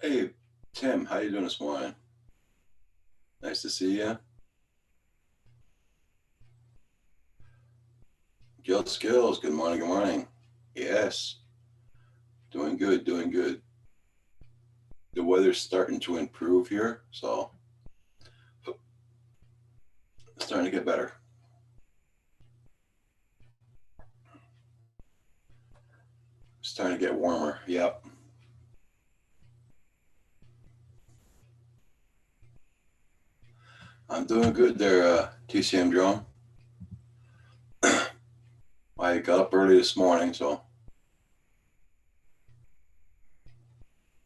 Hey, Tim, how you doing this morning? Nice to see you. Guild Skills, good morning, good morning. Yes, doing good, doing good. The weather's starting to improve here, so it's starting to get better. It's starting to get warmer. Yep. I'm doing good there, TCM Drone. I got up early this morning, so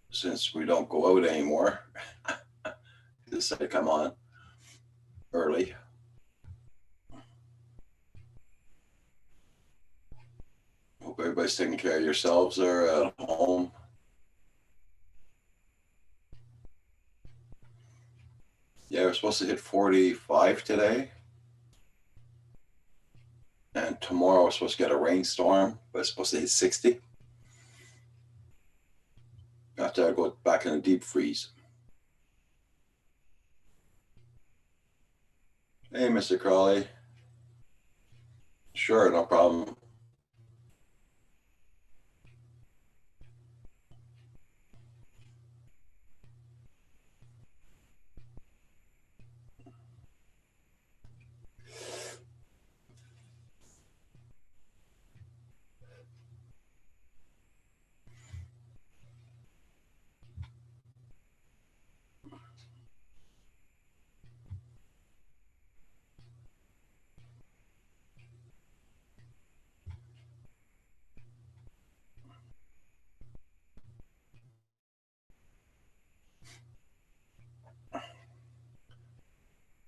since we don't go out anymore, I decided to come on early. Hope everybody's taking care of yourselves there at home. Yeah, we're supposed to hit 45 today. And tomorrow we're supposed to get a rainstorm, but it's supposed to hit 60. After I go back in the deep freeze. Hey, Mr. Crawley. Sure, no problem.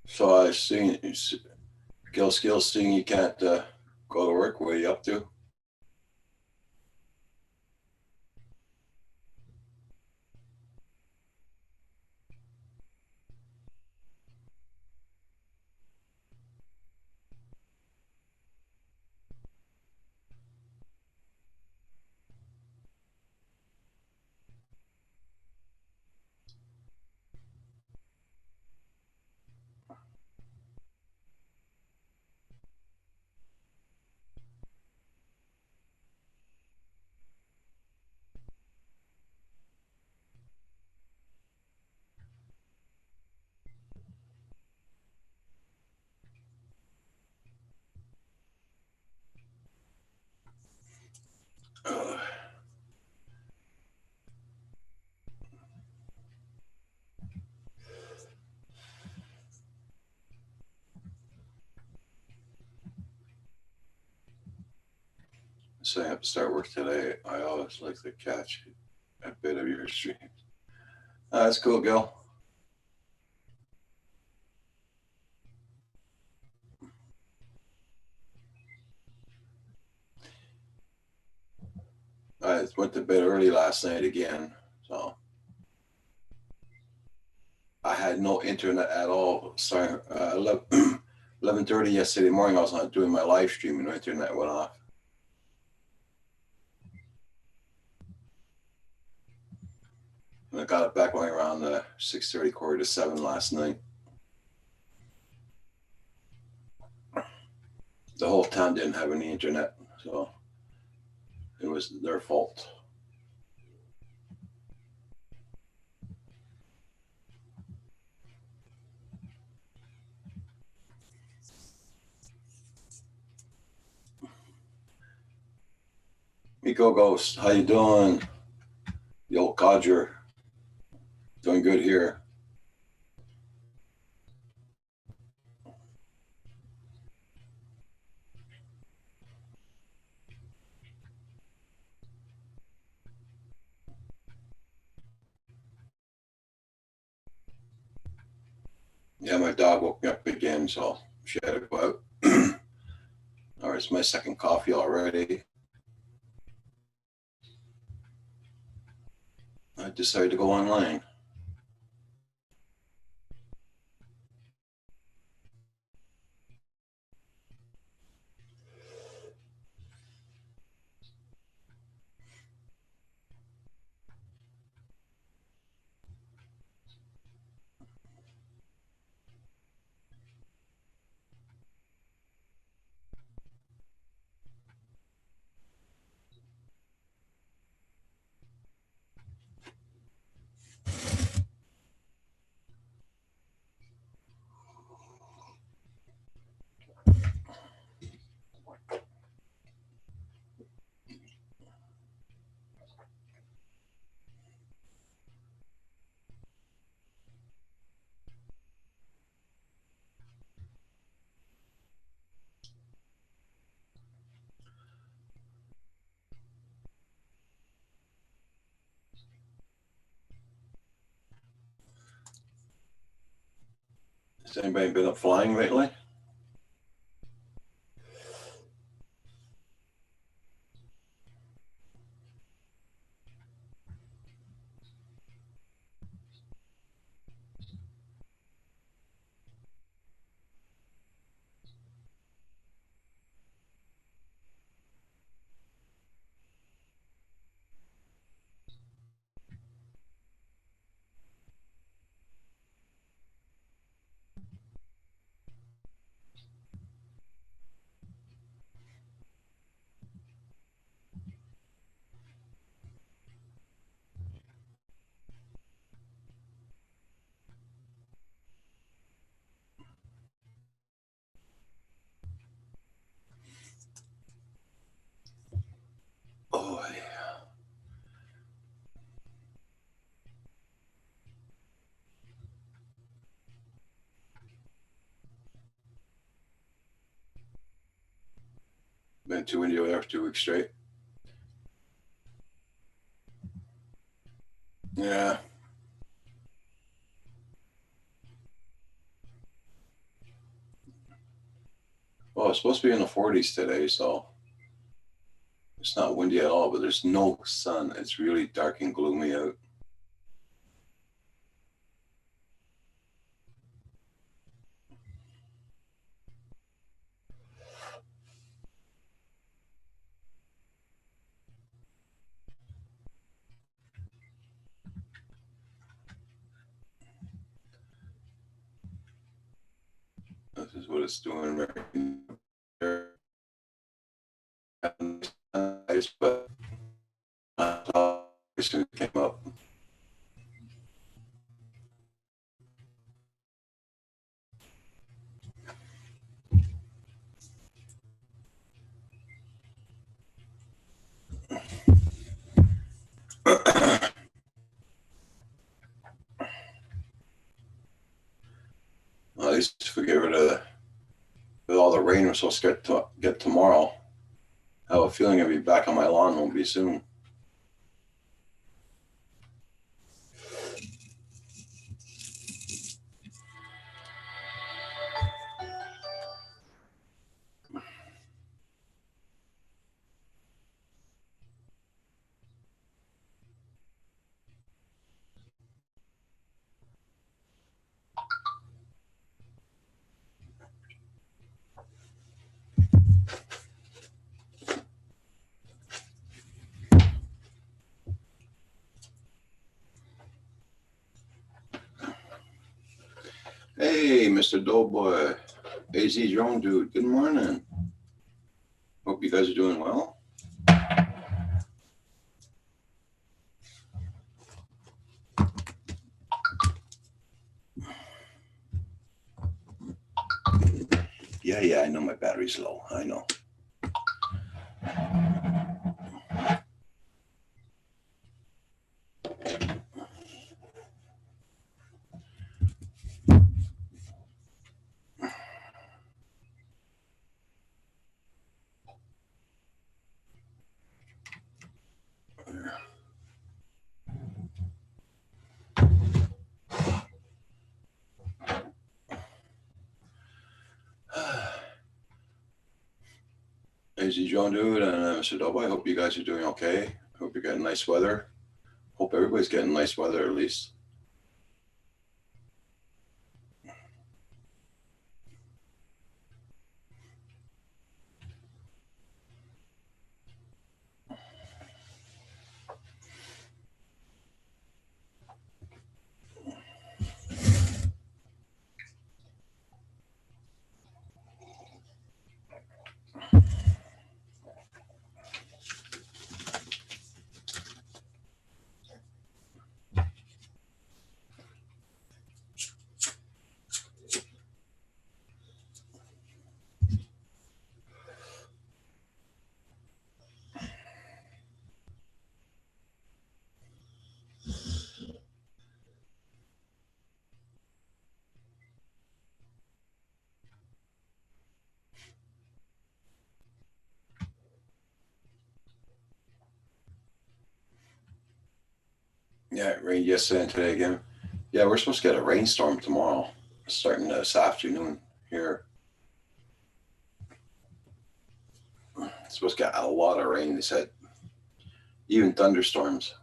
So I seen Gil Skills seeing you can't go to work. What are you up to? Uh, so I have to start work today. I always like to catch a bit of your stream. That's cool, Gil. I went to bed early last night again, so I had no internet at all. Sorry, 11:30 yesterday morning. I was on doing my live stream, and the internet went off. And I got it back going around the 6:30, quarter to 7 last night. The whole town didn't have any internet, so it was their fault. Miko Ghost, how you doing? The old codger, doing good here. Yeah, my dog woke me up again, so she had to go out. All right, it's my second coffee already. I decided to go online. Has anybody been up flying lately? Oh, yeah. Been to India after 2 weeks straight. Yeah. Well, it's supposed to be in the 40s today, so it's not windy at all, but there's no sun. It's really dark and gloomy out. This is what it's doing right there. But it came up. At least if we get rid of with all the rain we're supposed to get tomorrow, I have a feeling I'll be back on my lawn won't be soon. Hey, Mr. Doughboy, AZ Drone Dude, good morning. Hope you guys are doing well. Yeah, I know my battery's low. I know. AZ Drone Dude and Mr. Doughboy, I hope you guys are doing okay. Hope you're getting nice weather. Hope everybody's getting nice weather at least. Yeah, it rained yesterday and today again. Yeah, we're supposed to get a rainstorm tomorrow. starting this afternoon here. It's supposed to get a lot of rain, they said. Even thunderstorms.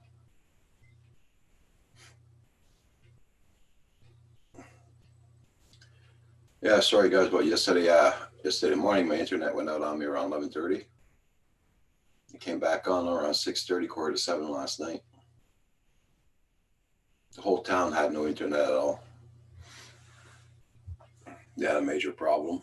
Yeah, sorry guys, but yesterday morning my internet went out on me around 11:30. It came back on around 6:30, 6:45 last night. The whole town had no internet at all. They had a major problem.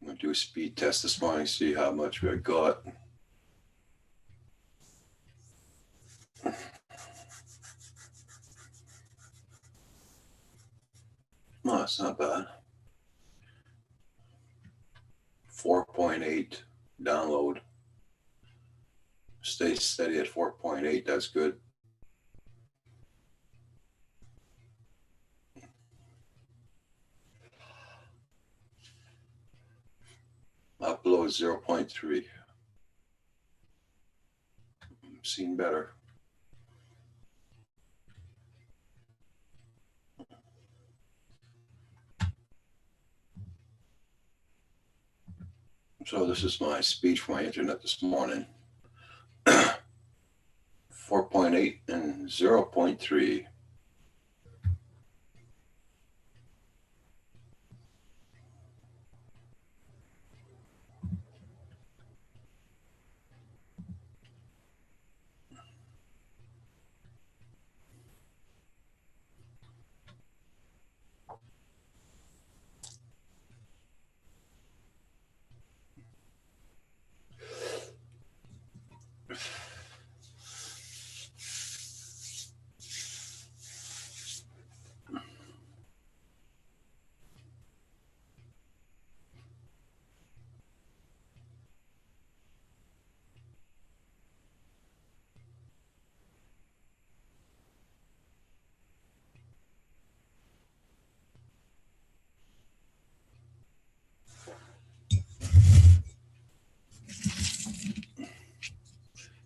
I'm gonna do a speed test this morning, see how much we got. No, it's not bad. 4.8 download. Stay steady at 4.8. That's good. Upload 0.3. Seen better. So this is my speed for my internet this morning. 4.8 and 0.3.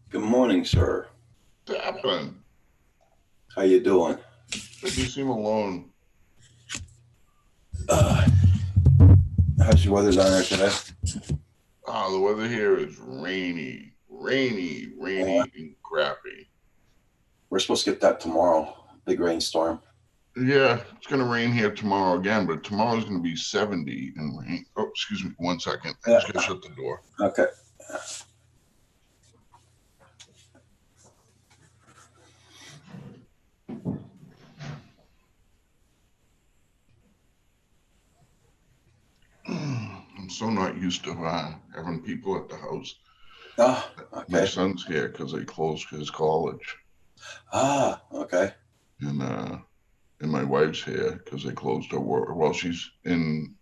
Good morning, sir. What's happening? How you doing? You seem alone. How's your weather down there today? The weather here is rainy, and crappy. We're supposed to get that tomorrow. Big rainstorm. Yeah, it's going to rain here tomorrow again, but tomorrow's going to be 70 and rain. Oh, excuse me, 1 second. I just got to shut the door. Okay. I'm so not used to having people at the house. Oh, okay. My son's here because they closed his college. Ah, okay. And my wife's here because they closed her work. Well, she's in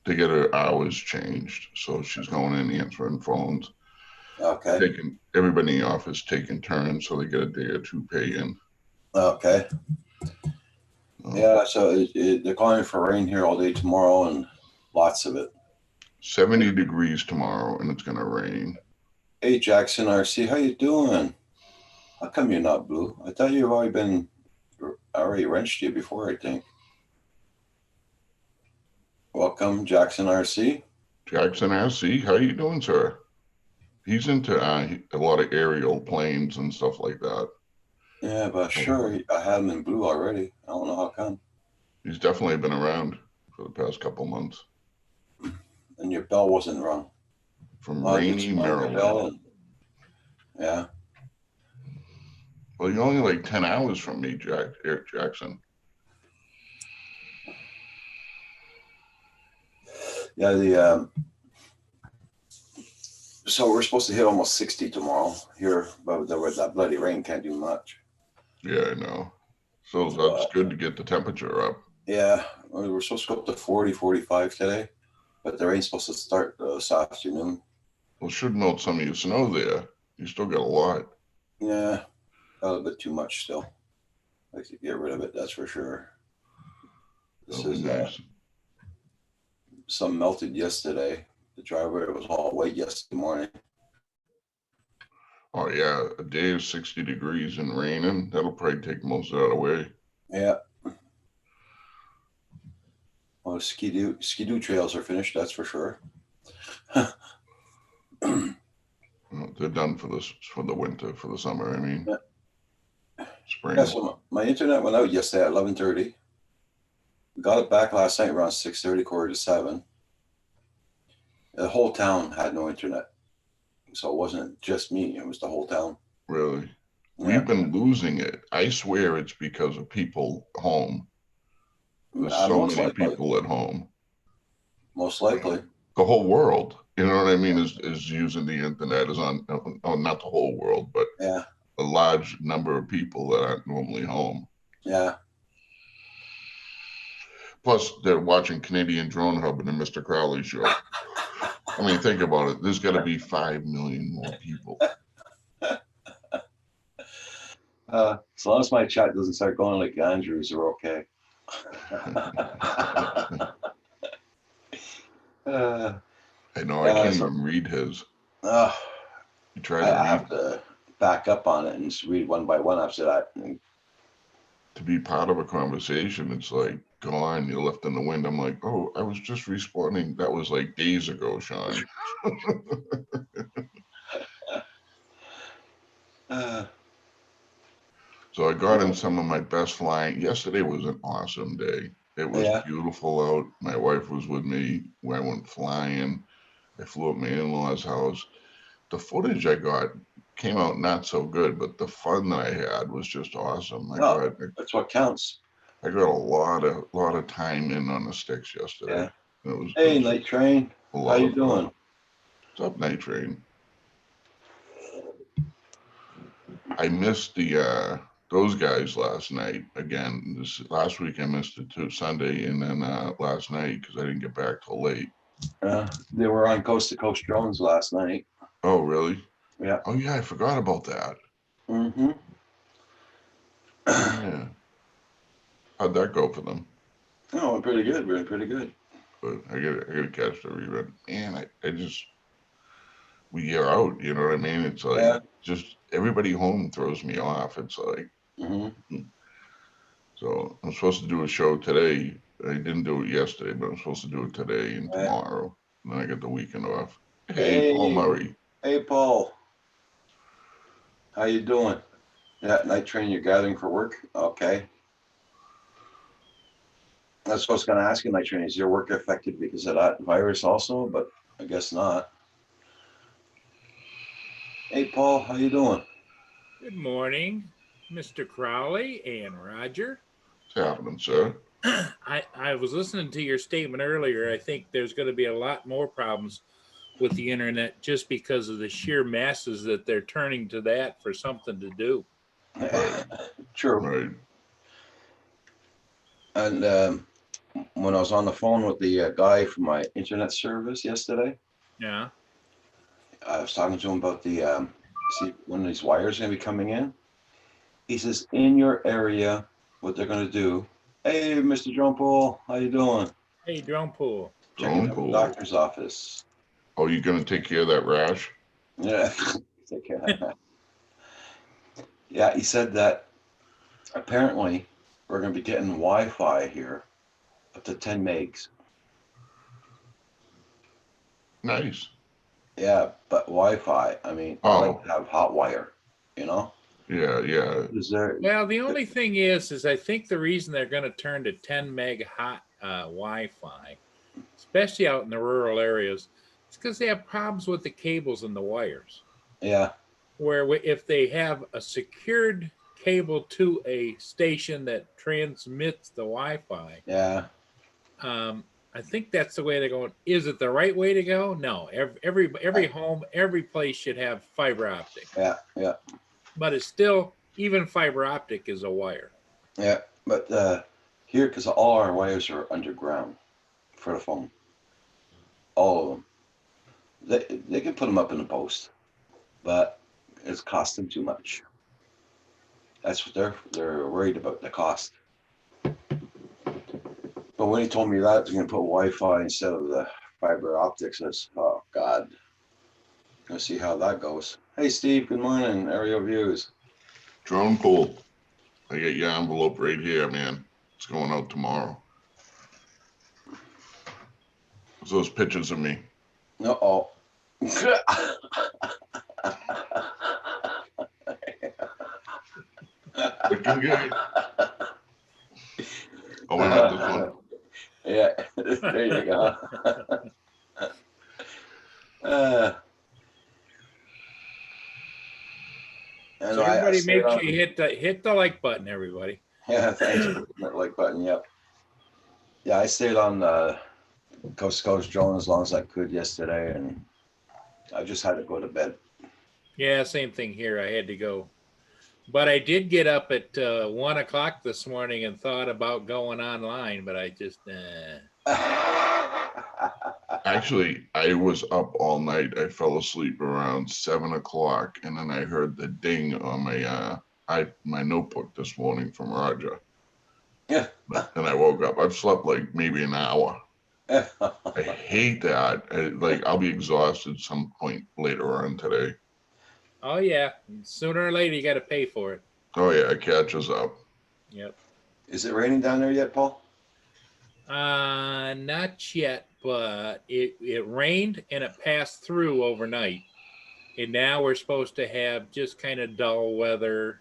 to get her hours changed, so she's going in answering phones. Okay. Everybody in the office taking turns, so they get a day or two pay in. Okay. Yeah, so they're calling for rain here all day tomorrow and lots of it. 70 degrees tomorrow, and it's going to rain. Hey, Jackson RC, how you doing? How come you're not blue? I thought you've already wrenched you before, I think. Welcome, Jackson RC. Jackson RC, how you doing, sir? He's into a lot of aerial planes and stuff like that. Yeah, but sure, I had him in blue already. I don't know how come. He's definitely been around for the past couple months. And your bell wasn't wrong. From Rainy, Maryland. Yeah. Well, you're only like 10 hours from me, Eric Jackson. Yeah, so we're supposed to hit almost 60 tomorrow here, but that bloody rain can't do much. Yeah, I know. So that's good to get the temperature up. Yeah, we're supposed to go up to 40, 45 today, but the rain's supposed to start this afternoon. Well, should melt some of your snow there. You still got a lot. Yeah, a little bit too much still. I could get rid of it, that's for sure. This That'll be is nice. some melted yesterday. The driveway was all white yesterday morning. Oh yeah, a day of 60 degrees and raining, that'll probably take most of that away. Yeah. Well, skidoo trails are finished, that's for sure. Well, they're done for the winter, for the summer. I mean, spring. Yeah, so my internet went out yesterday at 11:30. Got it back last night around 6:30, quarter to 7. The whole town had no internet. So it wasn't just me, it was the whole town. Really, Yeah. we've been losing it. I swear it's because of people home. There's so Most many likely. people at home. Most likely. The whole world, you know what I mean, is using the internet. Is on, oh, not the whole world, but Yeah. a large number of people that aren't normally home. Yeah. Plus, they're watching Canadian Drone Hub and the Mr. Crowley show. I mean, think about it. There's got to be 5 million more people. As long as my chat doesn't start going like Andrew's, we're okay. I know, I can't even read his. You try to I read. have to back up on it and just read one by one after that. To be part of a conversation, it's like, go on, you're left in the wind. I'm like, oh, I was just responding. That was like days ago, Sean. So I got in some of my best flying. Yesterday was an awesome day. It was beautiful out. My wife was with me when I went flying. I flew at my in-laws' house. The footage I got came out not so good, but the fun that I had was just awesome. That's what counts. I got a lot of time in on the sticks yesterday. Yeah. Hey, Night Train. How you doing? What's up, Night Train? I missed those guys last night. Again, last week I missed it too, Sunday, and then last night because I didn't get back till late. They were on Coast to Coast Drones last night. Oh, really? Yeah. Oh, yeah, I forgot about that. Mm-hmm. Yeah. How'd that go for them? Oh, pretty good. Really pretty good. But I gotta catch the rerun. Man, we are out, you know what I mean? It's like just everybody home throws me off. It's like, So I'm supposed to do a show today. I didn't do it yesterday, but I'm supposed to do it today and tomorrow. And then I get the weekend off. Hey, Paul Murray. Hey, Paul. How you doing? Yeah, Night Train, you're gathering for work? Okay. That's what I was going to ask you, Night Train. Is your work affected because of that virus also? But I guess not. Hey, Paul, how you doing? Good morning, Mr. Crowley and Roger. What's happening, sir? I was listening to your statement earlier. I think there's going to be a lot more problems with the internet just because of the sheer masses that they're turning to that for something to do. True. Right. And when I was on the phone with the guy from my internet service yesterday, I was talking to him about the see when these wires are going to be coming in. He says, in your area, what they're going to do. Hey, Mr. Drone Pool, how you doing? Hey, Drone Pool. Checking out the doctor's office. Oh, you going to take care of that rash? Yeah, take care of that. Yeah, he said that apparently we're going to be getting Wi-Fi here up to 10 megs. Nice. Yeah, but Wi-Fi, I mean, I like to have hot wire, you know? Yeah. Well, the only thing is I think the reason they're going to turn to 10 meg hot Wi-Fi, especially out in the rural areas, is because they have problems with the cables and the wires. Yeah. Where if they have a secured cable to a station that transmits the Wi-Fi. Yeah. I think that's the way they're going. Is it the right way to go? No. Every home, every place should have fiber optic. Yeah. But it's still, even fiber optic is a wire. Yeah, but here, because all our wires are underground for the phone. All of them. They can put them up in the post, but it's costing too much. That's what they're worried about, the cost. But when he told me that he's gonna put Wi-Fi instead of the fiber optics, I said, oh God. Let's see how that goes. Hey Steve, good morning. Aerial views. Drone pool. I got your envelope right here, man. It's going out tomorrow. It's those pictures of me. Uh-oh. Looking good. Oh, wait, not this one. Yeah, there you go. And So everybody, stayed make sure on- you hit the like button, everybody. Yeah, thanks for hitting that like button. Yep. Yeah, I stayed on Coast to Coast drone as long as I could yesterday, and I just had to go to bed. Yeah, same thing here. I had to go, but I did get up at 1 o'clock this morning and thought about going online, but I just. Actually, I was up all night. I fell asleep around 7 o'clock, and then I heard the ding on my notebook this morning from Roger. Yeah. And I woke up. I've slept like maybe an hour. I hate that. I'll be exhausted some point later on today. Oh yeah, sooner or later you got to pay for it. Oh yeah, it catches up. Yep. Is it raining down there yet, Paul? Not yet, but it rained and it passed through overnight, and now we're supposed to have just kind of dull weather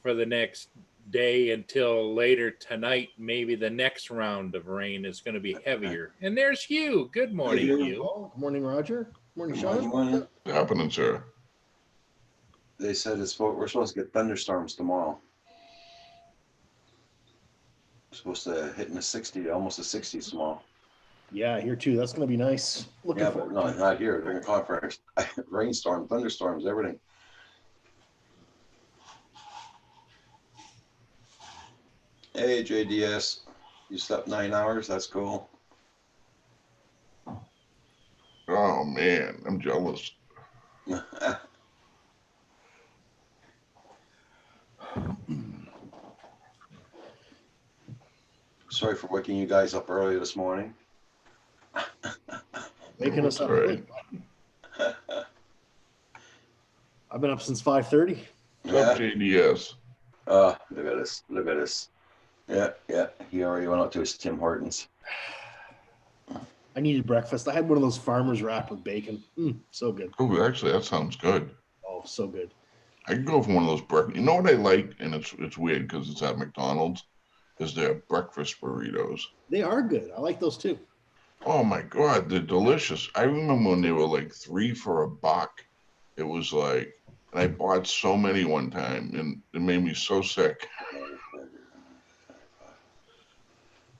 for the next day until later tonight. Maybe the next round of rain is going to be heavier. And there's Hugh. Good morning, Hugh. Paul. Good morning, Roger. Good morning, Good Sean. morning. What's happening, sir? They said we're supposed to get thunderstorms tomorrow. Supposed to hit in the 60, almost the 60s tomorrow. Yeah, here too. That's going to be nice. Looking Yeah, forward but no, to it. not here. During a conference, rainstorm, thunderstorms, everything. Hey, JDS, you slept 9 hours. That's cool. Oh man, I'm jealous. Sorry for waking you guys up early this morning. Waking us up. All right. I've been up since 5:30. What's up, JDS? Look at this. Look at this. Yeah. He already went out to his Tim Hortons. I needed breakfast. I had one of those farmer's wrap with bacon. So good. Oh, actually, that sounds good. Oh, so good. I can go for one of those breakfast. You know what I like, and it's weird because it's at McDonald's, is their breakfast burritos. They are good. I like those too. Oh my God, they're delicious. I remember when they were like $3 for $1. It was like, and I bought so many one time, and it made me so sick.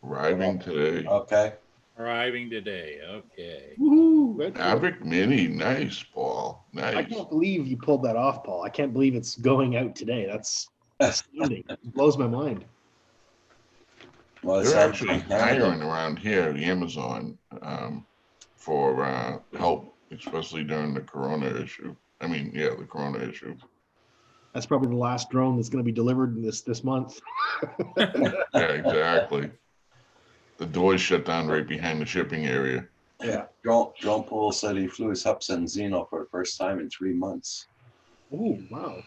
Arriving today. Okay. Arriving today. Okay. Woohoo! Red Bull. Avic Mini, nice, Paul. I Nice. can't believe you pulled that off, Paul. I can't believe it's going out today. That's astounding. It blows my mind. Well, They're actually hiring around here, Amazon, for help, especially during the corona issue. The corona issue. That's probably the last drone that's going to be delivered this month. Yeah, exactly. The doors shut down right behind the shipping area. Yeah. John Paul said he flew his Hubsan Xeno for the first time in 3 months. Oh, wow.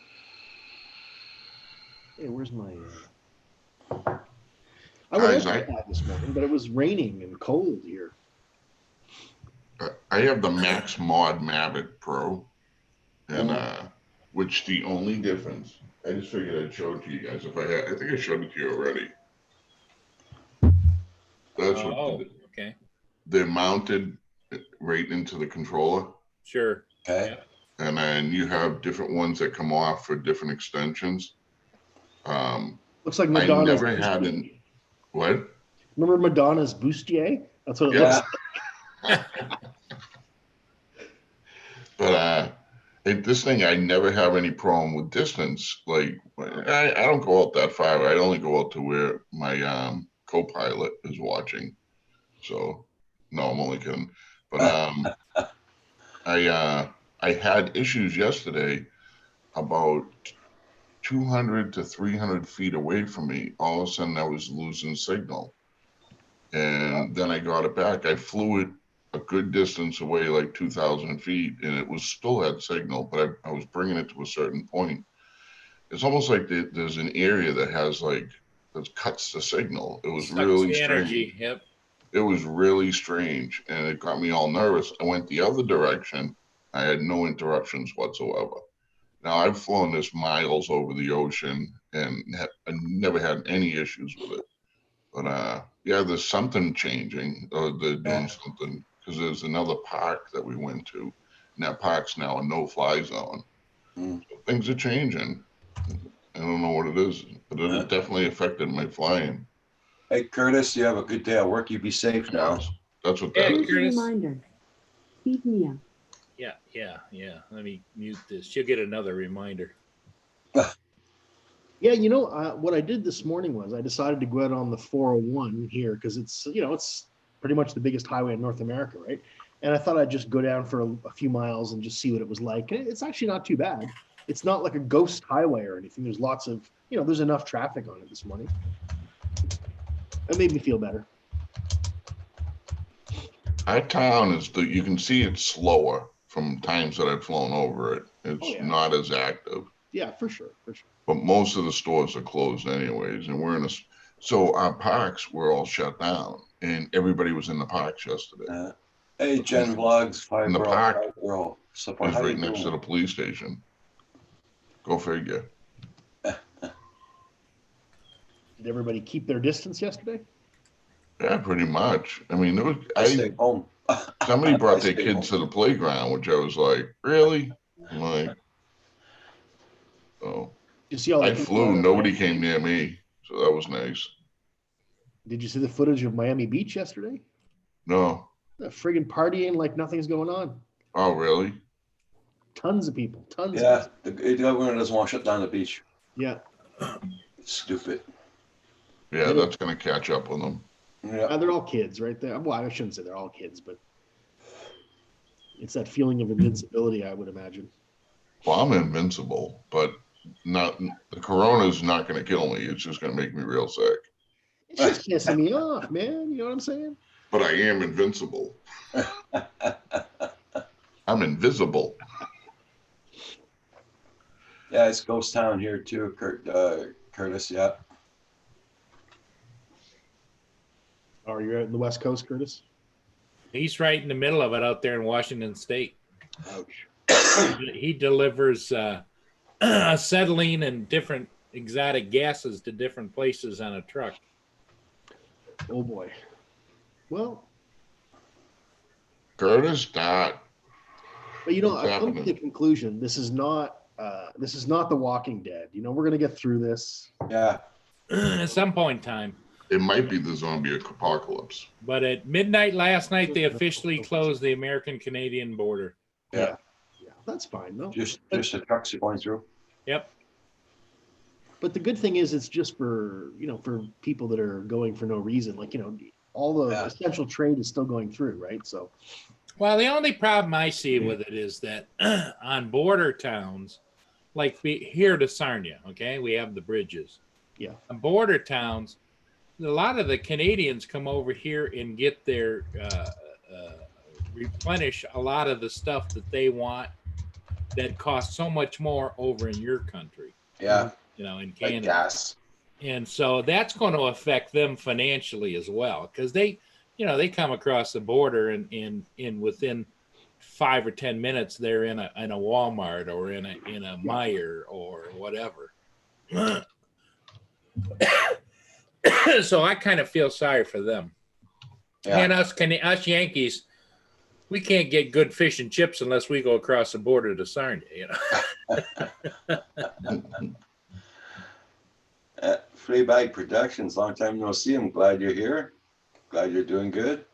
Hey, where's my... I went Guys, outside this morning, but it was raining and cold here. I have the Max Mod Mavic Pro, and which the only difference, I just figured I'd show it to you guys. I think I showed it to you already. That's what Okay. they're mounted right into the controller, Sure. Okay. and then you have different ones that come off for different extensions. Looks like I Madonna's never had bustier. an what? Remember Madonna's bustier? That's what it Yeah. looks But this thing, I never have any problem with distance. Like I don't go out that far. I only go out to where my co-pilot is watching. So no, I'm only kidding. But I had issues yesterday about 200 to 300 feet away from me, all of a sudden I was losing signal. And then I got it back. I flew it a good distance away, like 2,000 feet, and it was still had signal, but I was bringing it to a certain point. It's almost like there's an area that has like, that cuts the signal. It was Sucks really the strange. energy. Yep. It was really strange, and it got me all nervous. I went the other direction. I had no interruptions whatsoever. Now, I've flown this miles over the ocean and I never had any issues with it. But yeah, there's something changing, or they're doing something, because there's another park that we went to, and that park's now a no-fly zone. So things are changing. I don't know what it is, but it definitely affected my flying. Hey, Curtis, you have a good day at work. You be safe now. That's what that Yeah, is. Curtis. Reminder. Speak Mia. Yeah. Let me mute this. She'll get another reminder. Yeah, you know, what I did this morning was I decided to go out on the 401 here because it's, you know, it's pretty much the biggest highway in North America, right? And I thought I'd just go down for a few miles and just see what it was like. And it's actually not too bad. It's not like a ghost highway or anything. There's lots of, you know, there's enough traffic on it this morning. It made me feel better. Our town is, you can see it's slower from times that I've flown over it. It's not as active. Yeah, for sure. But most of the stores are closed anyways, and we're in so our parks were all shut down, and everybody was in the parks yesterday. Hey, Jen Vlogs, And the park is right next to the police station. Go figure. Did everybody keep their distance yesterday? Yeah, pretty much. I mean, I stayed home. somebody brought I their stayed kids home. to the playground, which I was like, really? I'm like, oh. Did you see all the I people flew, on- nobody came near me, so that was nice. Did you see the footage of Miami Beach yesterday? No. The friggin' partying like nothing's going on. Oh, really? Tons of people. Tons. Yeah, the government doesn't want to shut down the beach. Yeah. It's stupid. Yeah, that's going to catch up with them. Yeah. They're all kids right there. Well, I shouldn't say they're all kids, but it's that feeling of invincibility, I would imagine. Well, I'm invincible, but the corona's not going to kill me. It's just going to make me real sick. It's just pissing me off, man. You know what I'm saying? But I am invincible. I'm invisible. Yeah, it's ghost town here too, Curtis. Yeah. Oh, you're out in the West Coast, Curtis? He's right in the middle of it out there in Washington State. Ouch. He delivers acetylene and different exotic gases to different places on a truck. Oh boy. Well, Curtis, that. but you know, What's I've come to happening? the conclusion this is not The Walking Dead. You know, we're gonna get through this. Yeah. At some point in time. It might be the zombie apocalypse. But at midnight last night, they officially closed the American-Canadian border. Yeah. Yeah, that's fine though. Just the trucks are going through. Yep. But the good thing is it's just for, you know, for people that are going for no reason. Like, you know, all the essential trade is still going through, right? So Well, the only problem I see with it is that on border towns, like here to Sarnia, okay, we have the bridges. Yeah. On border towns, a lot of the Canadians come over here and get their replenish a lot of the stuff that they want that costs so much more over in your country. Yeah. You know, in Like Canada. gas. And so that's going to affect them financially as well, because they, you know, they come across the border and within 5 or 10 minutes they're in a Walmart or in a Meijer or whatever. So I kind of feel sorry for them. Yeah. And us Yankees, we can't get good fish and chips unless we go across the border to Sarnia, you know. Fleabag Productions, long time no see. I'm glad you're here. Glad you're doing good.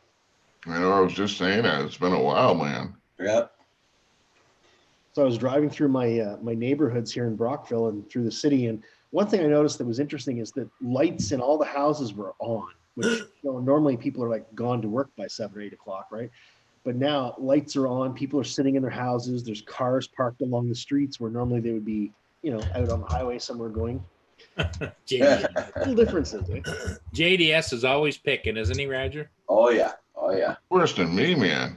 I know, I was just saying that. It's been a while, man. Yeah. So I was driving through my my neighborhoods here in Brockville and through the city, and one thing I noticed that was interesting is that lights in all the houses were on, which, you know, normally people are like gone to work by 7 or 8 o'clock, right? But now lights are on, people are sitting in their houses, there's cars parked along the streets where normally they would be, out on the highway somewhere going. JDS. Little differences, eh? JDS is always picking, isn't he, Roger? Oh yeah. Oh yeah. Worse than me, man.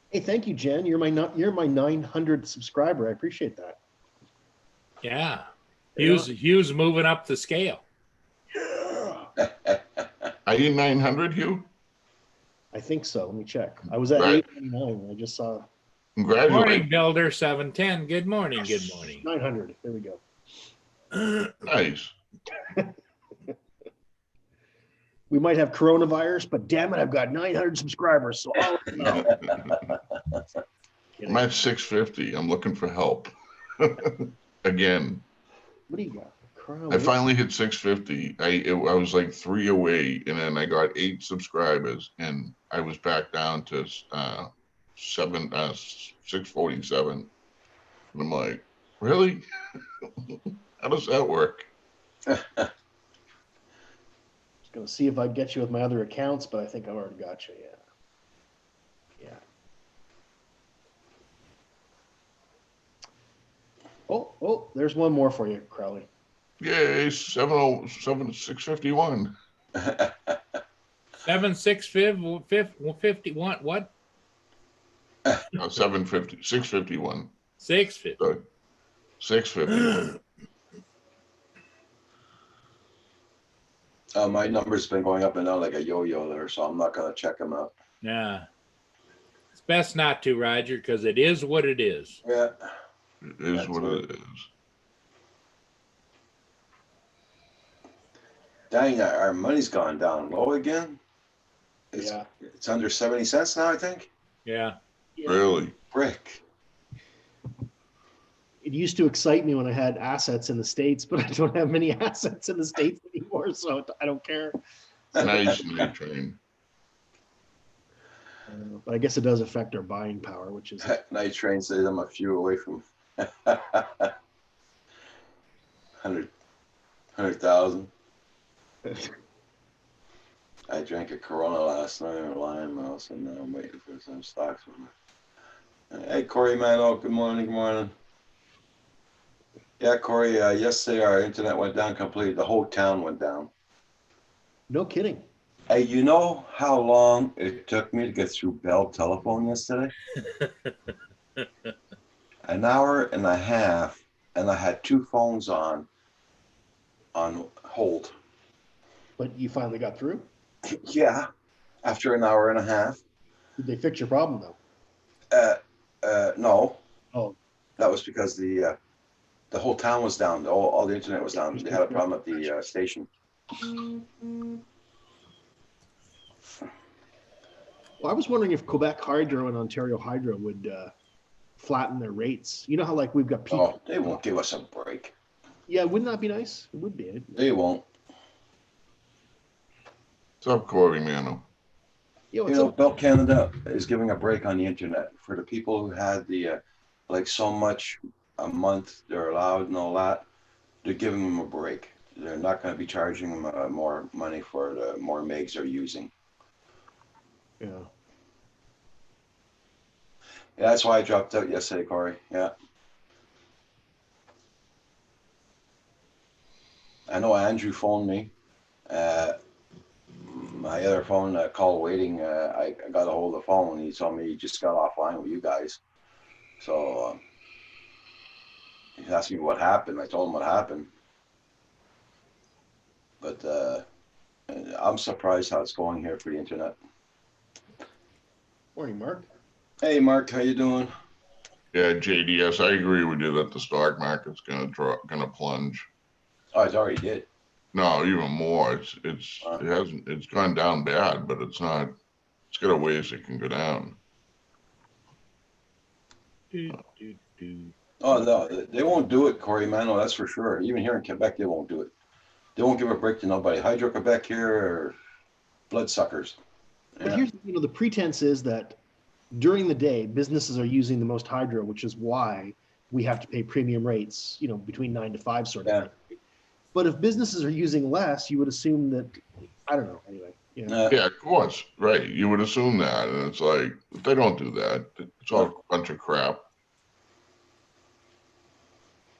Hey, thank you, Jen. You're my 900th subscriber. I appreciate that. Yeah. Hugh's moving up the scale. Are you 900, Hugh? I think so. Let me check. I was at Right. 899. I just saw Good morning, Congratulations. Builder 710. Good morning. Good morning. 900. There we go. Nice. We might have coronavirus, but damn it, I've got 900 subscribers. So I'll know. I'm at 650. I'm looking for help. Again, What do you got? I finally hit 650. I was like 3 away, and then I got 8 subscribers, and I was back down to 647. And I'm like, really? How does that work? Going to see if I get you with my other accounts, but I think I've already got you. Yeah. Oh, there's one more for you, Crowley. Yay, 651. 76551. What? 750, 651. 650. Sorry. 651. My number's been going up and down like a yo-yo there, so I'm not gonna check them out. Yeah. It's best not to, Roger, because it is what it is. Yeah. It is That's what right. it is. Dang, our money's gone down low again. Yeah. It's under 70 cents now, I think. Yeah. Really? Frick. It used to excite me when I had assets in the States, but I don't have many assets in the States anymore, so I don't care. Nice night train. But I guess it does affect our buying power, which is Night train says I'm a few away from 100,000. I drank a Corona last night or Lion Mouse, and now I'm waiting for some stocks. Hey, Corey Mano, good morning, good morning. Yeah, Corey, yesterday our internet went down completely. The whole town went down. no kidding. Hey, you know how long it took me to get through Bell Telephone yesterday? An hour and a half, and I had 2 phones on hold. But you finally got through. Yeah, after an hour and a half. Did they fix your problem though? No. Oh. That was because the whole town was down. All the internet was down. They had a problem at the station. Well, I was wondering if Quebec Hydro and Ontario Hydro would flatten their rates. You know how like we've got peak. Oh, they won't give us a break. Yeah, wouldn't that be nice? It would be. They won't. What's up, Corey Mano? Yeah, You what's know, up? Bell Canada is giving a break on the internet for the people who had the like so much a month they're allowed and all that. They're giving them a break. They're not going to be charging them more money for the more megs they're using. Yeah. Yeah, that's why I dropped out yesterday, Corey. Yeah. I know Andrew phoned me. My other phone call waiting. I got a hold of the phone. He told me he just got offline with you guys. So he asked me what happened. I told him what happened. But I'm surprised how it's going here for the internet. Morning, Mark. Hey, Mark, how you doing? Yeah, JDS, I agree with you that the stock market's gonna plunge. Oh, it already did. No, even more. It's gone down bad, but it's not. It's got a ways it can go down. Oh, no, they won't do it, Corey Mano, that's for sure. Even here in Quebec, they won't do it. They won't give a break to nobody. Hydro-Quebec here are bloodsuckers. But Yeah. here's, the pretense is that during the day, businesses are using the most hydro, which is why we have to pay premium rates, between 9 to 5 sort of Yeah. thing. But if businesses are using less, you would assume that, I don't know, anyway. You know? Yeah, of course. Right. You would assume that. And it's like, they don't do that. It's all a bunch of crap.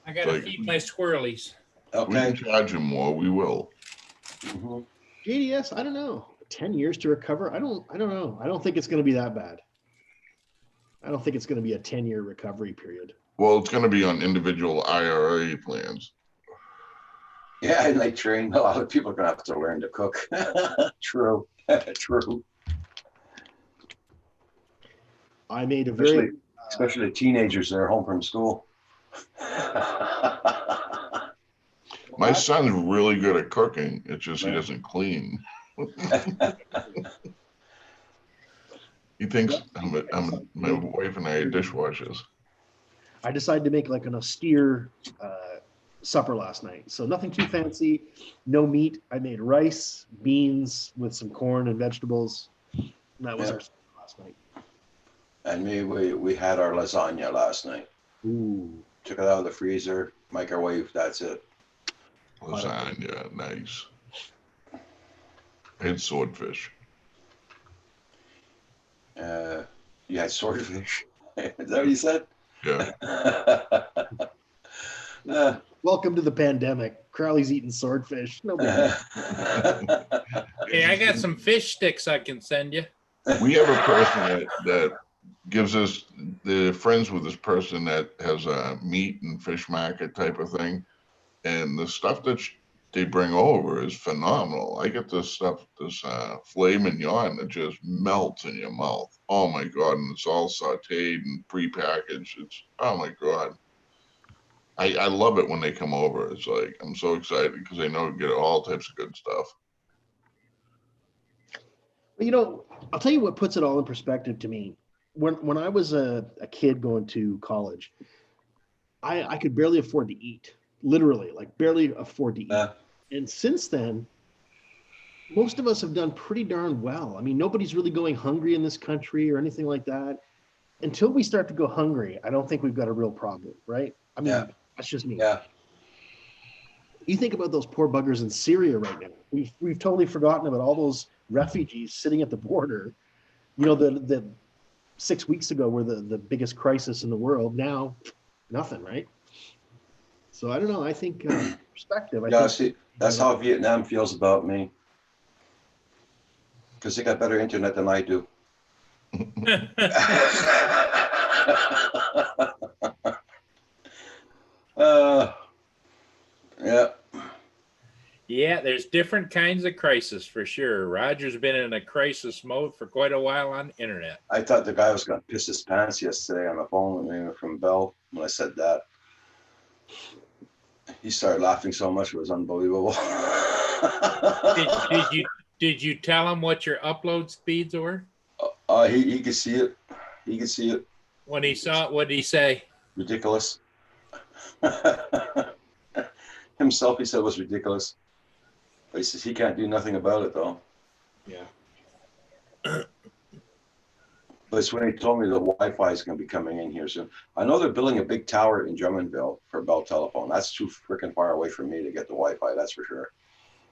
I gotta Like, feed my squirrelies. we can Okay. charge you more. We will. Mhm. JDS, I don't know. 10 years to recover? I don't know. I don't think it's going to be that bad. I don't think it's going to be a 10-year recovery period. Well, it's going to be on individual IRA plans. Yeah, and they train a lot of people are gonna have to learn to cook. True. True. I made a very Especially teenagers that are home from school. My son's really good at cooking. It's just he Right. doesn't clean. He thinks my wife and I are dishwashers. I decided to make like an austere supper last night. So nothing too fancy, no meat. I made rice, beans with some corn and vegetables. And that was Yeah. our supper last night. And we had our lasagna last night. Ooh. Took it out of the freezer, microwave, that's it. Lasagna, nice. And swordfish. You had swordfish. Is that what you said? Yeah. Welcome to the pandemic. Crowley's eating swordfish. No big deal. Hey, I got some fish sticks I can send you. We have a person that gives us, the friends with this person that has a meat and fish market type of thing. And the stuff that they bring over is phenomenal. I get this stuff, this filet mignon that just melts in your mouth. Oh my God. And it's all sauteed and prepackaged. It's, oh my God. I love it when they come over. It's like, I'm so excited because I know you get all types of good stuff. But, you know, I'll tell you what puts it all in perspective to me. When I was a kid going to college, I could barely afford to eat. Literally, like barely afford to eat. And since then, most of us have done pretty darn well. I mean, nobody's really going hungry in this country or anything like that. Until we start to go hungry, I don't think we've got a real problem, right? I mean, that's just me. Yeah. You think about those poor buggers in Syria right now. We've totally forgotten about all those refugees sitting at the border. You know, the 6 weeks ago were the biggest crisis in the world. Now, nothing, right? So I don't know. I think perspective. See, that's how Vietnam feels about me. Because they got better internet than I do. Yeah. Yeah, there's different kinds of crisis for sure. Roger's been in a crisis mode for quite a while on the internet. I thought the guy was going to piss his pants yesterday on the phone with me from Bell when I said that. He started laughing so much it was unbelievable. Did you tell him what your upload speeds were? He could see it. He could see it. When he saw it, what did he say? Ridiculous. Himself, he said it was ridiculous. But he says he can't do nothing about it though. Yeah. But it's when he told me the Wi-Fi is going to be coming in here soon. I know they're building a big tower in Drummondville for Bell Telephone. That's too freaking far away from me to get the Wi-Fi, that's for sure.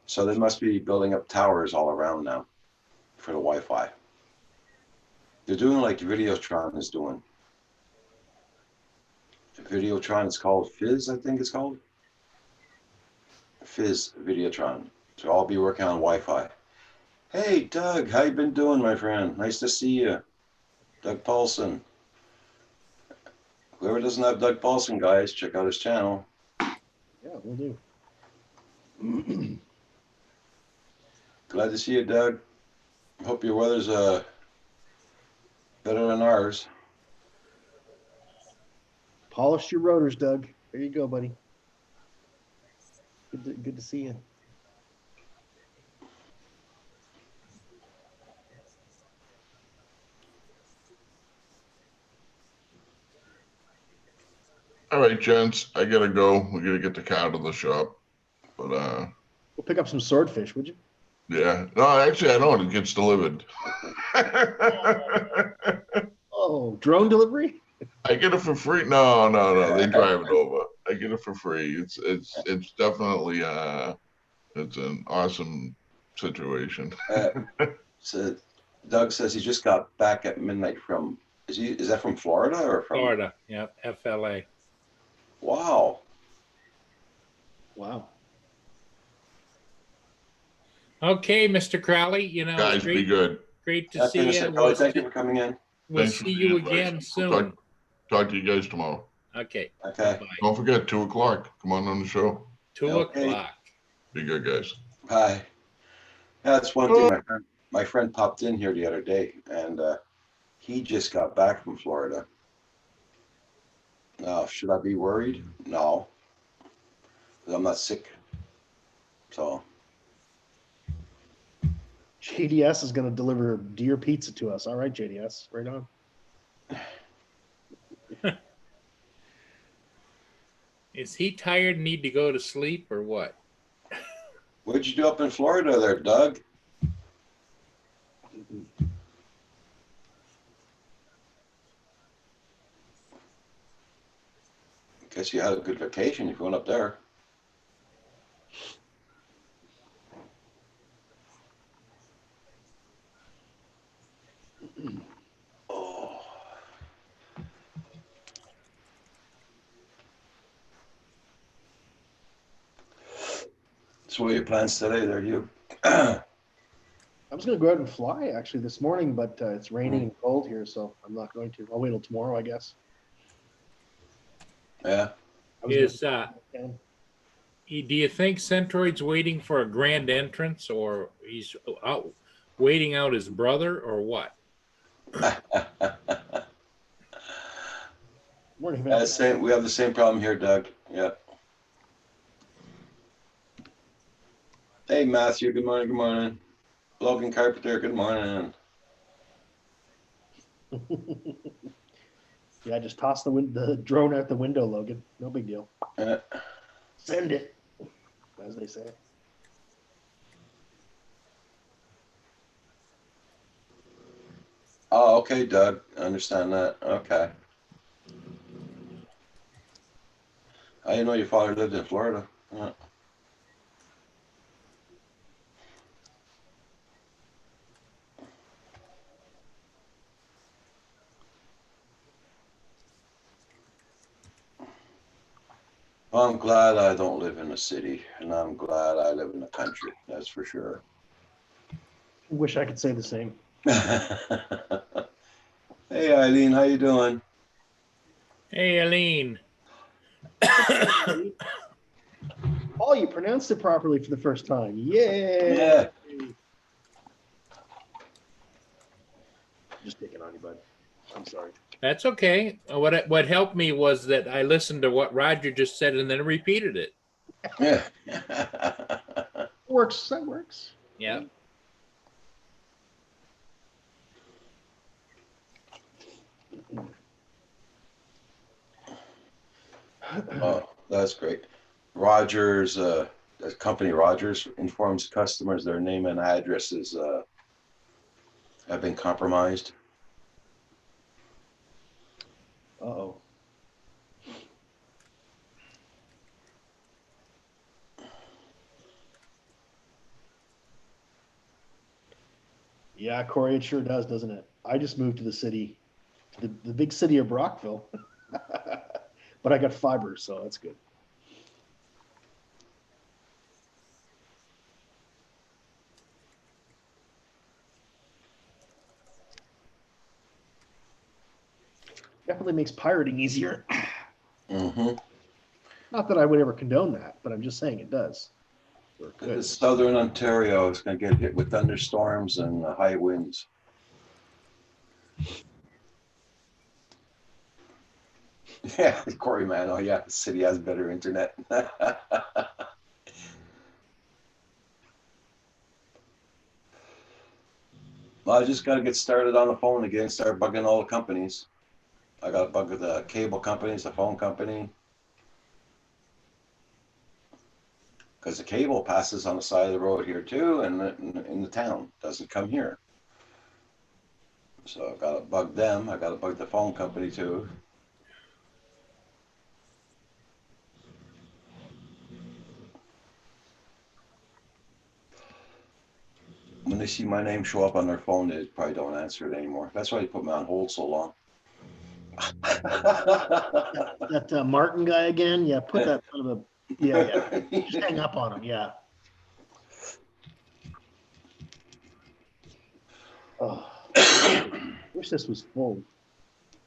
So they must be building up towers all around now for the Wi-Fi. They're doing like Videotron is doing. Videotron, it's called Fizz, I think it's called. Fizz Videotron. So I'll be working on Wi-Fi. Hey, Doug, how you been doing, my friend? Nice to see you. Doug Paulson. Whoever doesn't have Doug Paulson, guys, check out his channel. Yeah, we'll do. Glad to see you, Doug. Hope your weather's better than ours. Polish your rotors, Doug. There you go, buddy. Good to see you. All right, gents, I gotta go. We gotta get the car to the shop. But We'll pick up some swordfish, would you? yeah. No, actually I don't. It gets delivered. Oh, drone delivery? I get it for free. No. They drive it over. I get it for free. It's definitely it's an awesome situation. So Doug says he just got back at midnight from, is that from Florida or from? Florida. Yeah, FLA. Wow. Wow. Okay, Mr. Crowley, you know, Guys, it's be good. great to That's see it. you. Charlie, thank you for coming in. We'll Thanks for see the you invite. again We'll soon. talk to you guys tomorrow. Okay. Okay. Bye. Don't forget, 2 o'clock. Come on the show. 2 Okay. o'clock. Be good, guys. Hi. Yeah, that's one thing. My friend popped in here the other day, and he just got back from Florida. Now, should I be worried? No, 'cause I'm not sick. So, JDS is going to deliver deer pizza to us. All right, JDS, right on. Is he tired and need to go to sleep or what? what'd you do up in Florida there, Doug? Guess you had a good vacation if you went up there. Oh. So what are your plans today there, you? I was going to go out and fly actually this morning, but it's raining and cold here, so I'm not going to. I'll wait till tomorrow, I guess. Yeah. I was Is gonna- do you think Centroid's waiting for a grand entrance, or he's out waiting out his brother, or what? Morning, man. We have the same problem here, Doug. Yeah. Hey, Matthew. Good morning. Good morning. Logan Carpenter. Good morning. Yeah, just toss the drone out the window, Logan. No big deal. Send it, as they say. Oh, okay, Doug. I understand that. Okay. I didn't know your father lived in Florida. Yeah. Well, I'm glad I don't live in a city, and I'm glad I live in the country. That's for sure. Wish I could say the same. Hey, Eileen, how you doing? Hey, Aline. Oh, you pronounced it properly for the first time. Yay! Yeah. Just picking on you, bud. I'm sorry. That's okay. What helped me was that I listened to what Roger just said and then repeated it. Yeah. Works. That works. Yeah. Oh, that's great. Rogers, the company Rogers informs customers their name and addresses have been compromised. Uh-oh. Yeah, Corey, it sure does, doesn't it? I just moved to the city, to the big city of Brockville. But I got fiber, so that's good. Definitely makes pirating easier. Mm-hmm. Not that I would ever condone that, but I'm just saying it does. Work good. Southern Ontario is going to get hit with thunderstorms and high winds. Yeah, Corey, man. Oh, yeah, the city has better internet. Well, I just got to get started on the phone again, start bugging all the companies. I got to bug the cable companies, the phone company. Because the cable passes on the side of the road here too, and in the town, doesn't come here. So I've got to bug them. I got to bug the phone company too. they see my name show up on their phone, they probably don't answer it anymore. That's why they put me on hold so long. That Martin guy again. Yeah, put that son of a. Yeah. Just hang up on him. Yeah. Oh, wish this was full.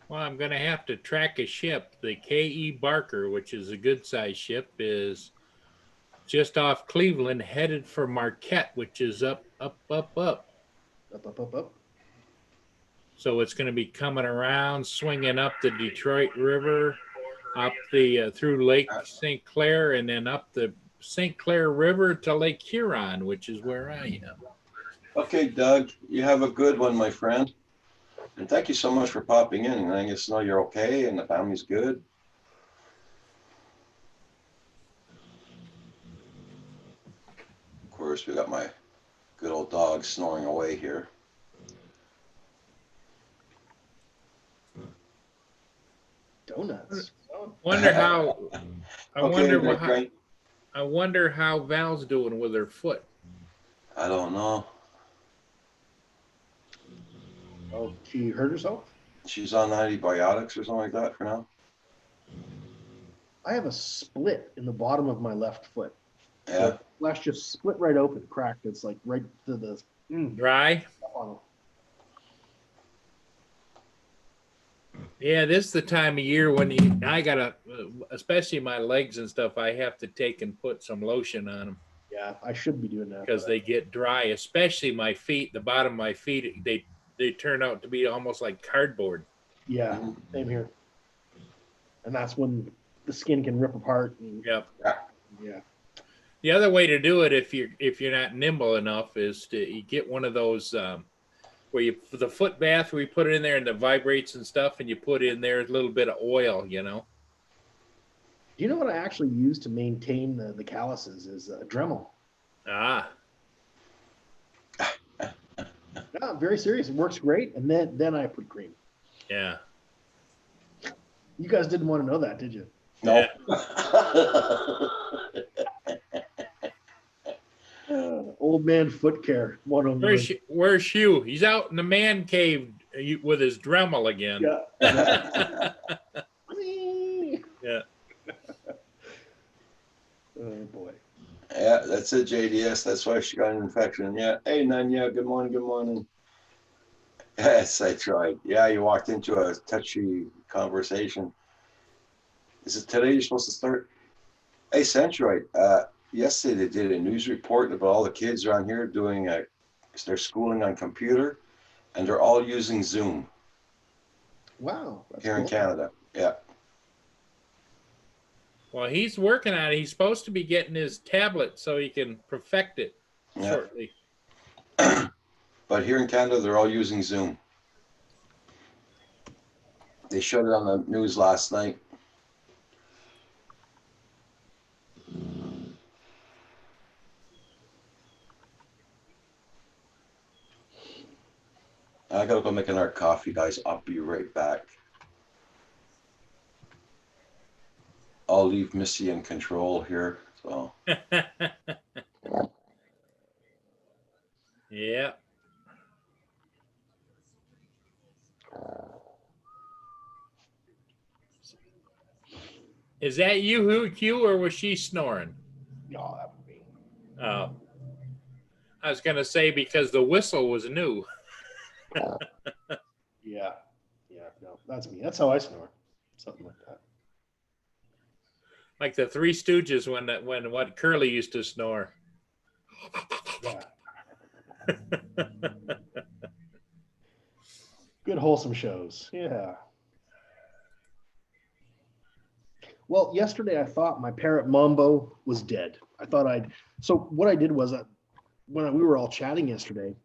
Well, I'm going to have to track a ship. The K.E. Barker, which is a good sized ship, is just off Cleveland, headed for Marquette, which is up. Up. So it's going to be coming around, swinging up the Detroit River, up the through Lake St. Clair, and then up the St. Clair River to Lake Huron, which is where I am. Okay, Doug, you have a good one, my friend. And thank you so much for popping in and letting us know you're okay and the family's good. Of course, we got my good old dog snoring away here. Donuts. Wonder how. Okay, I wonder how Val's doing with her foot. I don't know. Oh, she hurt herself? She's on antibiotics or something like that for now. I have a split in the bottom of my left foot. Yeah. The flesh just split right open, cracked. It's like right to the Dry? Yeah, this is the time of year when I gotta, especially my legs and stuff, I have to take and put some lotion on them. Yeah, I should be doing that. Because they get dry, especially my feet, the bottom of my feet, they turn out to be almost like cardboard. Yeah, same here. And that's when the skin can rip apart. And, Yep. Yeah. The other way to do it, if you're not nimble enough, is to get one of those where you the foot bath where you put it in there and it vibrates and stuff, and you put in there a little bit of oil, you know. Do you know what I actually use to maintain the calluses is Dremel. Ah. No, I'm very serious. It works great. And then I put cream. Yeah. You guys didn't want to know that, did you? No. Old man foot care. Where's Hugh? He's out in the man cave with his Dremel again. Yeah. Yeah. Oh boy. Yeah, that's it, JDS. That's why she got an infection. Yeah. Hey, Nanya. Good morning. Good morning. Yes, I tried. Yeah, you walked into a touchy conversation. Is it today you're supposed to start? Hey, Centroid. Yesterday they did a news report about all the kids around here doing their schooling on computer, and they're all using Zoom. Wow. That's Here cool. in Canada. Yeah. Well, he's working on it. He's supposed to be getting his tablet so he can perfect it shortly. But here in Canada, they're all using Zoom. They showed it on the news last night. I gotta go make another coffee, guys. I'll be right back. I'll leave Missy in control here. So. Yeah. Is that you, Hugh, or was she snoring? No, that would be. Oh. I was going to say because the whistle was new. Yeah. Yeah. No, that's me. That's how I snore. Something like that. Like the Three Stooges when what Curly used to snore. Yeah. Good wholesome shows. Yeah. Well, yesterday I thought my parrot Mambo was dead. So what I did was when we were all chatting yesterday,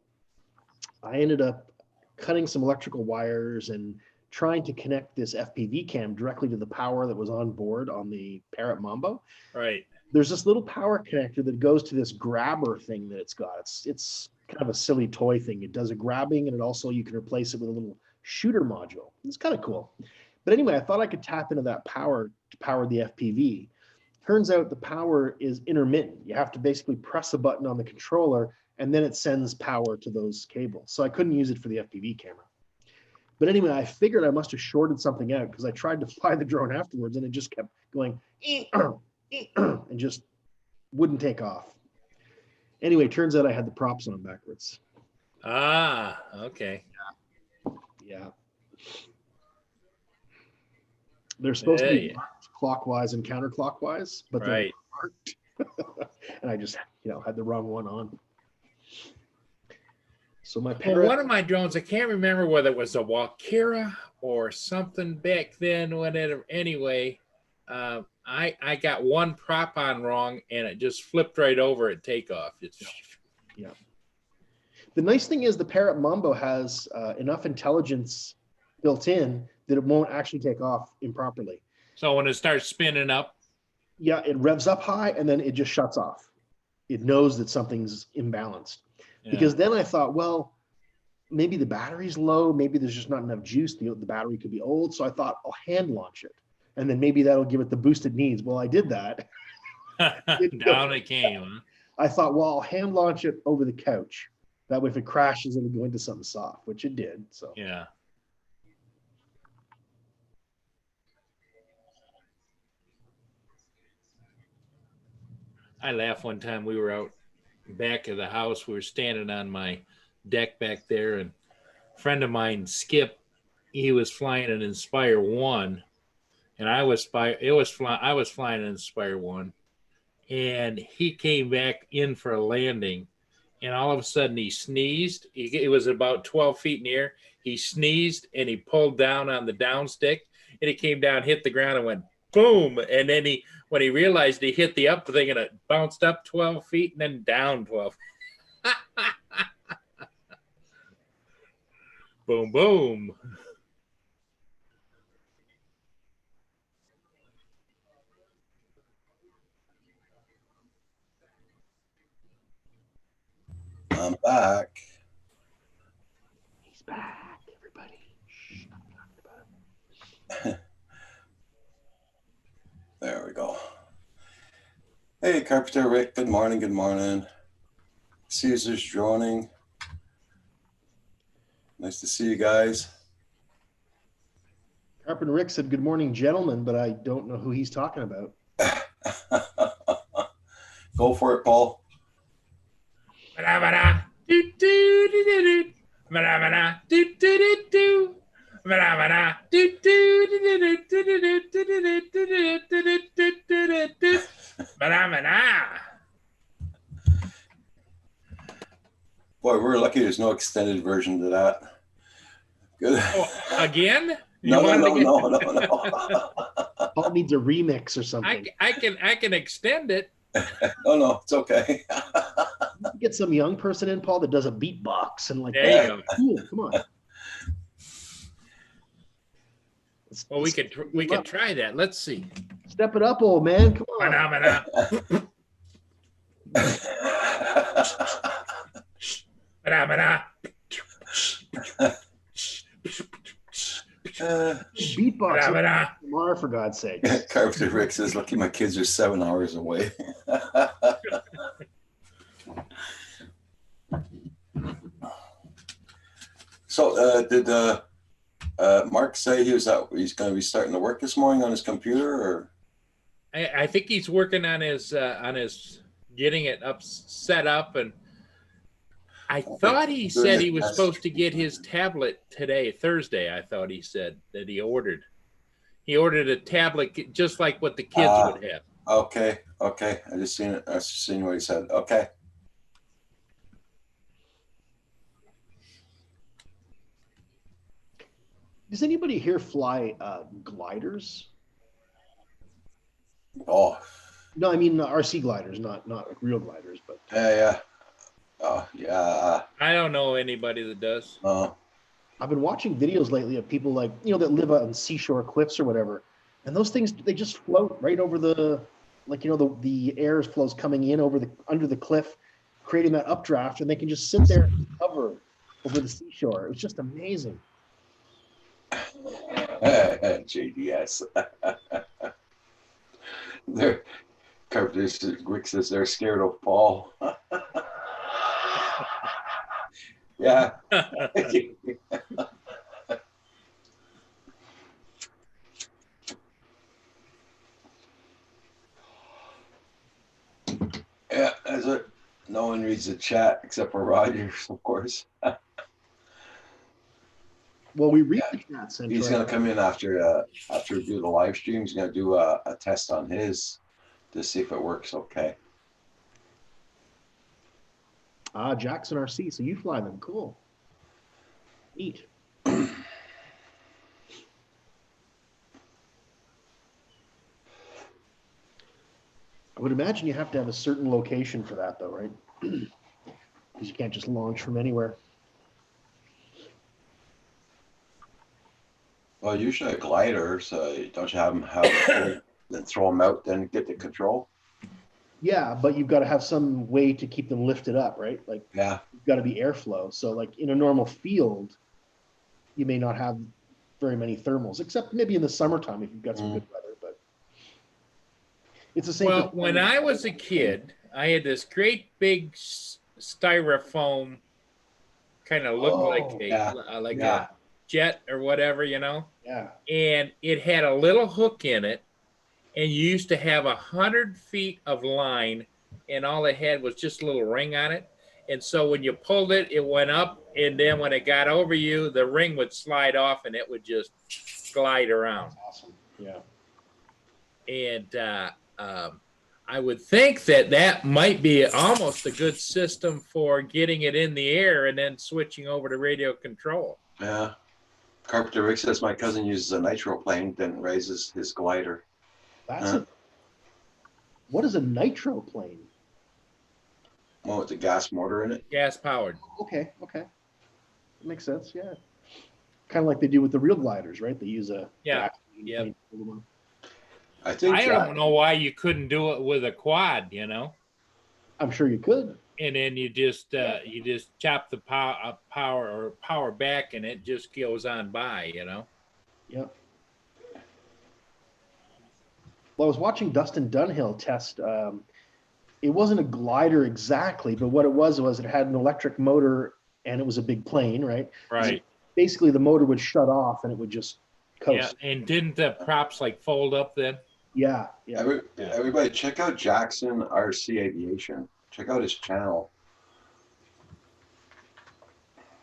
I ended up cutting some electrical wires and trying to connect this FPV cam directly to the power that was on board on the Parrot Mambo. Right. There's this little power connector that goes to this grabber thing that it's got. It's kind of a silly toy thing. It does a grabbing, and it also, you can replace it with a little shooter module. It's kind of cool. But anyway, I thought I could tap into that power to power the FPV. Turns out the power is intermittent. You have to basically press a button on the controller and then it sends power to those cables. So I couldn't use it for the FPV camera. But anyway, I figured I must have shorted something out because I tried to fly the drone afterwards and it just kept going and just wouldn't take off. Anyway, turns out I had the props on backwards. Ah, okay. Yeah. They're supposed to be Yeah. marked clockwise and counterclockwise, but they're Right. marked. And I just, had the wrong one on. So my Well, parent, one of my drones, I can't remember whether it was a Walkera or something back then. Anyway, I got one prop on wrong, and it just flipped right over at takeoff. the nice thing is the Parrot Mambo has enough intelligence built in that it won't actually take off improperly. So when it starts spinning up, Yeah, it revs up high and then it just shuts off. It knows that something's imbalanced. yeah. Because then I thought, well, maybe the battery's low, maybe there's just not enough juice. The battery could be old. So I thought I'll hand launch it. And then maybe that'll give it the boost it needs. Well, I did that. down it came. Huh? I thought, well, I'll hand launch it over the couch. That way, if it crashes, it'll go into something soft, which it did. So Yeah. I laughed one time we were out back of the house. We were standing on my deck back there, and a friend of mine, Skip, he was flying an Inspire 1, and I was flying an Inspire 1, and he came back in for a landing, and all of a sudden he sneezed. It was about 12 feet in the air. He sneezed and he pulled down on the down stick, and it came down, hit the ground, and went boom. And then when he realized he hit the up thing, and it bounced up 12 feet and then down 12. Boom, boom. I'm back. he's back, everybody. Shh, I'm talking about him. There we go. Hey, Carpenter Rick. Good morning. Good morning. Caesar's droning. Nice to see you guys. Carpenter Rick said, "Good morning, gentlemen," but I don't know who he's talking about. Go for it, Paul. Ba-da-ba-da, do-do-do-do-do. Ba-da-ba-da, do-do-do-do. Ba-da-ba-da, do-do-do-do-do-do-do-do-do-do-do-do-do-do-do-do. Ba-da-ba-da. Boy, we're lucky there's no extended version to that. Good. Oh, again? No. Paul needs a remix or something. I can extend it. No, it's okay. Get some young person in, Paul, that does a beatbox and like There you that. go. Cool, come on. Well, we could try that. Let's see. Step it up, old man. Come on. Ba-da-ba-da. Ba-da-ba-da. Beatbox. Ba-da-ba-da. Lamar, for God's sake. Carpenter Rick says, lucky my kids are 7 hours away. So did Mark say he's going to be starting to work this morning on his computer, or? I think he's working on his getting it set up, and I thought he said he was supposed to get his tablet today, Thursday. I thought he said that he ordered a tablet just like what the kids would have. Okay. I just seen it. I just seen what he said. Okay. Does anybody here fly gliders? Oh, No, I mean RC gliders, not like real gliders, but yeah. Oh, yeah. I don't know anybody that does. I've been watching videos lately of people like, that live on seashore cliffs or whatever. And those things, they just float right over the air flows coming in under the cliff, creating that updraft, and they can just sit there and hover over the seashore. It was just amazing. JDS. Rick says they're scared of Paul. Yeah. Yeah, that's it. No one reads the chat except for Rogers, of course. Well, we read the chat, Central. He's gonna come in after we do the live stream. He's gonna do a test on his to see if it works okay. Jackson RC. So you fly them. Cool. Neat. I would imagine you have to have a certain location for that, though, right? Because you can't just launch from anywhere. Well, usually a glider, so don't you have them then throw them out, then get the control? Yeah, but you've got to have some way to keep them lifted up, right? Like, Yeah. you've got to be airflow. So, like in a normal field, you may not have very many thermals, except maybe in the summertime if you've got some good weather. But it's the same. Well, when I was a kid, I had this great big styrofoam kind of looked like a jet or whatever, you know? Yeah. And it had a little hook in it, and you used to have 100 feet of line, and all it had was just a little ring on it. And so when you pulled it, it went up, and then when it got over you, the ring would slide off, and it would just glide around. That's awesome. Yeah. And I would think that might be almost a good system for getting it in the air and then switching over to radio control. Yeah. Carpenter Rick says my cousin uses a nitro plane, then raises his glider. That's what is a nitro plane? Well, with the gas motor in it. Gas powered. Okay. That makes sense. Yeah. Kind of like they do with the real gliders, right? They use a Yeah. I think I don't know why you couldn't do it with a quad, you know. I'm sure you could. And then you just chop the power back, and it just goes on by, you know. Yep. Well, I was watching Dustin Dunhill test. It wasn't a glider exactly, but what it was it had an electric motor, and it was a big plane, right? Right. Basically, the motor would shut off, and it would just coast. Yeah, and didn't the props like fold up then? Yeah. Everybody, check out Jackson RC Aviation. Check out his channel.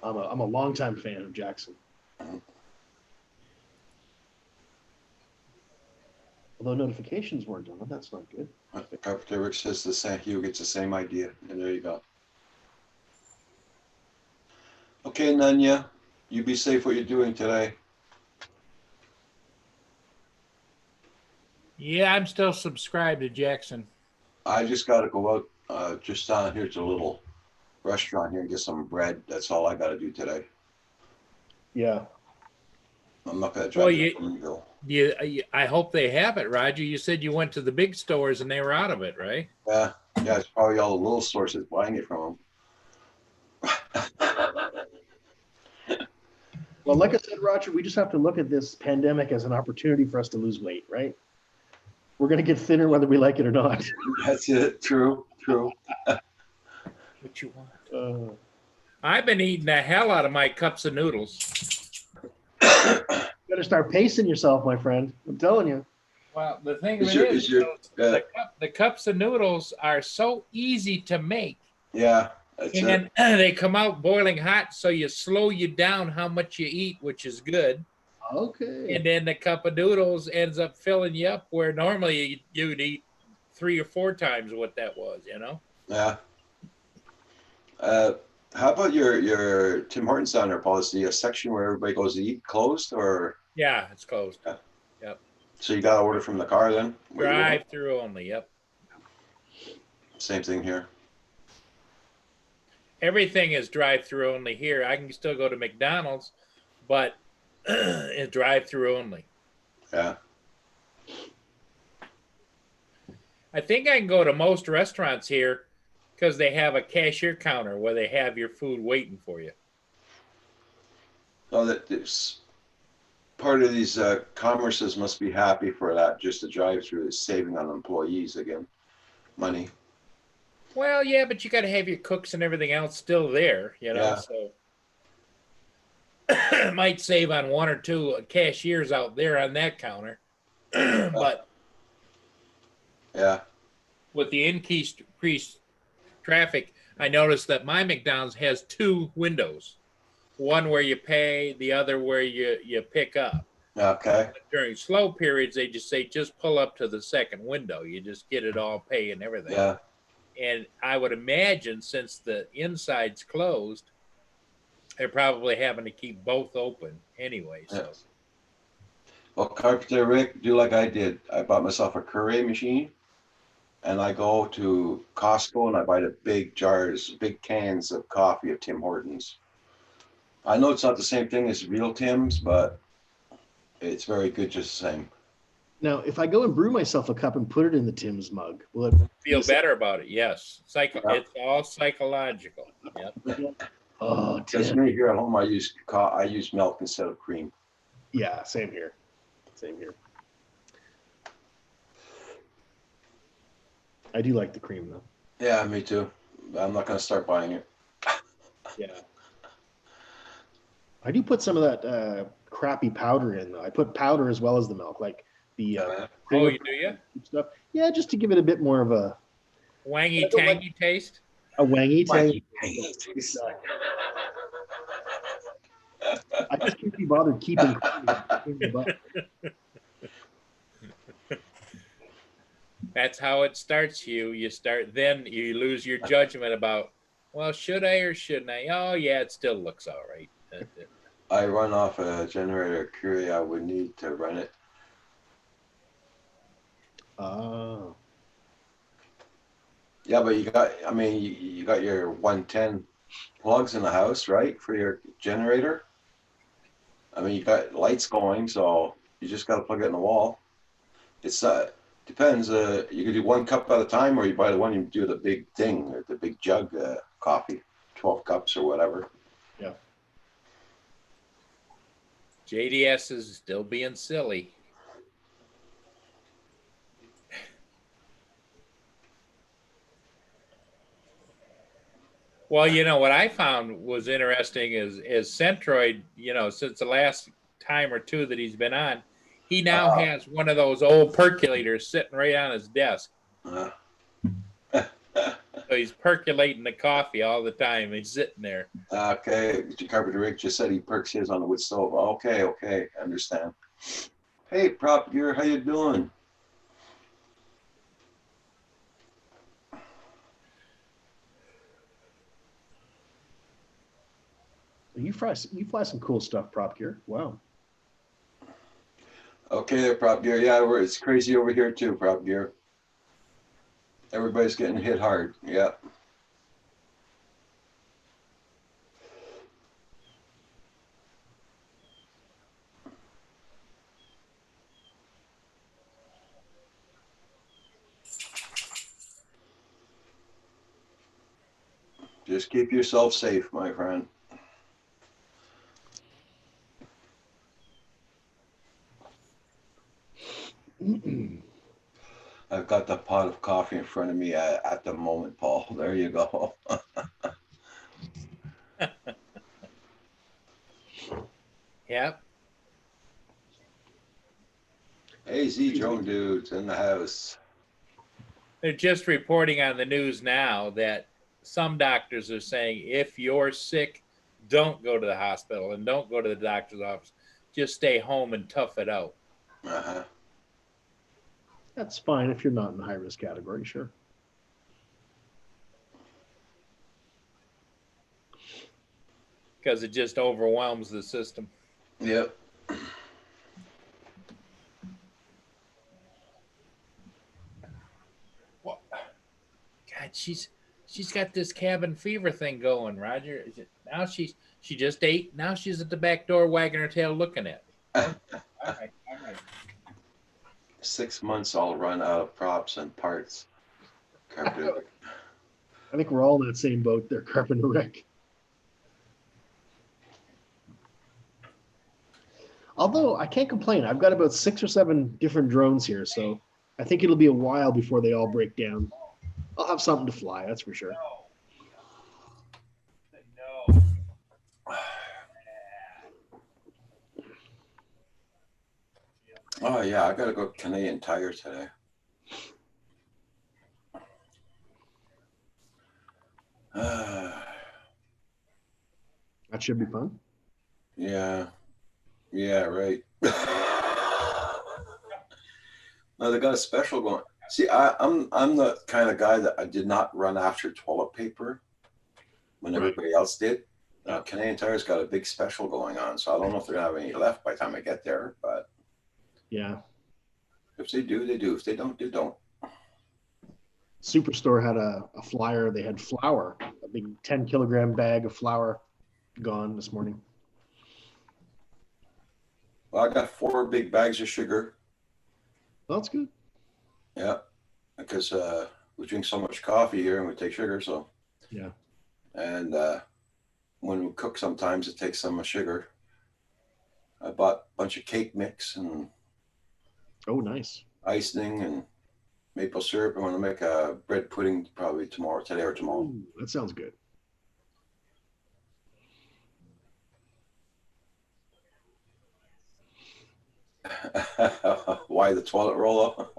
I'm a longtime fan of Jackson. Although notifications weren't on, that's not good. Carpenter Rick says the same. Hugh gets the same idea, and there you go. Okay, Nanya, you be safe. What you're doing today? Yeah, I'm still subscribed to Jackson. I just got to go out just down here to a little restaurant here and get some bread. That's all I got to do today. Yeah. I'm not going to drive to Greenville. I hope they have it, Roger. You said you went to the big stores and they were out of it, right? Yeah, it's probably all the little stores that's buying it from them. Well, like I said, Roger, we just have to look at this pandemic as an opportunity for us to lose weight, right? We're going to get thinner whether we like it or not. That's it. True. What you want? I've been eating the hell out of my cups of noodles. You better start pacing yourself, my friend. I'm telling you. Well, the thing is, the cups of noodles are so easy to make. Yeah, that's and they come out boiling hot, so you slow you down how much you eat, which is good. Okay. And then the cup of noodles ends up filling you up where normally you'd eat 3 or 4 times what that was, you know? Yeah. How about your Tim Hortons down there policy? A section where everybody goes to eat closed, or? Yeah, it's closed. Yeah. Yep. So you got to order from the car then? Drive through only. Yep. Same thing here. Everything is drive through only here. I can still go to McDonald's, but it's drive through only. Yeah. I think I can go to most restaurants here because they have a cashier counter where they have your food waiting for you. So that this part of these commerces must be happy for that. Just the drive-through is saving on employees again, money. Well, yeah, but you got to have your cooks and everything else still there, you know. Yeah. So might save on one or two cashiers out there on that counter. But Yeah. with the increased traffic, I noticed that my McDonald's has two windows. One where you pay, the other where you pick up. Okay. During slow periods, they just say, just pull up to the second window. You just get it all, pay and everything. Yeah. And I would imagine since the inside's closed, they're probably having to keep both open anyway. So. Yes. Well, Carpenter Rick, do like I did. I bought myself a Keurig machine, and I go to Costco and I buy the big jars, big cans of coffee of Tim Hortons. I know it's not the same thing as real Tim's, but it's very good just the same. Now, if I go and brew myself a cup and put it in the Tim's mug, will it Feel better about it? Yes. It's all psychological. Yep. Oh, Because Tim. me here at home, I use milk instead of cream. Yeah, same here. Same here. I do like the cream though. Yeah, me too. I'm not going to start buying it. Yeah. I do put some of that crappy powder in though. I put powder as well as the milk, like the Oh, you do you? stuff. Yeah, just to give it a bit more of a Wangy, tangy taste? a wangy tangy. I just can't be bothered keeping cream in the butt. That's how it starts you start, then you lose your judgment about, well, should I or shouldn't I? Oh yeah, it still looks all right. I run off a generator Keurig. I would need to run it. Oh. Yeah, but you got your 110 plugs in the house, right? For your generator. I mean, you got lights going, so you just got to plug it in the wall. It's depends. You can do one cup at a time, or you buy the one you do the big thing, or the big jug coffee, 12 cups or whatever. Yeah. JDS is still being silly. Well, what I found was interesting is Centroid, since the last time or two that he's been on, he now has one of those old percolators sitting right on his desk. So he's percolating the coffee all the time. He's sitting there. Okay, Carpenter Rick just said he perks his on the wood stove. Okay, I understand. Hey, Prop Gear, how you doing? You fly some cool stuff, Prop Gear. Wow. Okay, there, Prop Gear. Yeah, it's crazy over here too, Prop Gear. Everybody's getting hit hard. Yeah. Just keep yourself safe, my friend. I've got the pot of coffee in front of me at the moment, Paul. There you go. Yep. Hey, Z Drone Dude's in the house. They're just reporting on the news now that some doctors are saying if you're sick, don't go to the hospital and don't go to the doctor's office. Just stay home and tough it out. Uh-huh. That's fine if you're not in the high risk category, sure. Because it just overwhelms the system. Yep. Well, God, she's got this cabin fever thing going, Roger. Now she just ate. Now she's at the back door wagging her tail looking at me. All right. 6 months I'll run out of props and parts. Carpenter. I think we're all in that same boat there, Carpenter Rick. Although I can't complain. I've got about 6 or 7 different drones here, so I think it'll be a while before they all break down. I'll have something to fly, that's for sure. Oh yeah, I gotta go Canadian Tire today. That should be fun. Yeah, yeah, right. No, they got a special going. See, I'm the kind of guy that I did not run after toilet paper when Right. everybody else did. Yeah. Canadian Tire's got a big special going on, so I don't know if they're gonna have any left by the time I get there. But Yeah. if they do, they do. If they don't, they don't. Superstore had a flyer. They had flour, a big 10-kilogram bag of flour gone this morning. Well, I got 4 big bags of sugar. Well, that's good. Yeah, because we drink so much coffee here and we take sugar, so Yeah. and when we cook, sometimes it takes some sugar. I bought a bunch of cake mix and Oh, nice. icing and maple syrup. I want to make a bread pudding probably today or tomorrow. Ooh, that sounds good. Why the toilet roll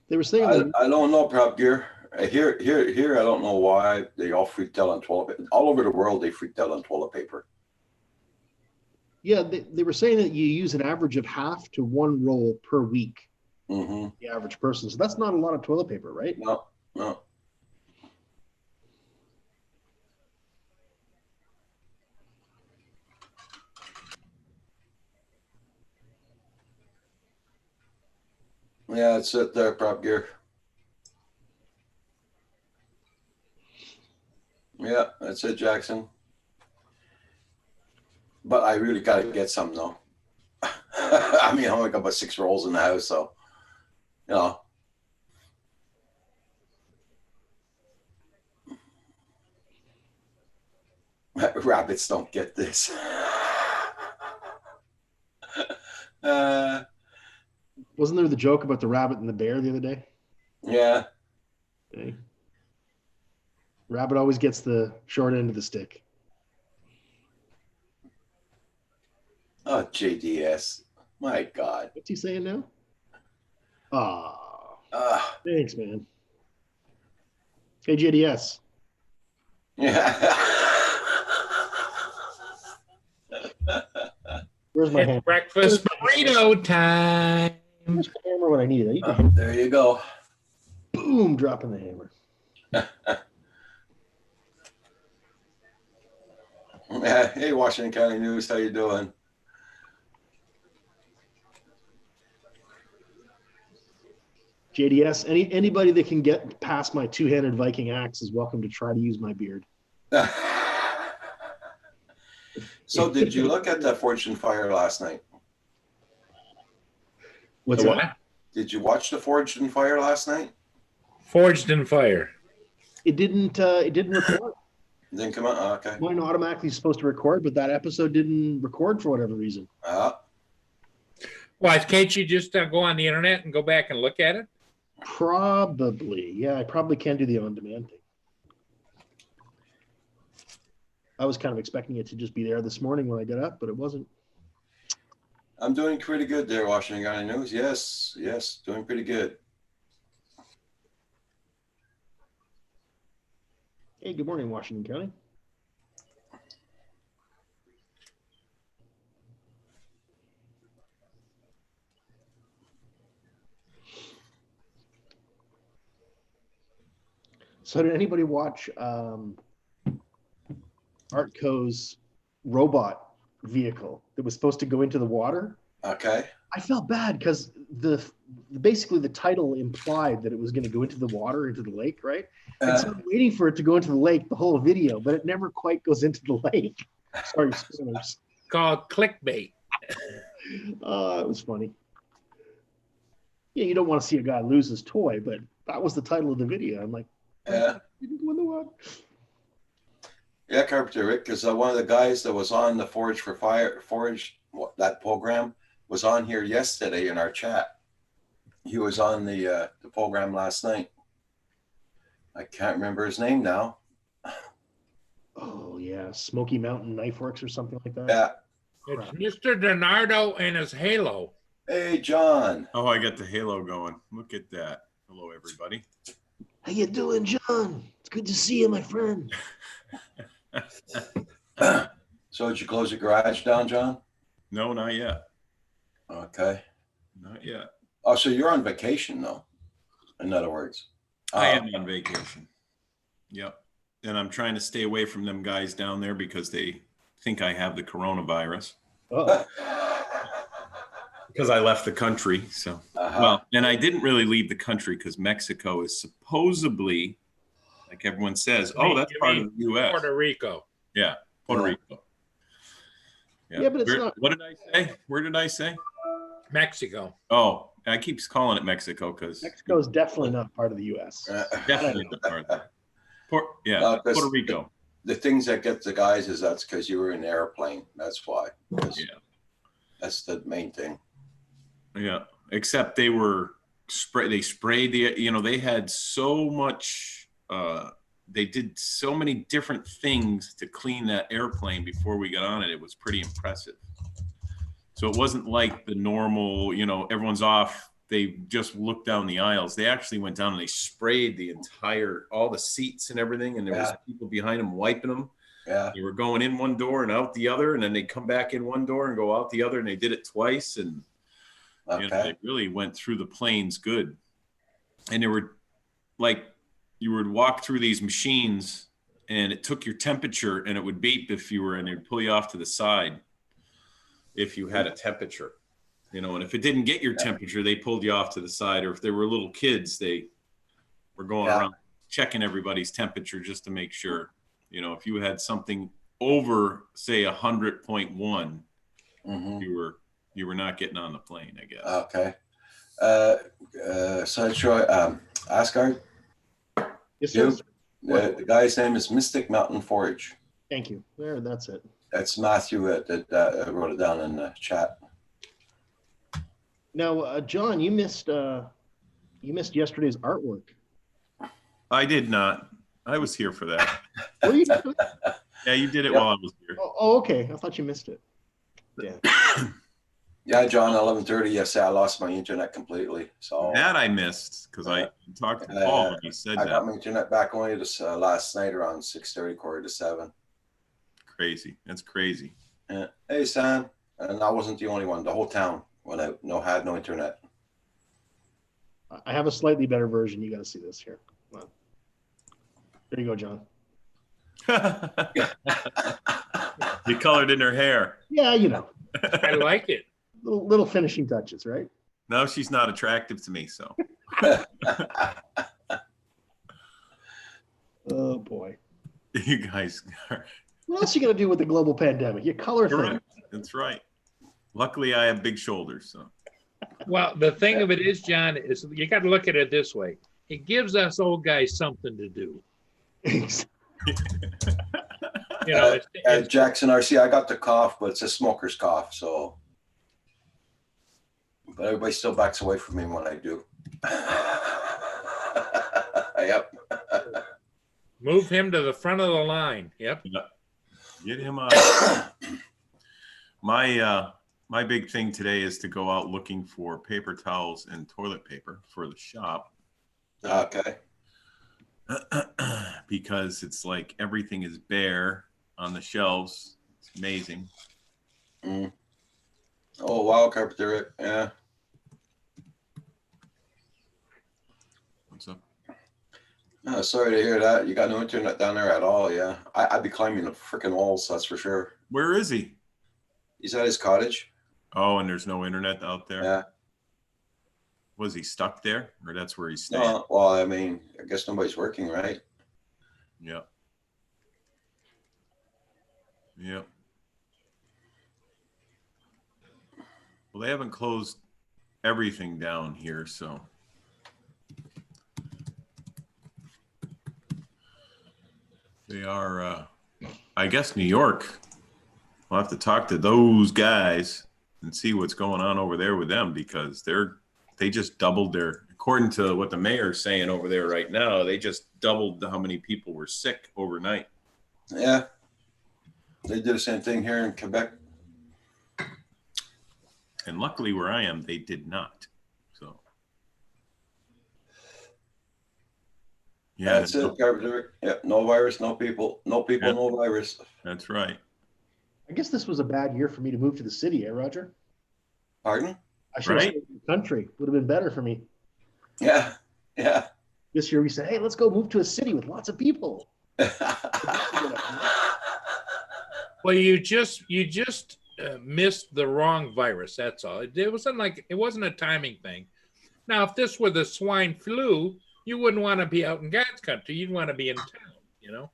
They were saying I don't know, Prop Gear. Here, I don't know why they all freaked out on toilet paper. All over the world, they freaked out on toilet paper. yeah, they were saying that you use an average of half to 1 roll per week, Mm-hmm. the average person. So that's not a lot of toilet paper, right? No, no. Yeah, it's it there, Prop Gear. Yeah, that's it, Jackson. But I really got to get some though. I mean, I only got about 6 rolls in the house, so you know. Rabbits don't get this. Wasn't there the joke about the rabbit and the bear the other day? Yeah. Okay. Rabbit always gets the short end of the stick. Oh, JDS. My God. What's he saying now? Ah, Ah. thanks, man. Hey, JDS. Yeah. Where's my It's hammer? breakfast burrito time. Where's my hammer when I need it? You can There you go. boom, dropping the hammer. Hey, Washington County News, how you doing? JDS, anybody that can get past my 2-handed Viking axe is welcome to try to use my beard. So, did you look at the Fortune Fire last night? What's The that? what? Did you watch the Fortune Fire last night? Forged in fire. It didn't record. Didn't come out? Oh, okay. Mine automatically is supposed to record, but that episode didn't record for whatever reason. Why can't you just go on the internet and go back and look at it? Probably. Yeah, I probably can do the on-demand thing. I was kind of expecting it to just be there this morning when I got up, but it wasn't. I'm doing pretty good there, Washington County News. Yes, doing pretty good. Hey, good morning, Washington County. So did anybody watch Artco's robot vehicle that was supposed to go into the water? Okay. I felt bad because basically the title implied that it was going to go into the water, into the lake, right? And so I'm waiting for it to go into the lake the whole video, but it never quite goes into the lake. Sorry, spoilers. Called clickbait. It was funny. Yeah, you don't want to see a guy lose his toy, but that was the title of the video. I'm like, Yeah. didn't go in the water. Yeah, Carpenter Rick, because one of the guys that was on the Forge for Fire, that program, was on here yesterday in our chat. He was on the program last night. I can't remember his name now. Oh yeah, Smoky Mountain Knife Works or something like that. Yeah, It's Mr. Donardo and his halo. Hey, John. Oh, I got the halo going. Look at that. Hello, everybody. How you doing, John? It's good to see you, my friend. So did you close the garage down, John? No, not yet. Okay. Not yet. Oh, so you're on vacation, though, in other words. I am on vacation. Yep. And I'm trying to stay away from them guys down there because they think I have the coronavirus. Oh, Because I left the country. So, well, and I didn't really leave the country because Mexico is supposedly, like everyone says, oh, that's part of the U.S. Puerto Rico. Yeah, Puerto Rico. Yeah, but it's not. What did I say? Where did I say? Mexico. Oh, I keep calling it Mexico because Mexico is definitely not part of the U.S. definitely not part of that. Puerto Rico. The things that get the guys is that's because you were in an airplane. That's why. Yeah. That's the main thing. Yeah, except they were they sprayed the, they had so much, they did so many different things to clean that airplane before we got on it. It was pretty impressive. So it wasn't like the normal, everyone's off. They just looked down the aisles. They actually went down and they sprayed all the seats and everything. And there was people behind them wiping them. Yeah. They were going in one door and out the other. And then they'd come back in one door and go out the other. And they did it twice. And they really went through the planes good. And they were like, you would walk through these machines and it took your temperature and it would beep if you were, and they'd pull you off to the side if you had a temperature, and if it didn't get your temperature, they pulled you off to the side. Or if there were little kids, they were going around checking everybody's temperature just to make sure, if you had something over, say, 100.1, you were not getting on the plane, I guess. Okay. So Troy, Asgard. Yes, sir. The guy's name is Mystic Mountain Forage. Thank you. There, that's it. That's Matthew that wrote it down in the chat. Now, John, you missed yesterday's artwork. I did not. I was here for that. Were you? Yeah, you did it while I was here. Oh, okay. I thought you missed it. Yeah. Yeah, John, 11:30. Yes, I lost my internet completely. So that I missed because I talked to Paul and he said I got my internet back only this last night around 6:30, 6:45. Crazy. That's crazy. Yeah. Hey, Sam. And I wasn't the only one. The whole town went out. Had no internet. I have a slightly better version. You got to see this here. Come on. There you go, John. You colored in her hair. Yeah, I like it. Little finishing touches, right? No, she's not attractive to me, so. Oh boy. You guys are. What else are you gonna do with the global pandemic? You color things. Right. That's right. Luckily, I have big shoulders, so. Well, the thing of it is, John, is you got to look at it this way. It gives us old guys something to do. Jackson RC, I got the cough, but it's a smoker's cough, so. But everybody still backs away from me when I do. Yep. Move him to the front of the line. Yep. Get him on. My big thing today is to go out looking for paper towels and toilet paper for the shop. Okay. Because it's like everything is bare on the shelves. It's amazing. Mm. Oh, wow, Carpenter. Yeah. What's up? Oh, sorry to hear that. You got no internet down there at all. Yeah. I'd be climbing the freaking walls, that's for sure. Where is he? He's at his cottage. Oh, and there's no internet out there? Yeah. Was he stuck there? Or that's where he's staying? No, well, I mean, I guess nobody's working, right? Yep. Yep. Well, they haven't closed everything down here, so. They are, I guess, New York. We'll have to talk to those guys and see what's going on over there with them because they just doubled according to what the mayor's saying over there right now, they just doubled how many people were sick overnight. Yeah. They did the same thing here in Quebec. And luckily where I am, they did not. So. Yeah. That's it, Carpenter. Yeah, no virus, no people. No people, Yeah. no virus. That's right. I guess this was a bad year for me to move to the city, Roger? Pardon? I should have Right. stayed in the country. Would have been better for me. Yeah. Yeah. This year we said, hey, let's go move to a city with lots of people. Well, you just missed the wrong virus. That's all. It wasn't a timing thing. Now, if this were the swine flu, you wouldn't want to be out in God's country. You'd want to be in town, you know?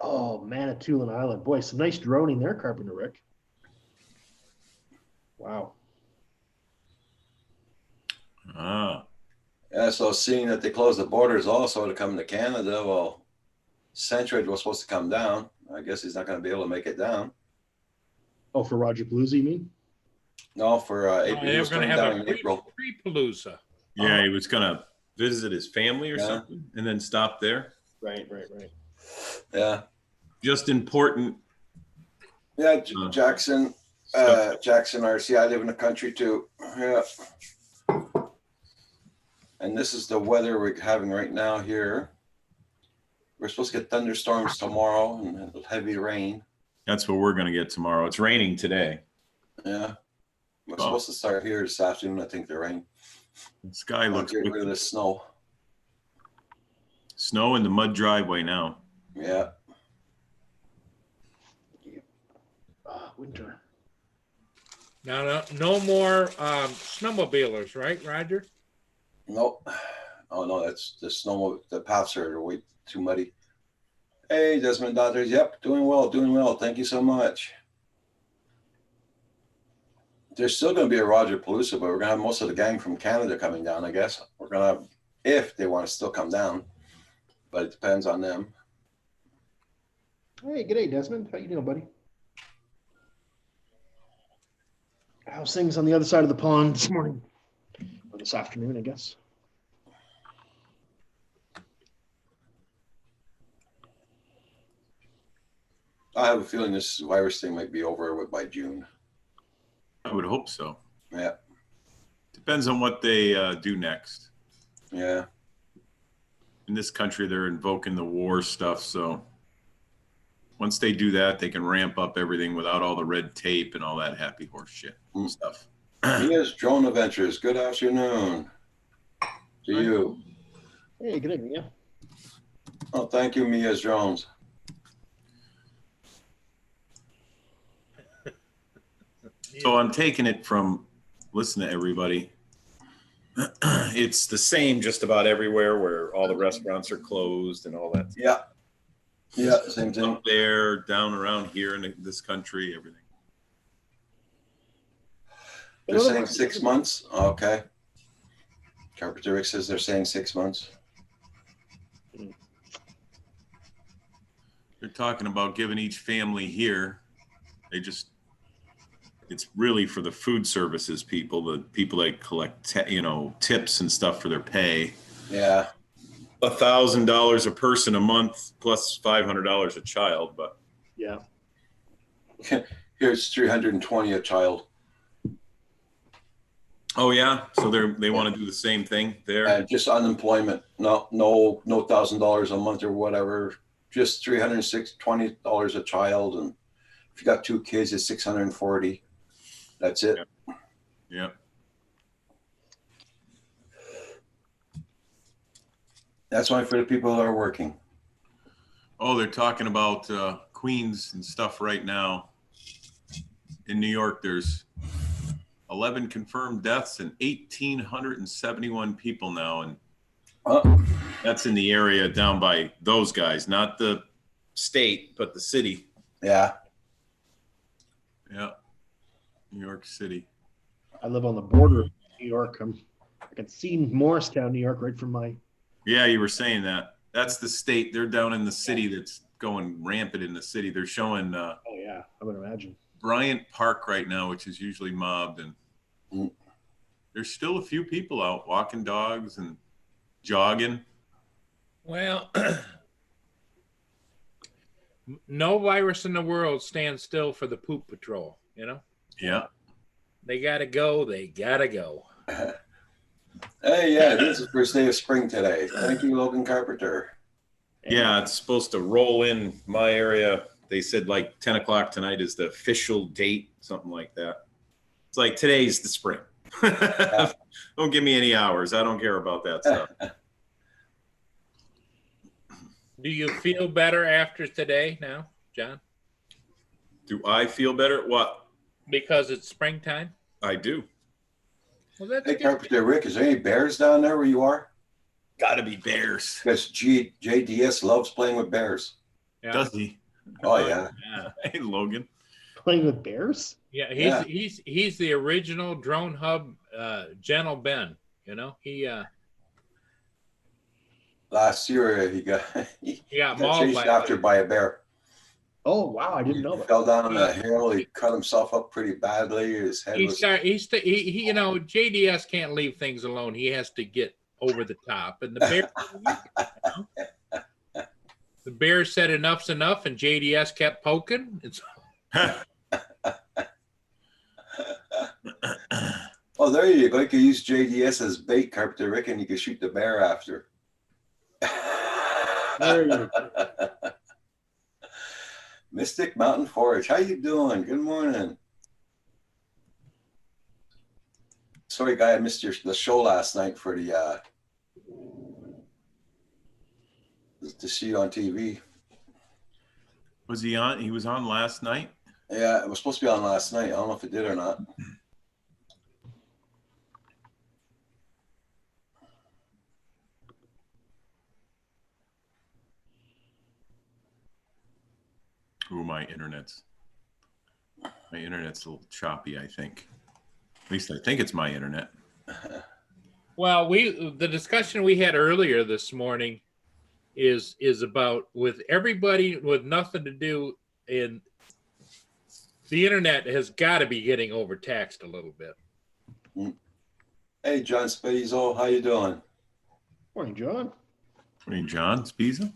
Oh, Manitoulin Island. Boy, some nice droning there, Carpenter Rick. Wow. Ah. Yeah, so seeing that they closed the borders also to come to Canada, well, Centroid was supposed to come down. I guess he's not going to be able to make it down. Oh, for Roger Palooza, you mean? No, for April. They He were was going to coming have down a in April. pre-palooza. Yeah, he was gonna visit his family or Yeah. something and then stop there. Right. Yeah. Just important. Yeah, Jackson, Jackson RC. I live in the country too. Yeah. And this is the weather we're having right now here. We're supposed to get thunderstorms tomorrow and heavy rain. That's what we're gonna get tomorrow. It's raining today. Yeah. We're supposed to start here this afternoon, I think, the rain. The sky looks Get rid of the snow. Snow in the mud driveway now. Yeah. Winter. No more snowmobilers, right, Roger? Nope. Oh no, that's the snow. The paths are way too muddy. Hey, Desmond Daughters. Yep, doing well, doing well. Thank you so much. There's still going to be a Roger Palooza, but we're going to have most of the gang from Canada coming down, I guess. We're going to have, if they want to still come down, but it depends on them. Hey, g'day, Desmond. How you doing, buddy? How's things on the other side of the pond this morning? Or this afternoon, I guess. I have a feeling this virus thing might be over with by June. I would hope so. Yeah. Depends on what they do next. Yeah. In this country, they're invoking the war stuff. So once they do that, they can ramp up everything without all the red tape and all that happy horse shit stuff. Mia's Drone Adventures. Good afternoon to you. Hey, good evening, yeah. Oh, thank you, Mia's Drones. So I'm taking it from, listen to everybody. It's the same just about everywhere where all the restaurants are closed and all that. Yeah. Yeah, same thing. Up there, down around here in this country, everything. They're saying 6 months. Okay. Carpenter Rick says they're saying 6 months. They're talking about giving each family here. It's really for the food services people, the people that collect, tips and stuff for their pay. Yeah. $1,000 a person a month plus $500 a child, but yeah. Here's 320 a child. Oh yeah, so they want to do the same thing there. And just unemployment. No $1,000 a month or whatever. Just $320 a child, and if you got 2 kids, it's $640. That's it. Yeah. That's only for the people that are working. Oh, they're talking about Queens and stuff right now. In New York, there's 11 confirmed deaths and 1,871 people now, and that's in the area down by those guys, not the state, but the city. Yeah. Yeah. New York City. I live on the border of New York. I can see Morristown, New York, right from my. Yeah, you were saying that. That's the state. They're down in the city that's going rampant in the city. They're showing Oh yeah, I would imagine. Bryant Park right now, which is usually mobbed, and there's still a few people out walking dogs and jogging. Well, no virus in the world stands still for the poop patrol. you know? Yeah. They gotta go. They gotta go. Hey, yeah, this is the first day of spring today. Thank you, Logan Carpenter. Yeah, it's supposed to roll in my area. They said like 10 o'clock tonight is the official date, something like that. It's like today's the spring. Yeah. Don't give me any hours. I don't care about that stuff. Do you feel better after today now, John? Do I feel better? What? Because it's springtime? I do. Well, that's Hey, good. Carpenter Rick, is there any bears down there where you are? Gotta be bears. Because JDS loves playing with bears. Yeah. Does he? Oh, yeah. Yeah. Hey, Logan. Playing with bears? Yeah, Yeah. he's the original Drone Hub Gentle Ben. You know, he Last year, he got mauled chased by after by a bear. Oh wow, I didn't know He that. fell down a hill. He cut himself up pretty badly. His head was. you know, JDS can't leave things alone. He has to get over the top, and the bear. The bear said enough's enough, and JDS kept poking. Oh, there you go. You can use JDS as bait, Carpenter Rick, and you can shoot the bear after. There you go. Mystic Mountain Forge, how you doing? Good morning. Sorry, guy, I missed the show last night for the to see you on TV. Was he on? He was on last night? Yeah, it was supposed to be on last night. I don't know if it did or not. Ooh, my internet's a little choppy, I think. At least I think it's my internet. Well, the discussion we had earlier this morning is about with everybody with nothing to do, and the internet has got to be getting overtaxed a little bit. Hey, John Spazzo, how you doing? Morning, John. Hey, John Spiza?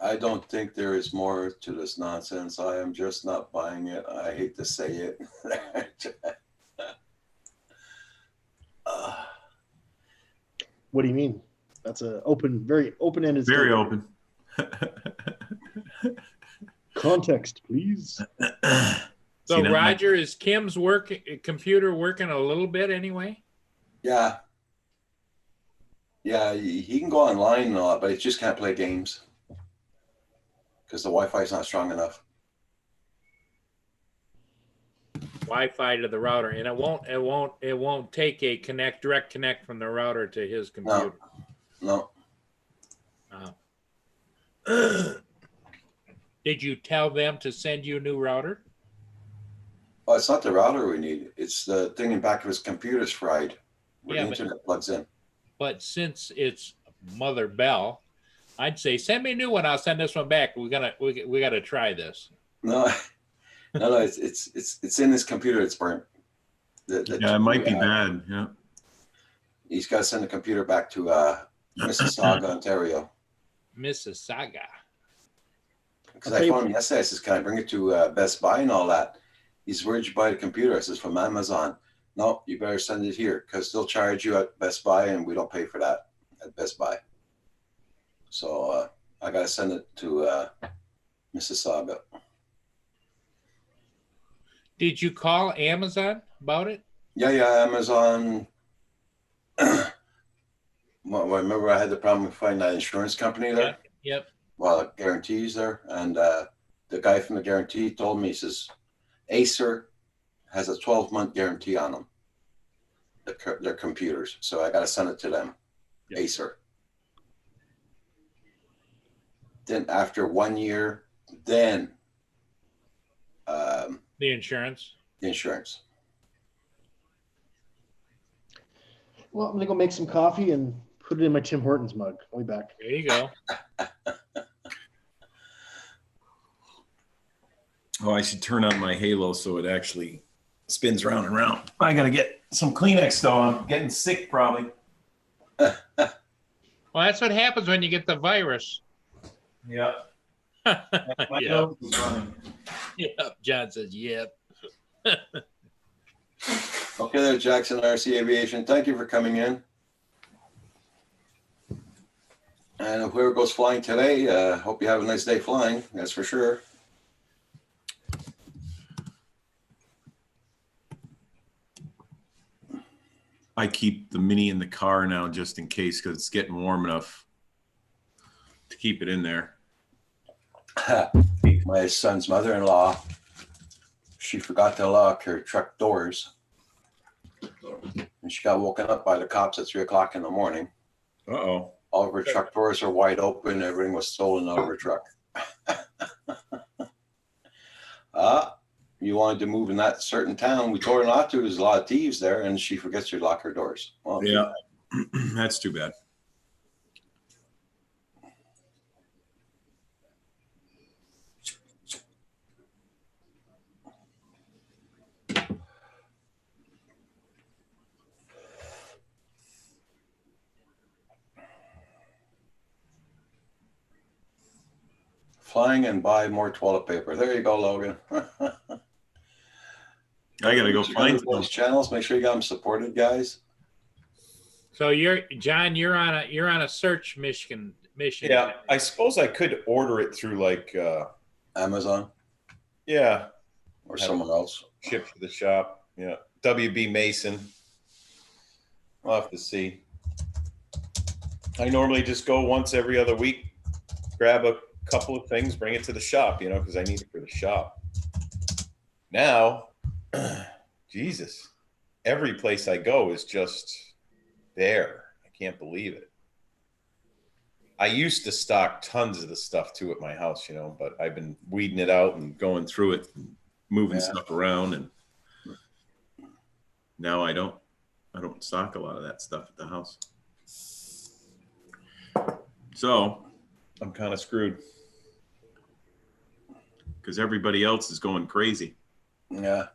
I don't think there is more to this nonsense. I am just not buying it. I hate to say it. What do you mean? That's a very open-ended. Very statement. open. Context, please. So, See, that Roger, is Kim's computer working a little bit anyway? Yeah. Yeah, he can go online and all that, but he just can't play games because the Wi-Fi is not strong enough. Wi-Fi to the router, and it won't take a direct connect from the router to his computer. No. Did you tell them to send you a new router? Well, it's not the router we need. It's the thing in back of his computer's fried where Yeah, the internet plugs in. But since it's Mother Bell, I'd say send me a new one. I'll send this one back. We gotta try this. No. It's in his computer. It's burnt. Yeah, it might be bad. Yeah. He's got to send the computer back to Mississauga, Ontario. Mississauga. Because I phoned him yesterday. I says, "Can I bring it to Best Buy and all that?" He's where'd you buy the computer? I says, "From Amazon." No, you better send it here because they'll charge you at Best Buy, and we don't pay for that at Best Buy. So I got to send it to Mississauga. Did you call Amazon about it? Yeah, Amazon. Well, remember I had the problem with finding that insurance company there? Yep. Well, guarantees there. And the guy from the guarantee told me, he says, Acer has a 12-month guarantee on them, their computers. So I got to send it to them, Yep. Acer. Then after 1 year, then The insurance. the insurance. Well, I'm gonna go make some coffee and put it in my Tim Hortons mug. I'll be back. There you go. Oh, I should turn on my halo so it actually spins round and round. I gotta get some Kleenex though. I'm getting sick probably. Well, that's what happens when you get the virus. Yeah. Yep. Yep. John says, yep. Okay there, Jackson RC Aviation. Thank you for coming in. And whoever goes flying today, hope you have a nice day flying. That's for sure. I keep the Mini in the car now just in case, because it's getting warm enough to keep it in there. My son's mother-in-law, she forgot to lock her truck doors. And she got woken up by the cops at 3 o'clock in the morning. Uh-oh. All of her truck doors are wide open. Everything was stolen out of her truck. You wanted to move in that certain town. We told her not to. There's a lot of thieves there, and she forgets to lock her doors. Well, yeah, that's too bad. Flying and buy more toilet paper. There you go, Logan. I gotta go find those channels. Make sure you got them supported, guys. So you're John. You're on a search mission. Yeah, I suppose I could order it through like Amazon. Yeah, or someone else. Ship to the shop. Yeah, WB Mason. I'll have to see. I normally just go once every other week, grab a couple of things, bring it to the shop, you know, because I need it for the shop. Now, Jesus, every place I go is just there. I can't believe it. I used to stock tons of the stuff too at my house, you know, but I've been weeding it out and going through it and moving stuff around, and now I don't stock a lot of that stuff at the house. So I'm kind of screwed because everybody else is going crazy. Yeah.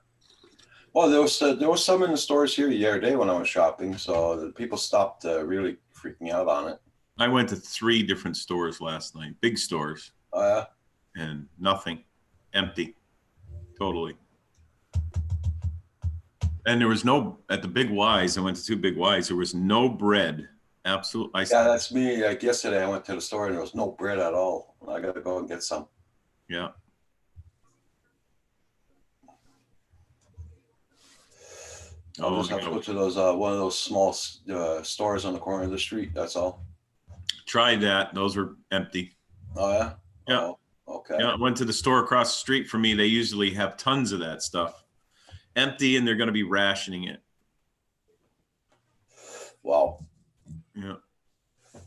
Well, there was some in the stores here the other day when I was shopping, so the people stopped really freaking out on it. I went to 3 different stores last night, big stores. Oh, yeah? And nothing, empty, totally. And there was no, at the Big Y's, I went to 2 Big Y's, there was no bread. Absolutely. Yeah, that's me. Like yesterday, I went to the store and there was no bread at all. I got to go and get some. Yeah. I'll just have to go to those one of those small stores on the corner of the street. That's all. Tried that. Those were empty. Oh, yeah? Yeah. Oh, okay. Yeah, I went to the store across the street from me. They usually have tons of that stuff. Empty, and they're going to be rationing it. Wow. Yeah.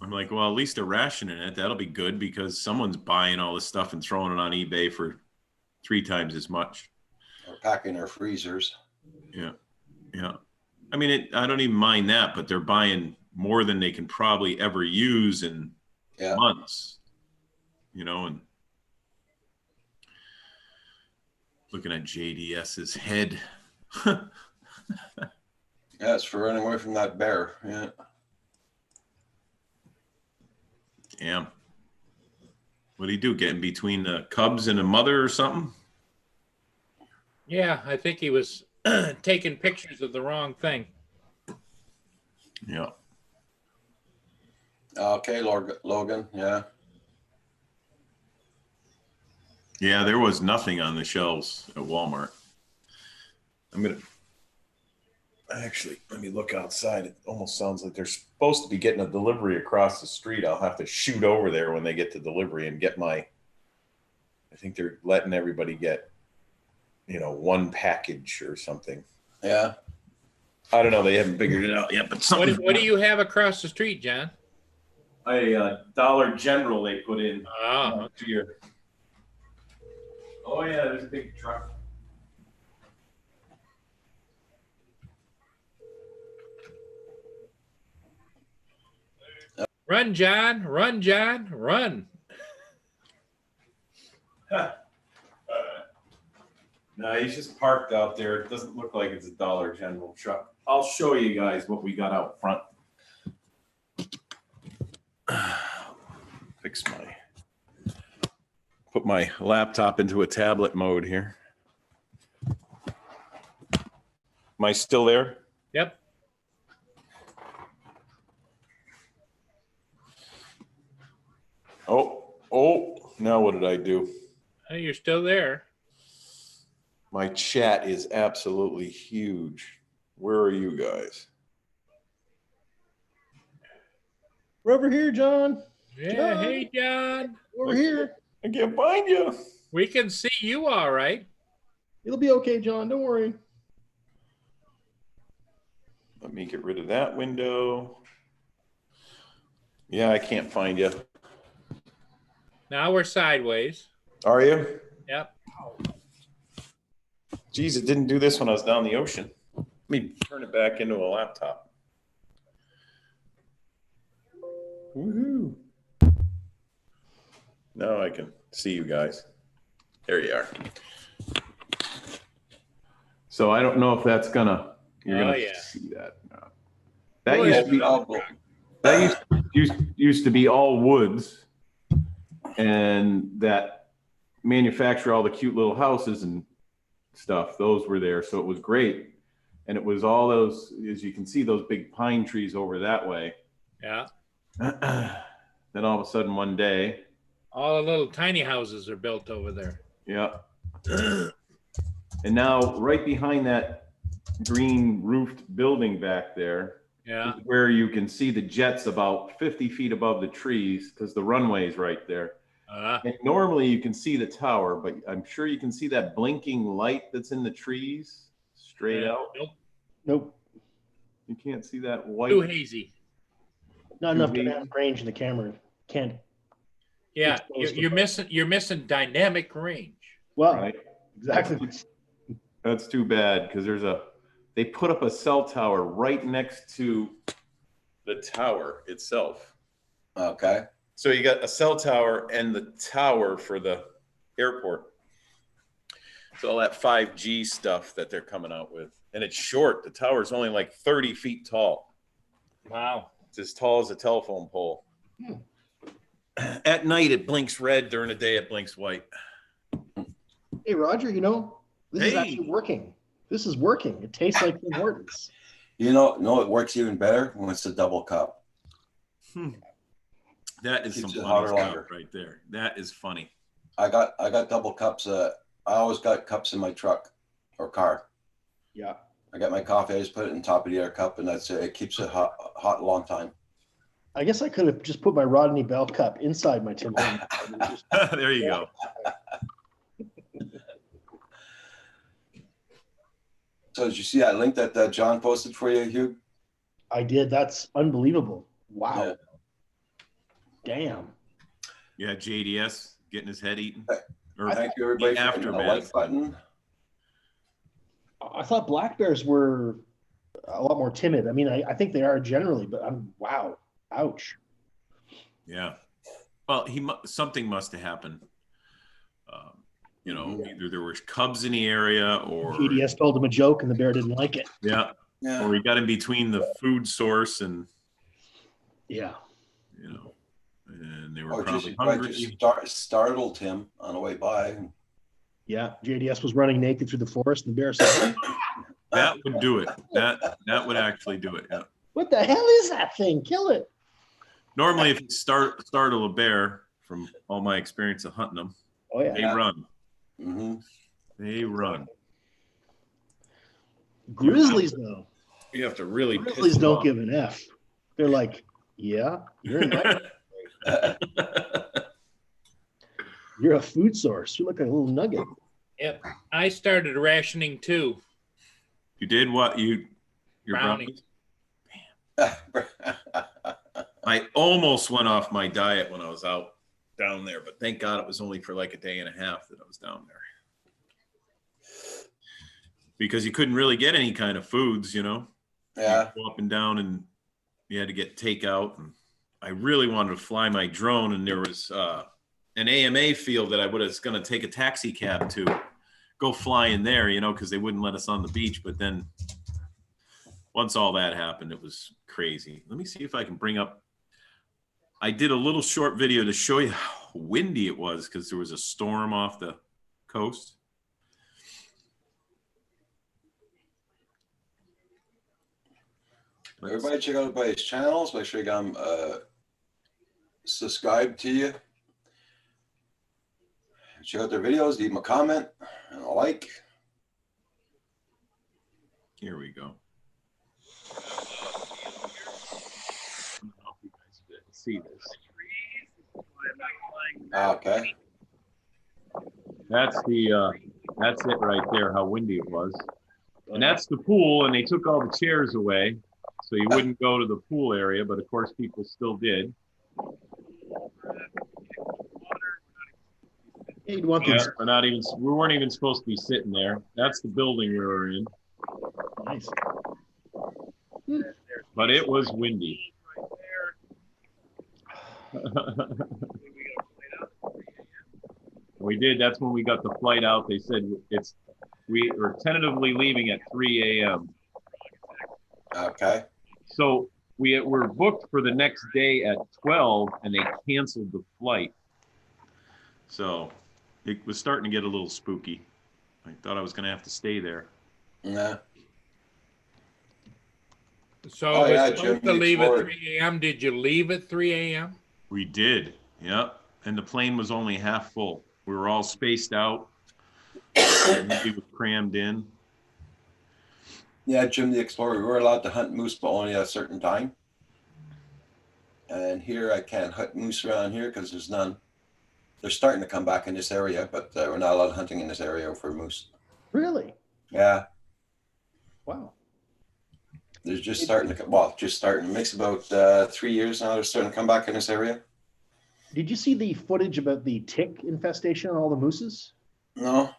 I'm like, well, at least they're rationing it. That'll be good because someone's buying all this stuff and throwing it on eBay for 3 times as much. Or packing their freezers. Yeah. Yeah. I mean, I don't even mind that, but they're buying more than they can probably ever use in months, you know, and looking at JDS's head. Yeah, it's for running away from that bear. Yeah. Damn. What did he do? Get in between the cubs and a mother or something? Yeah, I think he was taking pictures of the wrong thing. Yeah. Okay, Logan. Yeah. Yeah, there was nothing on the shelves at Walmart. Actually, let me look outside. It almost sounds like they're supposed to be getting a delivery across the street. I'll have to shoot over there when they get the delivery and get I think they're letting everybody get, you know, 1 package or something. Yeah. I don't know. They haven't figured it out yet, but something. What do you have across the street, John? A Dollar General they put in. Oh, Here. Oh yeah, there's a big truck. run, John! Run, John! Run! No, he's just parked out there. It doesn't look like it's a Dollar General truck. I'll show you guys what we got out front. Put my laptop into a tablet mode here. Am I still there? Yep. Oh, now what did I do? Oh, you're still there. My chat is absolutely huge. Where are you guys? We're over here, John. Yeah. John. Hey, John. We're here. I can't find you. We can see you all right. It'll be okay, John. Don't worry. Let me get rid of that window. Yeah, I can't find you. Now we're sideways. Are you? Yep. Geez, it didn't do this when I was down the ocean. Let me turn it back into a laptop. Woohoo. Now I can see you guys. There you are. So I don't know if that's you're gonna see that. That used to be all woods, and that manufacture all the cute little houses and stuff. Those were there, so it was great. And it was all those, as you can see, those big pine trees over that way. Yeah. Then all of a sudden one day, all the little tiny houses are built over there. Yeah. And now right behind that green roofed building back there, yeah, is where you can see the jets about 50 feet above the trees, because the runway's right there. And normally you can see the tower, but I'm sure you can see that blinking light that's in the trees straight out. Nope. You can't see that white. Too hazy. Not enough dynamic range in the camera. Can't. Yeah, you're missing dynamic range. Well, right. Exactly. That's too bad, because they put up a cell tower right next to the tower itself. Okay. So you got a cell tower and the tower for the airport. So all that 5G stuff that they're coming out with. And it's short. The tower is only like 30 feet tall. Wow. It's as tall as a telephone pole. At night, it blinks red. During the day, it blinks white. Hey, Roger, this is actually working. This is working. It tastes like Tim Hortons. No, it works even better when it's a double cup. That is some funny stuff right there. That is funny. I got double cups. I always got cups in my truck or car. Yeah. I got my coffee. I just put it in top of the air cup, and that's it. It keeps it hot a long time. I guess I could have just put my Rodney Bell cup inside my Tim Hortons. There you go. So did you see that link that John posted for you, Hugh? I did. That's unbelievable. Wow. Yeah. Damn. Yeah, JDS getting his head eaten. Thank you, everybody, for hitting the like button. I thought black bears were a lot more timid. I mean, I think they are generally, but wow. Ouch. Yeah. Well, something must have happened. Either there were cubs in the area, or JDS told him a joke and the bear didn't like it. Yeah. Or he got in between the food source and and they were probably hungry. Just startled him on the way by. Yeah, JDS was running naked through the forest, and the bear said, "That would do it. That would actually do it." Yeah. What the hell is that thing? Kill it. Normally, if you startle a bear, from all my experience of hunting them, they run. Mm-hmm. They run. Grizzlies, though. You have to really. Grizzlies don't give an F. They're like, yeah, you're a you're a food source. You're like a little nugget. Yep. I started rationing too. You did what? Your brownies. I almost went off my diet when I was out down there, but thank God it was only for like a day and a half that I was down there. Because you couldn't really get any kind of foods, Yeah. You go up and down, and you had to get takeout. And I really wanted to fly my drone, and there was an AMA field that I was going to take a taxi cab to go fly in there, because they wouldn't let us on the beach. But then once all that happened, it was crazy. Let me see if I can bring up. I did a little short video to show you how windy it was, because there was a storm off the coast. Everybody check out everybody's channels. Make sure you got them subscribed to you. Check out their videos, leave them a comment and a like. Here we go. I don't know if you guys can see this. Okay. That's it right there, how windy it was. And that's the pool, and they took all the chairs away, so you wouldn't go to the pool area, but of course people still did. You'd want Yeah, this. we weren't even supposed to be sitting there. That's the building we were in. Nice. But it was windy. We did. That's when we got the flight out. They said we were tentatively leaving at 3 a.m. Okay. So we were booked for the next day at 12, and they canceled the flight. So it was starting to get a little spooky. I thought I was going to have to stay there. Yeah. So Oh, it was yeah, supposed Jim, to leave at Explorer. 3 a.m. Did you leave at 3 a.m.? We did. Yep. And the plane was only half full. We were all spaced out. We were crammed in. Yeah, Jim the Explorer. We were allowed to hunt moose, but only at a certain time. And here I can't hunt moose around here because there's none. They're starting to come back in this area, but we're not allowed hunting in this area for moose. Really? Yeah, Wow. they're just starting to come. Well, just starting. It makes about 3 years now. They're starting to come back in this area. Did you see the footage about the tick infestation on all the mooses? No.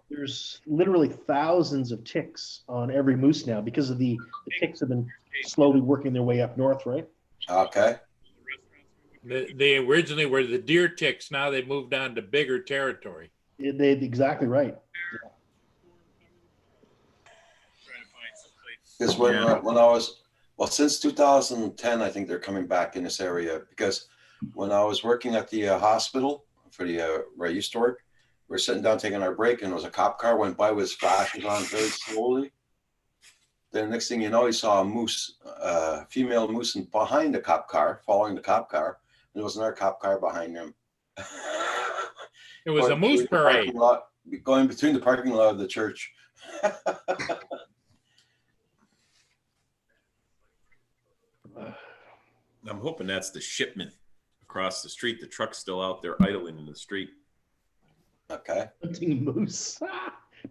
There's literally thousands of ticks on every moose now because of the ticks have been slowly working their way up north, right? Okay. They originally were the deer ticks. Now they moved on to bigger territory. They exactly right. Because when I was, well, since 2010, I think they're coming back in this area because when I was working at the hospital for the where I used to work, we were sitting down taking our break and there was a cop car went by with his flashes on very slowly. Then next thing you know, he saw a moose, female moose behind the cop car, following the cop car. And there was another cop car behind him. It was a moose parade. Going between the parking lot of the church. I'm hoping that's the shipment across the street. The truck's still out there idling in the street. Okay. Hunting moose.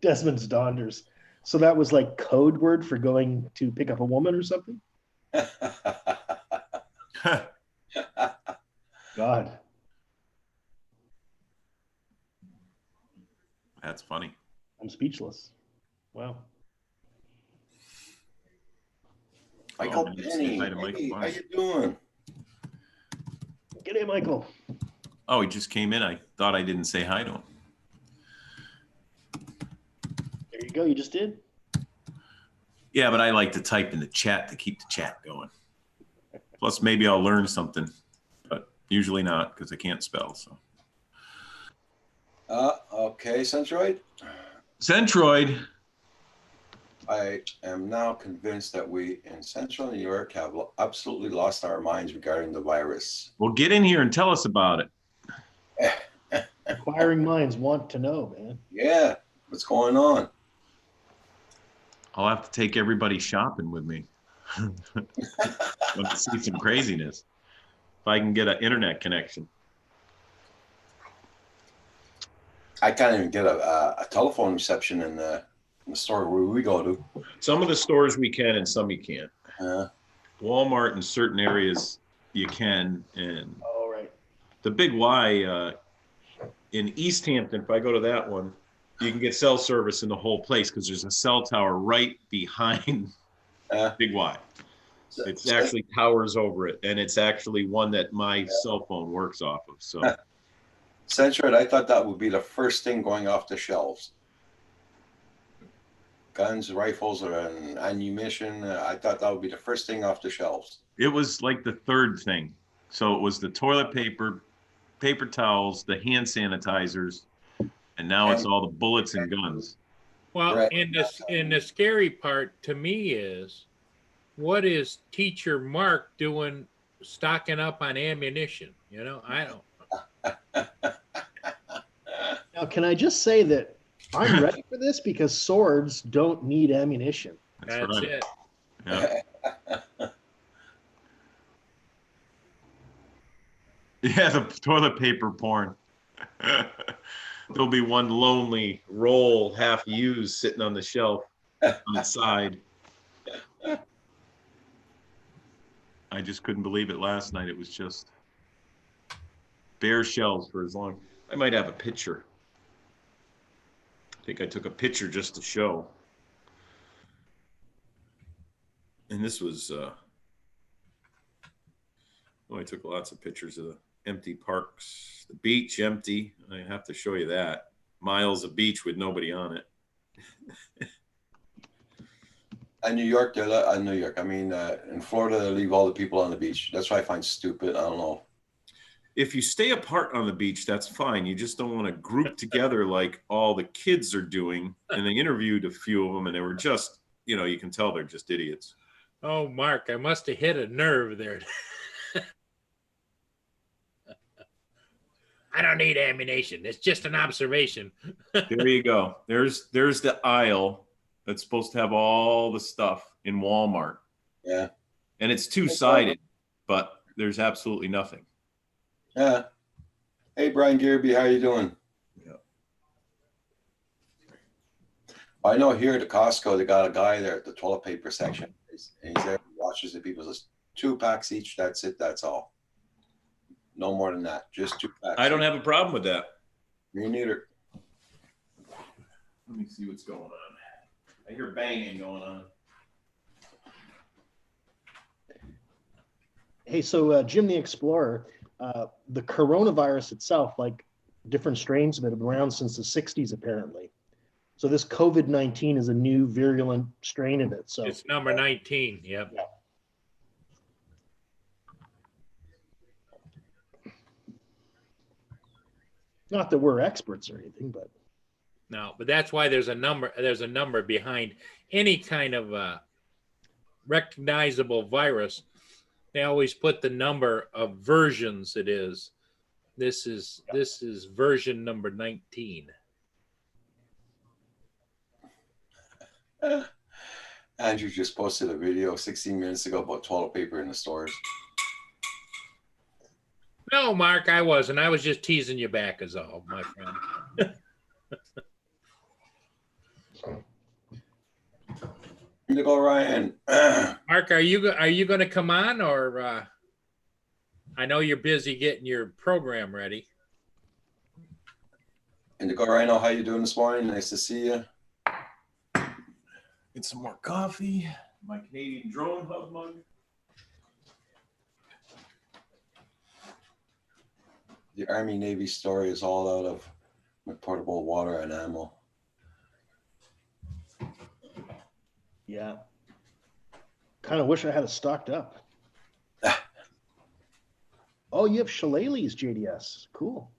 Desmond's Donders. So that was like code word for going to pick up a woman or something? God. That's funny. I'm speechless. Wow. Michael Oh, Penny, hi to Michael hey, how Barnes. you doing? G'day, Michael. Oh, he just came in. I thought I didn't say hi to him. There you go. You just did. Yeah, but I like to type in the chat to keep the chat going. Plus, maybe I'll learn something, but usually not because I can't spell. So, Okay, Centroid. Centroid. I am now convinced that we in central New York have absolutely lost our minds regarding the virus. Well, get in here and tell us about it. Inquiring minds want to know, man. Yeah, what's going on? I'll have to take everybody shopping with me. Want to see some craziness. If I can get an internet connection. I can't even get a telephone reception in the store where we go to. Some of the stores we can and some you can't. Uh, Walmart in certain areas you can, and All right. the Big Y in East Hampton, if I go to that one, you can get cell service in the whole place because there's a cell tower right behind Big Y. It's actually towers over it, and it's actually one that my cell phone works off of. So, Centroid, I thought that would be the first thing going off the shelves. Guns, rifles, and ammunition. I thought that would be the first thing off the shelves. it was like the third thing. So it was the toilet paper, paper towels, the hand sanitizers, and now it's all the bullets and guns. Well, Right. and the scary part to me is what is teacher Mark doing stocking up on ammunition? You know, I don't. Now, can I just say that I'm ready for this because swords don't need ammunition. That's right. it. Yeah. Yeah, the toilet paper porn. There'll be one lonely roll half used sitting on the shelf on its side. I just couldn't believe it last night. It was just bare shelves for as long. I might have a picture. I think I took a picture just to show. And this was, I took lots of pictures of the empty parks, the beach empty. I have to show you that. Miles of beach with nobody on it. In New York, I mean, in Florida, they leave all the people on the beach. That's what I find stupid. I don't know. If you stay apart on the beach, that's fine. You just don't want to group together like all the kids are doing. And they interviewed a few of them, and they were just, you can tell they're just idiots. Oh, Mark, I must have hit a nerve there. I don't need ammunition. It's just an observation. There you go. There's the aisle that's supposed to have all the stuff in Walmart. Yeah. And it's two-sided, but there's absolutely nothing. Yeah. Hey, Brian Gareby, how you doing? Yeah. I know here at the Costco, they got a guy there at the toilet paper section. And he's there, watches the people. Just 2 packs each. That's it. That's all. No more than that. Just 2 packs. I don't have a problem with that. Me neither. Let me see what's going on. I hear banging going on. Hey, so Jim the Explorer, the coronavirus itself, like different strains of it, have been around since the 60s, apparently. So this COVID-19 is a new virulent strain of it. So it's number 19. Yep. Yeah. Not that we're experts or anything, but no, but that's why there's a number behind any kind of recognizable virus. They always put the number of versions it is. This is version number 19. Andrew just posted a video 16 minutes ago about toilet paper in the stores. No, Mark, I wasn't. I was just teasing you back is all, my friend. To go, Ryan. Mark, are you going to come on, or I know you're busy getting your program ready. Indigo Rhino, how you doing this morning? Nice to see you. Get some more coffee. My Canadian Drone Hub mug. The Army Navy story is all out of my portable water and ammo. yeah. Kind of wish I had it stocked up. Oh, you have shillelaghs, JDS. Cool.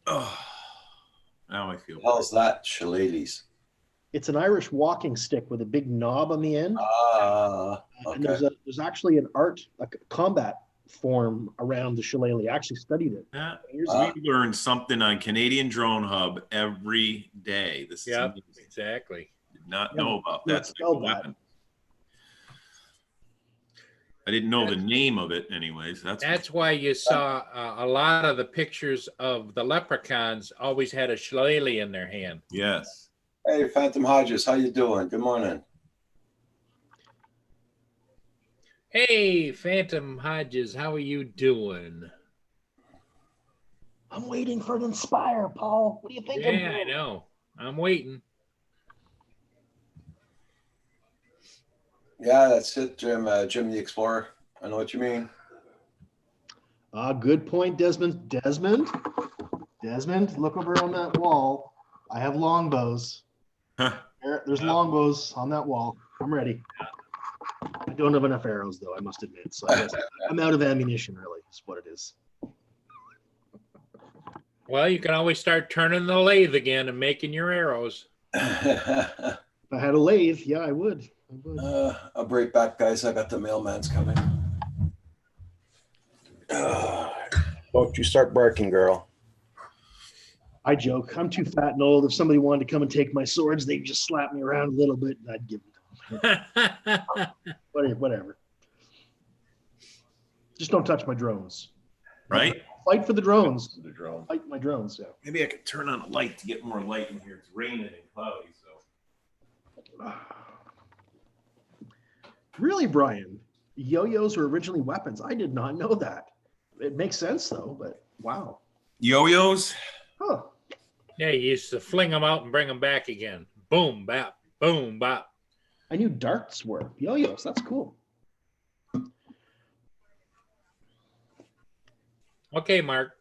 Oh, now I feel. How's that, shillelaghs? It's an Irish walking stick with a big knob on the end. Ah, And okay. there's actually an a combat form around the shillelagh. I actually studied it. We learn something on Canadian Drone Hub every day. This is amazing. Exactly. Did not know about that type spell of that. weapon. I didn't know the name of it anyways. That's why you saw a lot of the pictures of the leprechauns always had a shillelagh in their hand. Yes. Hey, Phantom Hodges, how you doing? Good morning. Hey, Phantom Hodges, how are you doing? I'm waiting for an Inspire, Paul. What do you think? Yeah, I know. I'm waiting. Yeah, that's it, Jim. Jim the Explorer. I know what you mean. Good point, Desmond. Desmond, look over on that wall. I have longbows. There's longbows on that wall. I'm ready. I don't have enough arrows, though, I must admit. So I guess I'm out of ammunition, really, is what it is. Well, you can always start turning the lathe again and making your arrows. If I had a lathe, yeah, I would. I'll be right back, guys. I got the mailman's coming. Don't you start barking, girl. I joke. I'm too fat and old. If somebody wanted to come and take my swords, they'd just slap me around a little bit and I'd give them to them. Whatever. Just don't touch my drones. Right? Fight for the drones. The drone. Fight my drones, yeah. Maybe I could turn on a light to get more light in here. It's raining and cloudy, so. Really, Brian? Yo-yos were originally weapons. I did not know that. It makes sense though, but wow. Yo-yos? Huh. Yeah, you used to fling them out and bring them back again. Boom, bap, boom, bap. I knew darts were yo-yos. That's cool. Okay, Mark.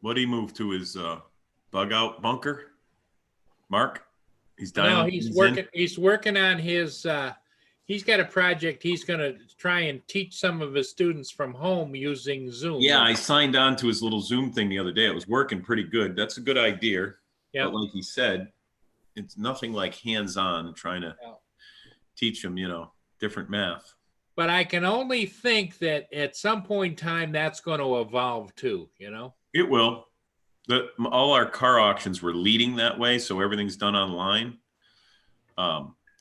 What did he move to his bug out bunker? Mark? He's No, dialing. he's in? working. He's working on his. He's got a project. He's going to try and teach some of his students from home using Zoom. Yeah, I signed on to his little Zoom thing the other day. It was working pretty good. That's a good idea. Yeah. But like he said, it's nothing like hands-on trying to teach them, different math. But I can only think that at some point in time that's going to evolve too. It will. All our car auctions were leading that way, so everything's done online.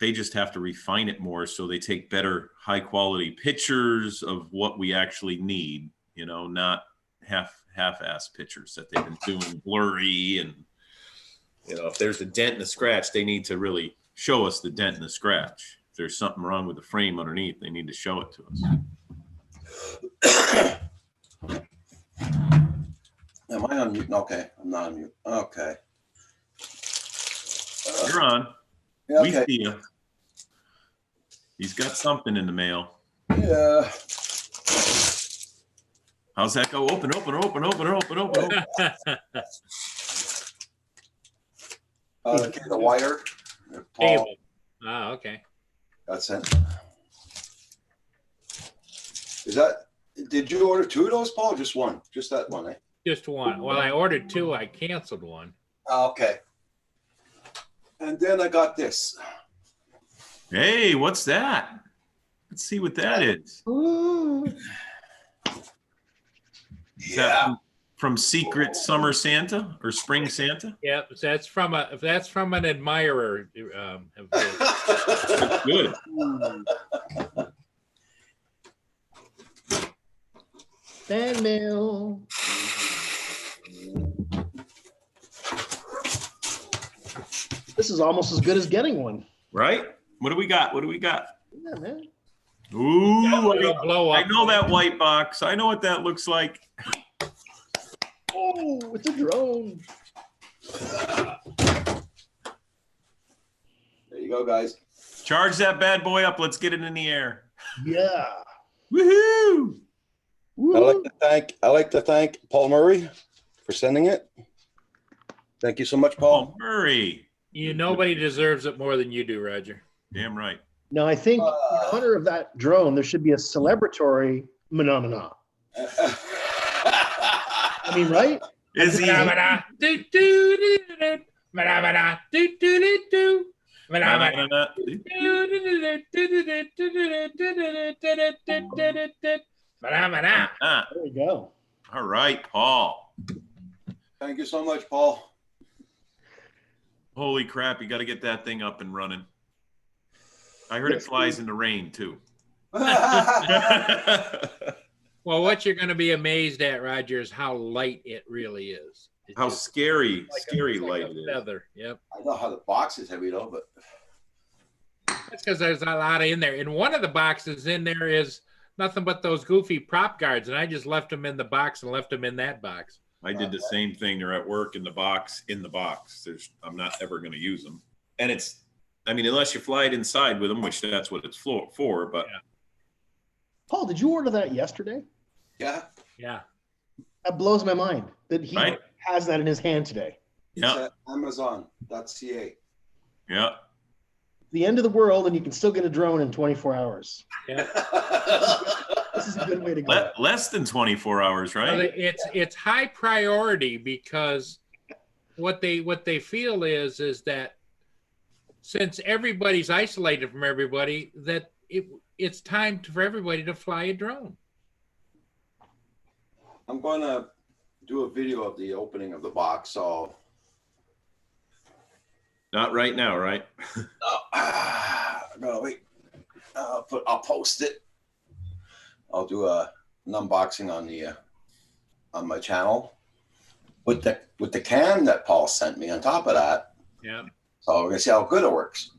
They just have to refine it more so they take better, high-quality pictures of what we actually need. Not half-ass pictures that they've been doing blurry. And if there's a dent and a scratch, they need to really show us the dent and the scratch. If there's something wrong with the frame underneath, they need to show it to us. Am I on mute? Okay, I'm not on mute. Okay. You're on. Yeah, We okay. see you. He's got something in the mail. Yeah. How's that go? Open. Okay, the wire. Paul, Cable. Ah, okay. that's it. Did you order 2 of those, Paul? Just one? Just that one, eh? Just one. Well, I ordered 2. I canceled one. Okay. And then I got this. Hey, what's that? Let's see what that is. Is that from Secret Summer Santa or Spring Santa? Yep, that's from an admirer. That's good. Fan mail. This is almost as good as getting one. Right? What do we got? Yeah, man. Ooh, It'll blow up. I know that white box. I know what that looks like. Oh, it's a drone. There you go, guys. Charge that bad boy up. Let's get it in the air. Yeah. Woohoo! I like to thank Paul Murray for sending it. Thank you so much, Paul. Oh, Murray. Nobody deserves it more than you do, Roger. Damn right. Now, I think in honor of that drone, there should be a celebratory phenomena. I mean, right? Is he? Ah. There we go. All right, Paul. Thank you so much, Paul. Holy crap, you got to get that thing up and running. I heard it flies in the rain, too. Well, what you're going to be amazed at, Roger, is how light it really is. It's How just scary like light a it is. feather. Yep. I know how the box is heavy, though, but That's because there's a lot in there. And one of the boxes in there is nothing but those goofy prop guards, and I just left them in the box and left them in that box. I did the same thing. They're at work in the box. I'm not ever going to use them. And unless you fly it inside with them, which that's what it's for. But Yeah. Paul, did you order that yesterday? yeah. Yeah. That blows my mind that he Right. has that in his hand today. It's yeah, at Amazon.ca. yeah. The end of the world, and you can still get a drone in 24 hours. Yeah. This is a good way to go. Less than 24 hours, Well, right? it's high priority because what they feel is that since everybody's isolated from everybody, that it's time for everybody to fly a drone. I'm going to do a video of the opening of the box. So Not right now, right? no, wait. I'll post it. I'll do an unboxing on my channel with the cam that Paul sent me on top of that. Yeah. So we're gonna see how good it works.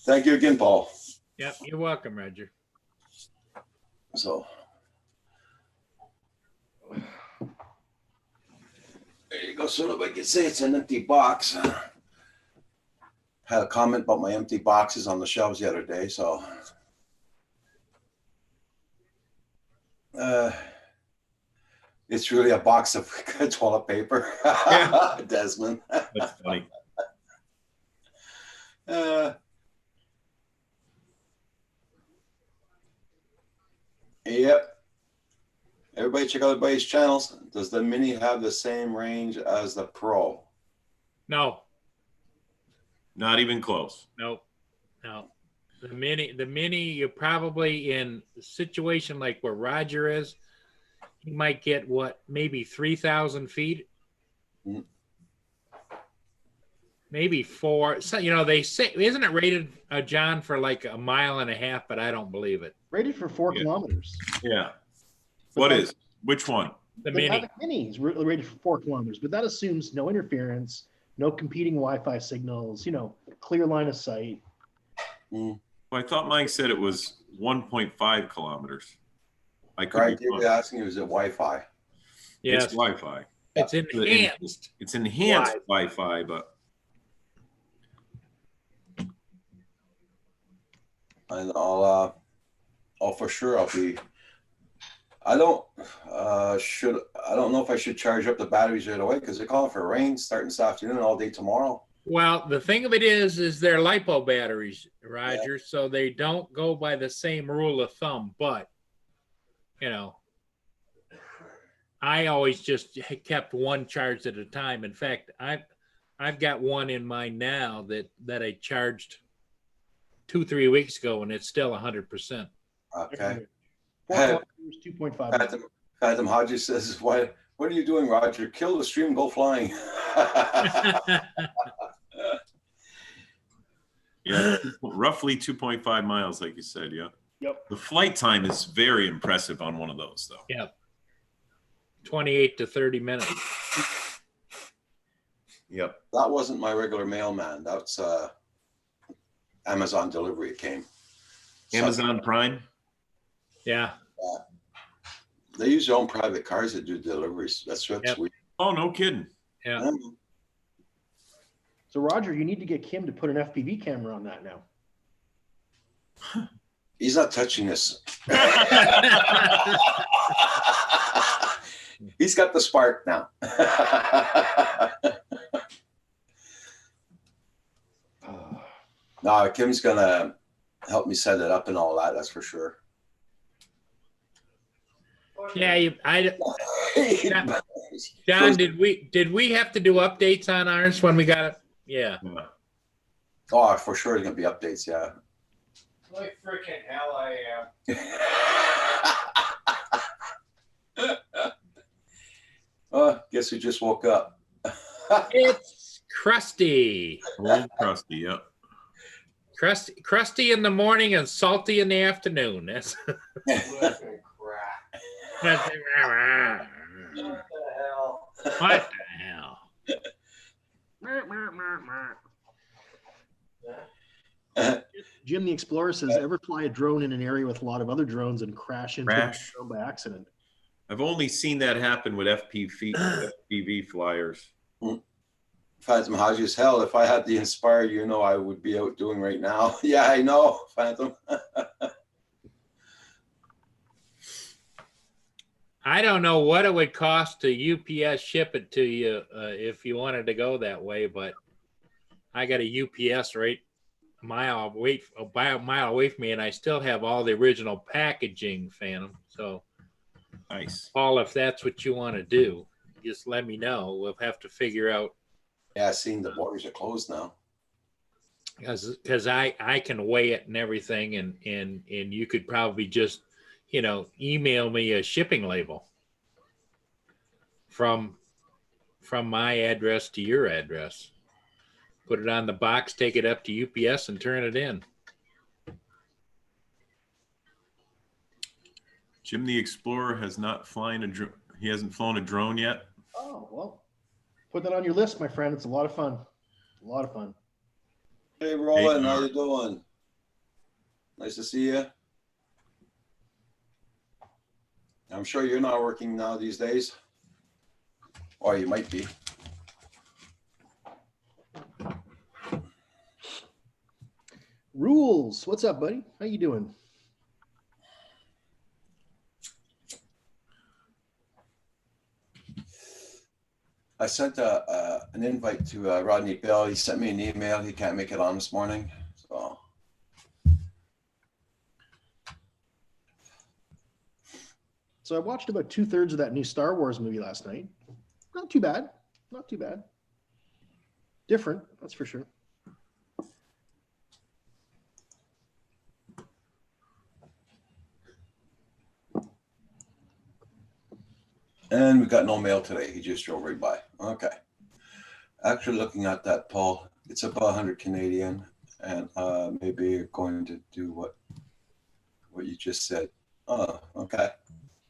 Thank you again, Paul. Yep, you're welcome, Roger. So there you go. So nobody can say it's an empty box. Had a comment about my empty boxes on the shelves the other day, so it's really a box of toilet paper. Yeah. Desmond. That's funny. Yep. Everybody check out everybody's channels. Does the Mini have the same range as the Pro? No. Not even close. No. The mini, you're probably in a situation like where Roger is. You might get maybe 3,000 feet. Mm. Maybe 4. So, they say, isn't it rated, John, for like 1.5 miles? But I don't believe it. Rated for 4 kilometers. Yeah. But Which one? The The mini. Mini is rated for 4 kilometers, but that assumes no interference, no competing Wi-Fi signals, clear line of sight. Mm. Well, I thought Mike said it was 1.5 kilometers. I could Right, be wrong. you're asking, is it Wi-Fi? Yes. It's Wi-Fi. It's enhanced. It's enhanced Wi-Fi, but And I'll for sure I don't know if I should charge up the batteries right away because they're calling for rain starting this afternoon all day tomorrow. Well, the thing of it is they're LiPo batteries, Roger, so they don't go by the same rule of thumb. But, I always just kept one charged at a time. In fact, I've got one in mind now that I charged 2-3 weeks ago, and it's still 100%. Okay. 4 kilometers, 2.5. Phantom Hodges says, "What are you doing, Roger? Kill the stream, go flying." yeah, roughly 2.5 miles, like you said. Yeah. Yep. The flight time is very impressive on one of those, though. Yeah. 28 to 30 minutes. Yep. That wasn't my regular mailman. That's Amazon delivery. It came. Amazon Prime. Yeah. They use their own private cars to do deliveries. That's sweet. Oh, no kidding. Yeah. So Roger, you need to get Kim to put an FPV camera on that now. He's not touching this. He's got the spark now. No, Kim's gonna help me set it up and all that. That's for sure. Yeah, John, did we have to do updates on ours when we got it? Yeah. Oh, for sure, there's gonna be updates. Yeah. Like freaking hell I am. Guess who just woke up? It's Krusty. Old Krusty, yep. Krusty in the morning and salty in the afternoon. That's fucking crap. What the hell? What the hell? Jim the Explorer says, ever fly a drone in an area with a lot of other drones and crash into a drone by accident? I've only seen that happen with FPV flyers. Phantom Hodges, hell, if I had the Inspire, I would be out doing right now. Yeah, I know, Phantom. I don't know what it would cost to UPS ship it to you if you wanted to go that way, but I got a UPS right a mile away from me, and I still have all the original packaging, Phantom. So, nice, Paul, if that's what you want to do, just let me know. We'll have to figure out Yeah, I seen the borders are closed now. Because I can weigh it and everything, and you could probably just, email me a shipping label from my address to your address. Put it on the box, take it up to UPS, and turn it in. Jim the Explorer has not flying a drone. He hasn't flown a drone yet. Oh, well, put that on your list, my friend. It's a lot of fun. A lot of fun. Hey, Roland, how you doing? Nice to see you. I'm sure you're not working now these days. Or you might be. Rules. What's up, buddy? How you doing? I sent an invite to Rodney Bill. He sent me an email. He can't make it on this morning. So I watched about 2/3 of that new Star Wars movie last night. Not too bad. Not too bad. Different, that's for sure. And we got no mail today. He just drove right by. Okay. Actually, looking at that, Paul, it's about 100 Canadian, and maybe you're going to do what you just said. Oh, okay.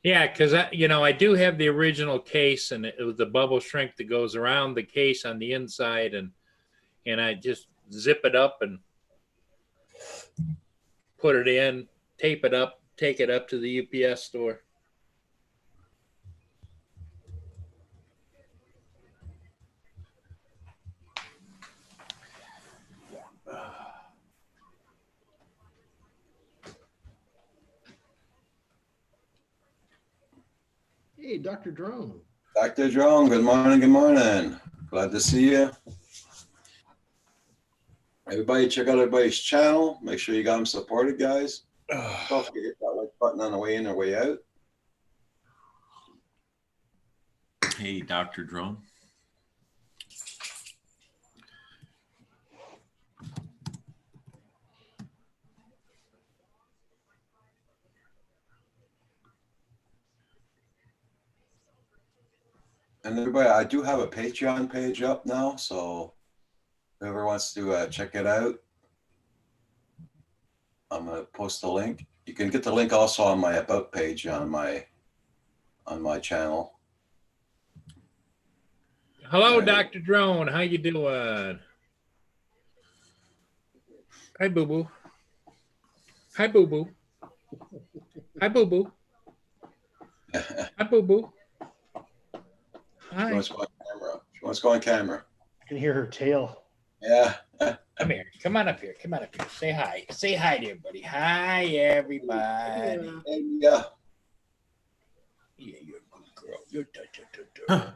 Yeah, because I do have the original case, and it was the bubble shrink that goes around the case on the inside, and I just zip it up and put it in, tape it up, take it up to the UPS store. Hey, Dr. Drone. Dr. Drone, good morning, good morning. Glad to see you. Everybody check out everybody's channel. Make sure you got them supported, guys. Don't forget to hit that like button on the way in or way out. Hey, Dr. Drone. And everybody, I do have a Patreon page up now, so whoever wants to check it out, I'm gonna post the link. You can get the link also on my about page on my channel. Hello, Dr. Drone. How you doing? Hi, Boo Boo. Hi, Boo Boo. Hi, Boo Boo. Hi, Boo Boo. Hi. She wants to go on camera. She wants to go on camera. I can hear her tail. Yeah. Come here. Come on up here. Come on up here. Say hi. Say hi to everybody. Hi, everybody. Yeah. Yeah, you're a good girl.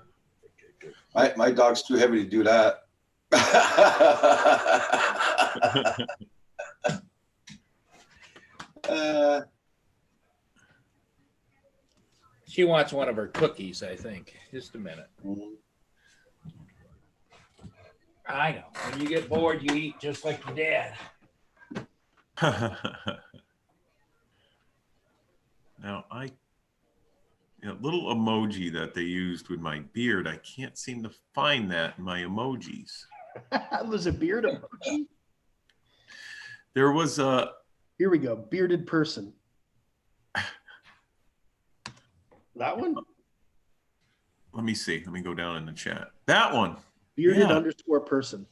My dog's too heavy to do that. She wants one of her cookies, I think. Just a minute. I know. When you get bored, you eat just like your dad. Now, little emoji that they used with my beard, I can't seem to find that in my emojis. Was a beard emoji? There was a... Here we go. Bearded person. That one? Let me see. Let me go down in the chat. That one. Bearded underscore person.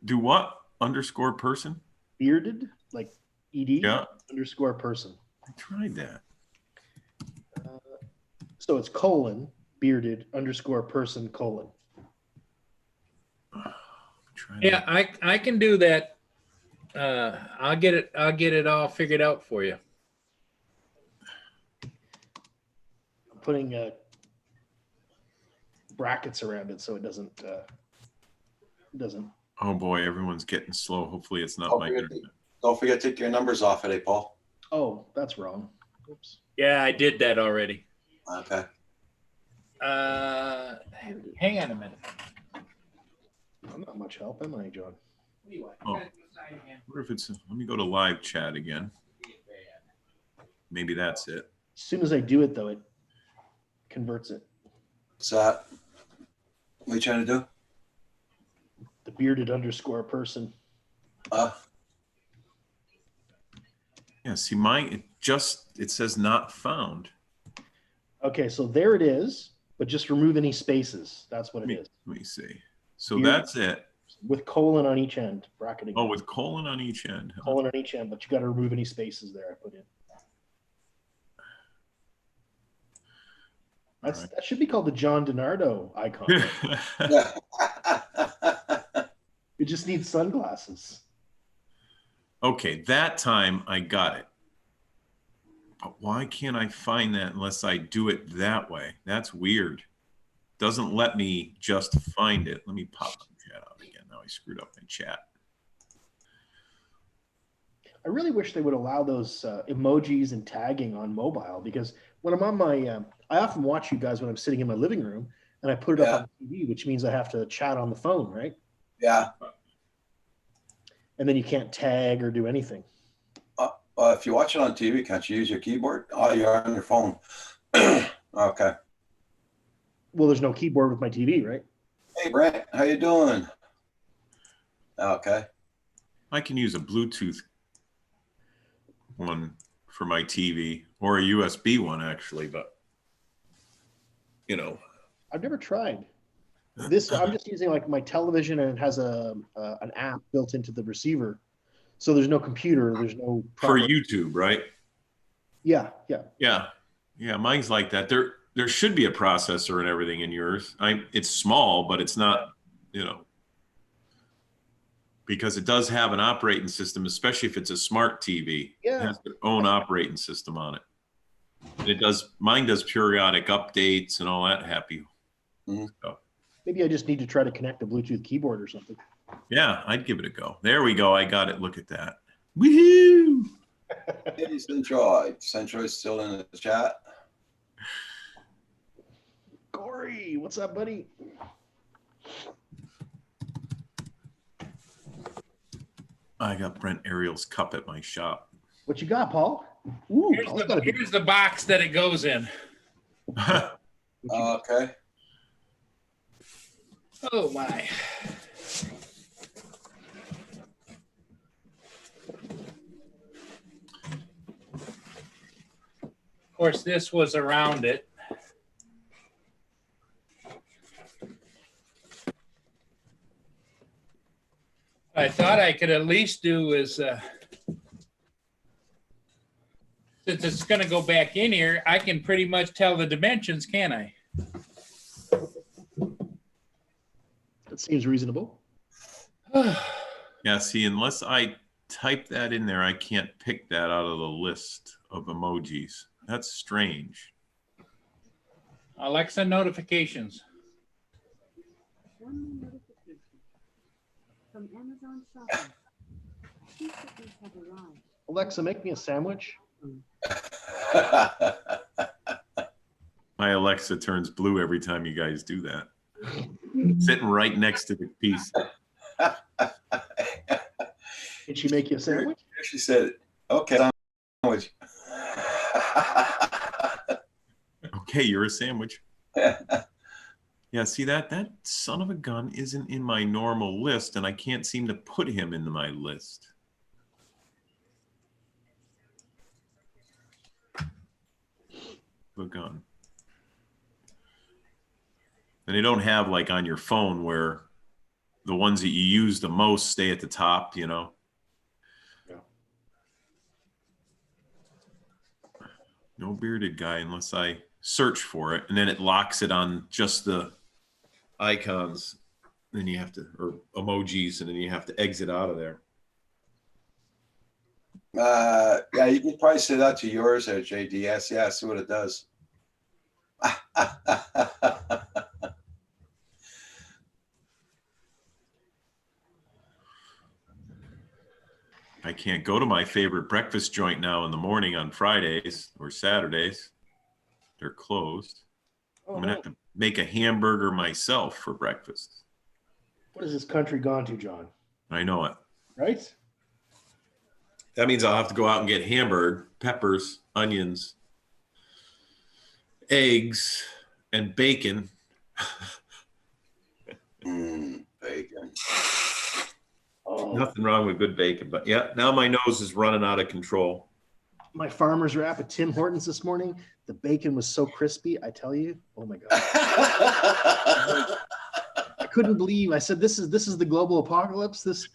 Do what? Underscore person? Bearded, like ED? Yeah. Underscore person. I tried that. So it's colon, bearded, underscore person, colon. Yeah, I can do that. I'll get it all figured out for you. I'm putting brackets around it so it doesn't Oh boy, everyone's getting slow. Hopefully it's not my internet. Don't forget to take your numbers off today, Paul. Oh, that's wrong. Oops. Yeah, I did that already. Okay. Hang on a minute. much help, am I, John? Oh, what if it's, let me go to live chat again. Maybe that's it. As soon as I do it, though, it converts it. What's that? What are you trying to do? The bearded underscore person. Yeah, see mine, it says not found. Okay, so there it is, but just remove any spaces. That's what it is. Let me see. So Beard- that's it. With colon on each end, bracketing. Oh, with colon on each end. Huh? Colon on each end, but you got to remove any spaces there I put in. Right. That should be called the John DiNardo icon. It just needs sunglasses. Okay, that time I got it. But why can't I find that unless I do it that way? That's weird. Doesn't let me just find it. Let me pop the chat out again. Now I screwed up my chat. I really wish they would allow those emojis and tagging on mobile, because when I'm on my, I often watch you guys when I'm sitting in my living room and I put it up on TV, which means I have to chat on the phone, right? Yeah. And then you can't tag or do anything. If you watch it on TV, can't you use your keyboard? Oh, you're on your phone. Okay. Well, there's no keyboard with my TV, right? Hey, Brent, how you doing? Okay. I can use a Bluetooth one for my TV or a USB one actually, but you know. I've never tried. This I'm just using like my television, and it has an app built into the receiver, so there's no computer, there's no for YouTube, right? Yeah. Mine's like that. There should be a processor and everything in yours. It's small, but it's not, because it does have an operating system, especially if it's a smart TV. Yeah. It has its own operating system on it. And mine does periodic updates and all that happy stuff. Maybe I just need to try to connect a Bluetooth keyboard or something. Yeah, I'd give it a go. There we go. I got it. Look at that. Woohoo! Hey, Centroid. Centroid's still in the chat. Corey, what's up, buddy? I got Brent Ariel's cup at my shop. What you got, Paul? Ooh, here's the box that it goes in. Okay. Oh my. Of course, this was around it. I thought I could at least do is, since it's going to go back in here, I can pretty much tell the dimensions, can I? That seems reasonable. Yeah, see, unless I type that in there, I can't pick that out of the list of emojis. That's strange. Alexa notifications. One new notification from Amazon Shopping. Two shipments have arrived. Alexa, make me a sandwich. My Alexa turns blue every time you guys do that. Sitting right next to the piece. Did she make you a sandwich? She said, okay, sandwich. Okay, you're a sandwich. Yeah, see that son of a gun isn't in my normal list, and I can't seem to put him into my list. The gun. And they don't have like on your phone where the ones that you use the most stay at the top, Yeah. No bearded guy unless I search for it, and then it locks it on just the icons. Then you have to, or emojis, and then you have to exit out of there. Yeah, you can probably say that to yours there, JDS. Yeah, see what it does. I can't go to my favorite breakfast joint now in the morning on Fridays or Saturdays. They're closed. I'm gonna have to make a hamburger myself for breakfast. What has this country gone to, John? I know it. Right? That means I'll have to go out and get hamburger, peppers, onions, eggs, and bacon. Bacon. Oh, Nothing wrong with good bacon, but yeah, now my nose is running out of control. my farmer's wrap at Tim Hortons this morning. The bacon was so crispy. I tell you, oh my god! I couldn't believe. I said, "This is the global apocalypse. This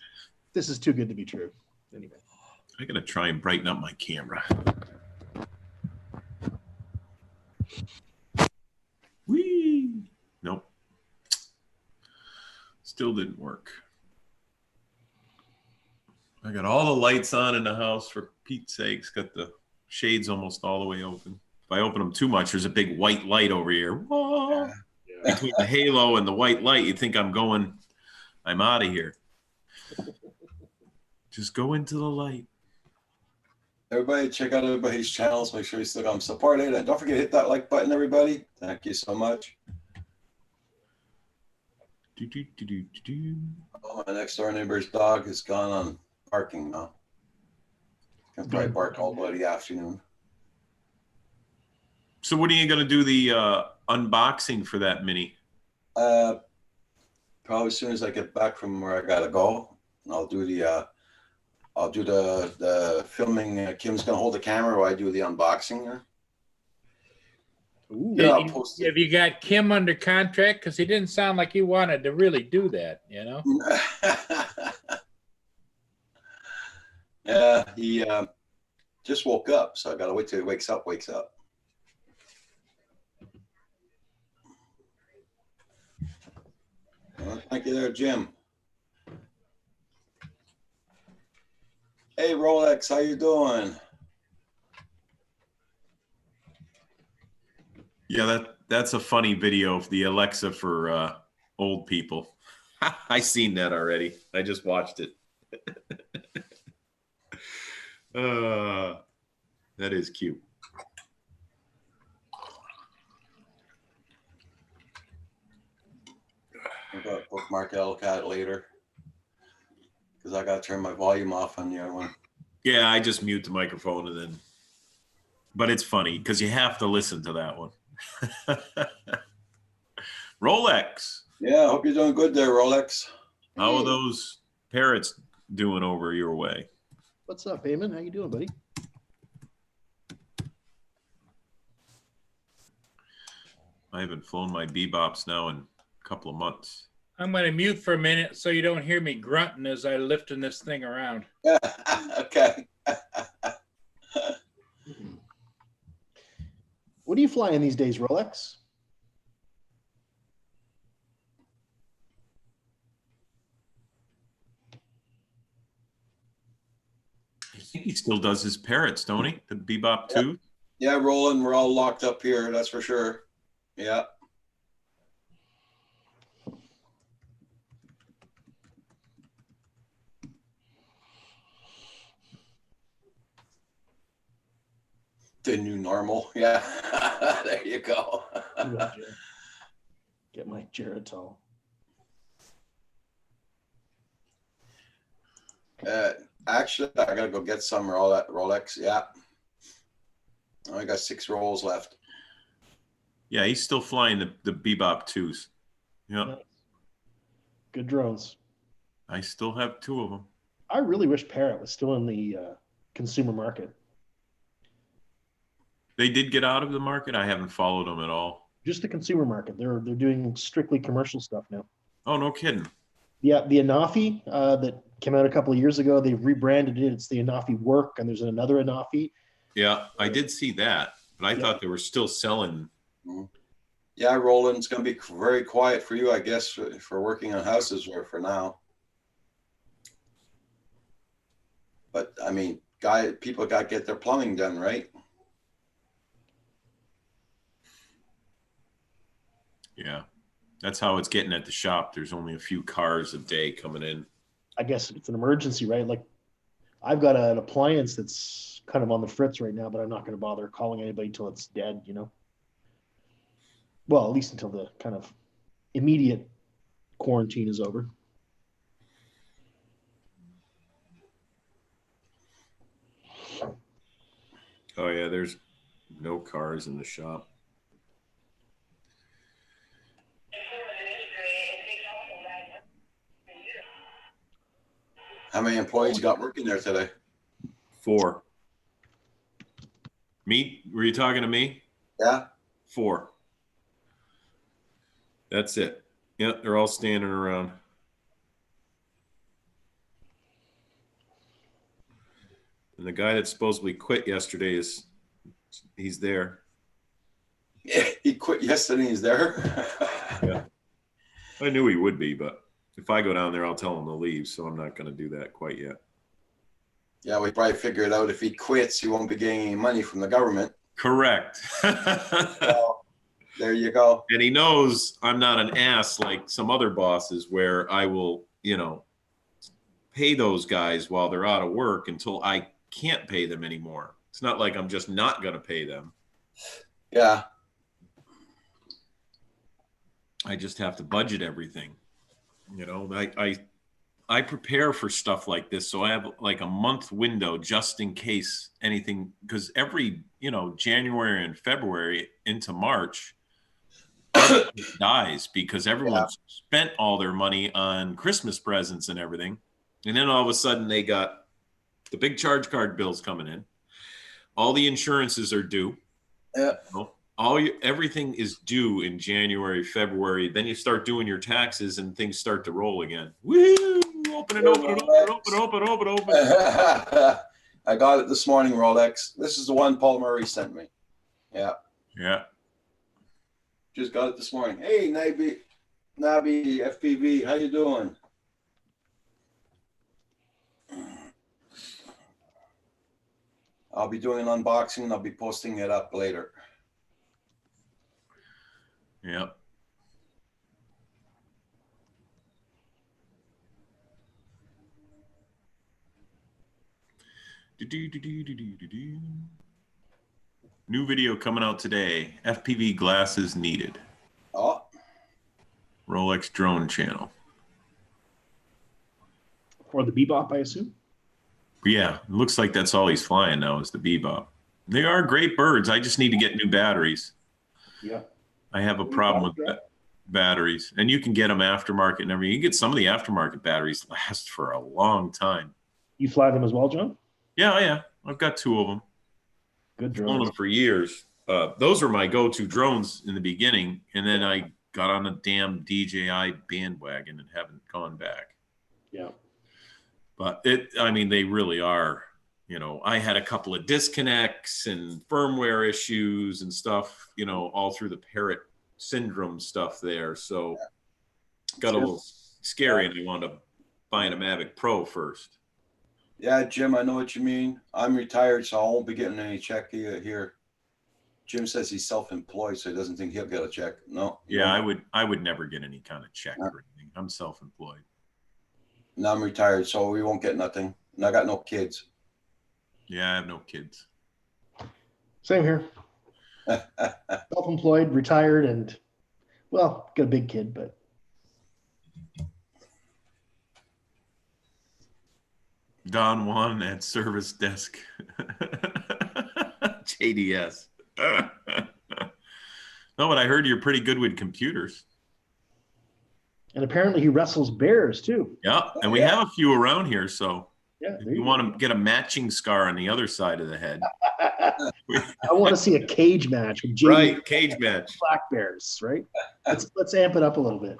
is too good to be true." Anyway, I gotta try and brighten up my camera. Whee! Nope. Still didn't work. I got all the lights on in the house, for Pete's sakes. Got the shades almost all the way open. If I open them too much, there's a big white light over here. Whoa! yeah. Between the halo and the white light, you think I'm out of here. Just go into the light. Everybody, check out everybody's channels. Make sure you still got supported. And don't forget to hit that like button, everybody. Thank you so much. Oh, my next door neighbor's dog has gone on barking now. Can probably bark all bloody afternoon. So when are you going to do the unboxing for that mini? Probably as soon as I get back from where I gotta go. And I'll do the filming. Kim's gonna hold the camera while I do the unboxing there. Ooh, Yeah, I'll post it. Have you got Kim under contract? Because he didn't sound like he wanted to really do that, you know? Yeah, he just woke up, so I gotta wait till he wakes up. Well, thank you there, Jim. Hey, Rolex, how you doing? Yeah, that's a funny video of the Alexa for old people. I seen that already. I just watched it. That is cute. I'm gonna bookmark Elcat later because I gotta turn my volume off on the other one. Yeah, I just mute the microphone and then. But it's funny because you have to listen to that one. Rolex. Yeah, I hope you're doing good there, Rolex. How are those parrots doing over your way? what's up, Eamon? How you doing, buddy? I haven't flown my bebops now in a couple of months. I'm going to mute for a minute so you don't hear me grunting as I lifting this thing around. Okay. What are you flying these days, Rolex? I think he still does his parrots, don't he? The Bebop 2? Yeah, Roland, we're all locked up here, that's for sure. Yeah. The new normal. Yeah. There you go. Get my Geritol. Actually, I gotta go get some Rolex. Yeah. I got 6 rolls left. Yeah, he's still flying the Bebop 2s. Yeah. Nice. Good drones. I still have 2 of them. I really wish Parrot was still in the consumer market. They did get out of the market. I haven't followed them at all. Just the consumer market. They're doing strictly commercial stuff now. Oh, no kidding. Yeah, the Anafi that came out a couple of years ago, they've rebranded it. It's the Anafi Work, and there's another Anafi. Yeah, I did see that, but I thought they were still selling. Yeah, Roland, it's going to be very quiet for you, I guess, for working on houses or for now. But I mean, people got to get their plumbing done, right? Yeah, that's how it's getting at the shop. There's only a few cars a day coming in. I guess it's an emergency, right? Like, I've got an appliance that's kind of on the fritz right now, but I'm not going to bother calling anybody until it's dead, you know? Well, at least until the kind of immediate quarantine is over. Oh yeah, there's no cars in the shop. How many employees you got working there today? 4. Me? Were you talking to me? Yeah. 4. That's it. Yep, they're all standing around. And the guy that supposedly quit yesterday he's there. Yeah, he quit yesterday. He's there. Yeah. I knew he would be, but if I go down there, I'll tell him to leave. So I'm not going to do that quite yet. Yeah, we probably figured out if he quits, he won't be getting any money from the government. Correct. So, there you go. And he knows I'm not an ass like some other bosses where I will, pay those guys while they're out of work until I can't pay them anymore. It's not like I'm just not going to pay them. Yeah. I just have to budget everything. I prepare for stuff like this. So I have like a month window just in case anything, because every, January and February into March dies because everyone's spent all their money on Christmas presents and everything. And then all of a sudden they got the big charge card bills coming in. All the insurances are due. Yeah. Everything is due in January, February. Then you start doing your taxes and things start to roll again. Woo! Open it, open it, open it, open it, open it. I got it this morning, Rolex. This is the one Paul Murray sent me. Yeah. Yeah. Just got it this morning. Hey, Nabi, FPV, how you doing? I'll be doing an unboxing and I'll be posting it up later. Yep. New video coming out today. FPV glasses needed. Oh. Rolex drone channel. For the Bebop, I assume? Yeah, it looks like that's all he's flying now is the Bebop. They are great birds. I just need to get new batteries. Yeah. I have a problem with batteries. And you can get them aftermarket and everything. You can get some of the aftermarket batteries last for a long time. You fly them as well, John? Yeah. I've got 2 of them. Good drones. I've flown them for years. Those were my go-to drones in the beginning. And then I got on a damn DJI bandwagon and haven't gone back. Yeah. But they really are, I had a couple of disconnects and firmware issues and stuff, all through the Parrot syndrome stuff there. So got a little scary and I wound up buying a Mavic Pro first. Yeah, Jim, I know what you mean. I'm retired, so I won't be getting any check here. Jim says he's self-employed, so he doesn't think he'll get a check. No. Yeah, I would never get any kind of check or anything. I'm self-employed. Now I'm retired, so we won't get nothing. And I got no kids. Yeah, I have no kids. Same here. Self-employed, retired, and, well, got a big kid, but. Don Juan at service desk. JDS. No, but I heard you're pretty good with computers. And apparently he wrestles bears too. Yeah, and we have a few around here, so yeah, if you want to get a matching scar on the other side of the head. I want to see a cage match with right, cage match. Black bears, right? Let's amp it up a little bit.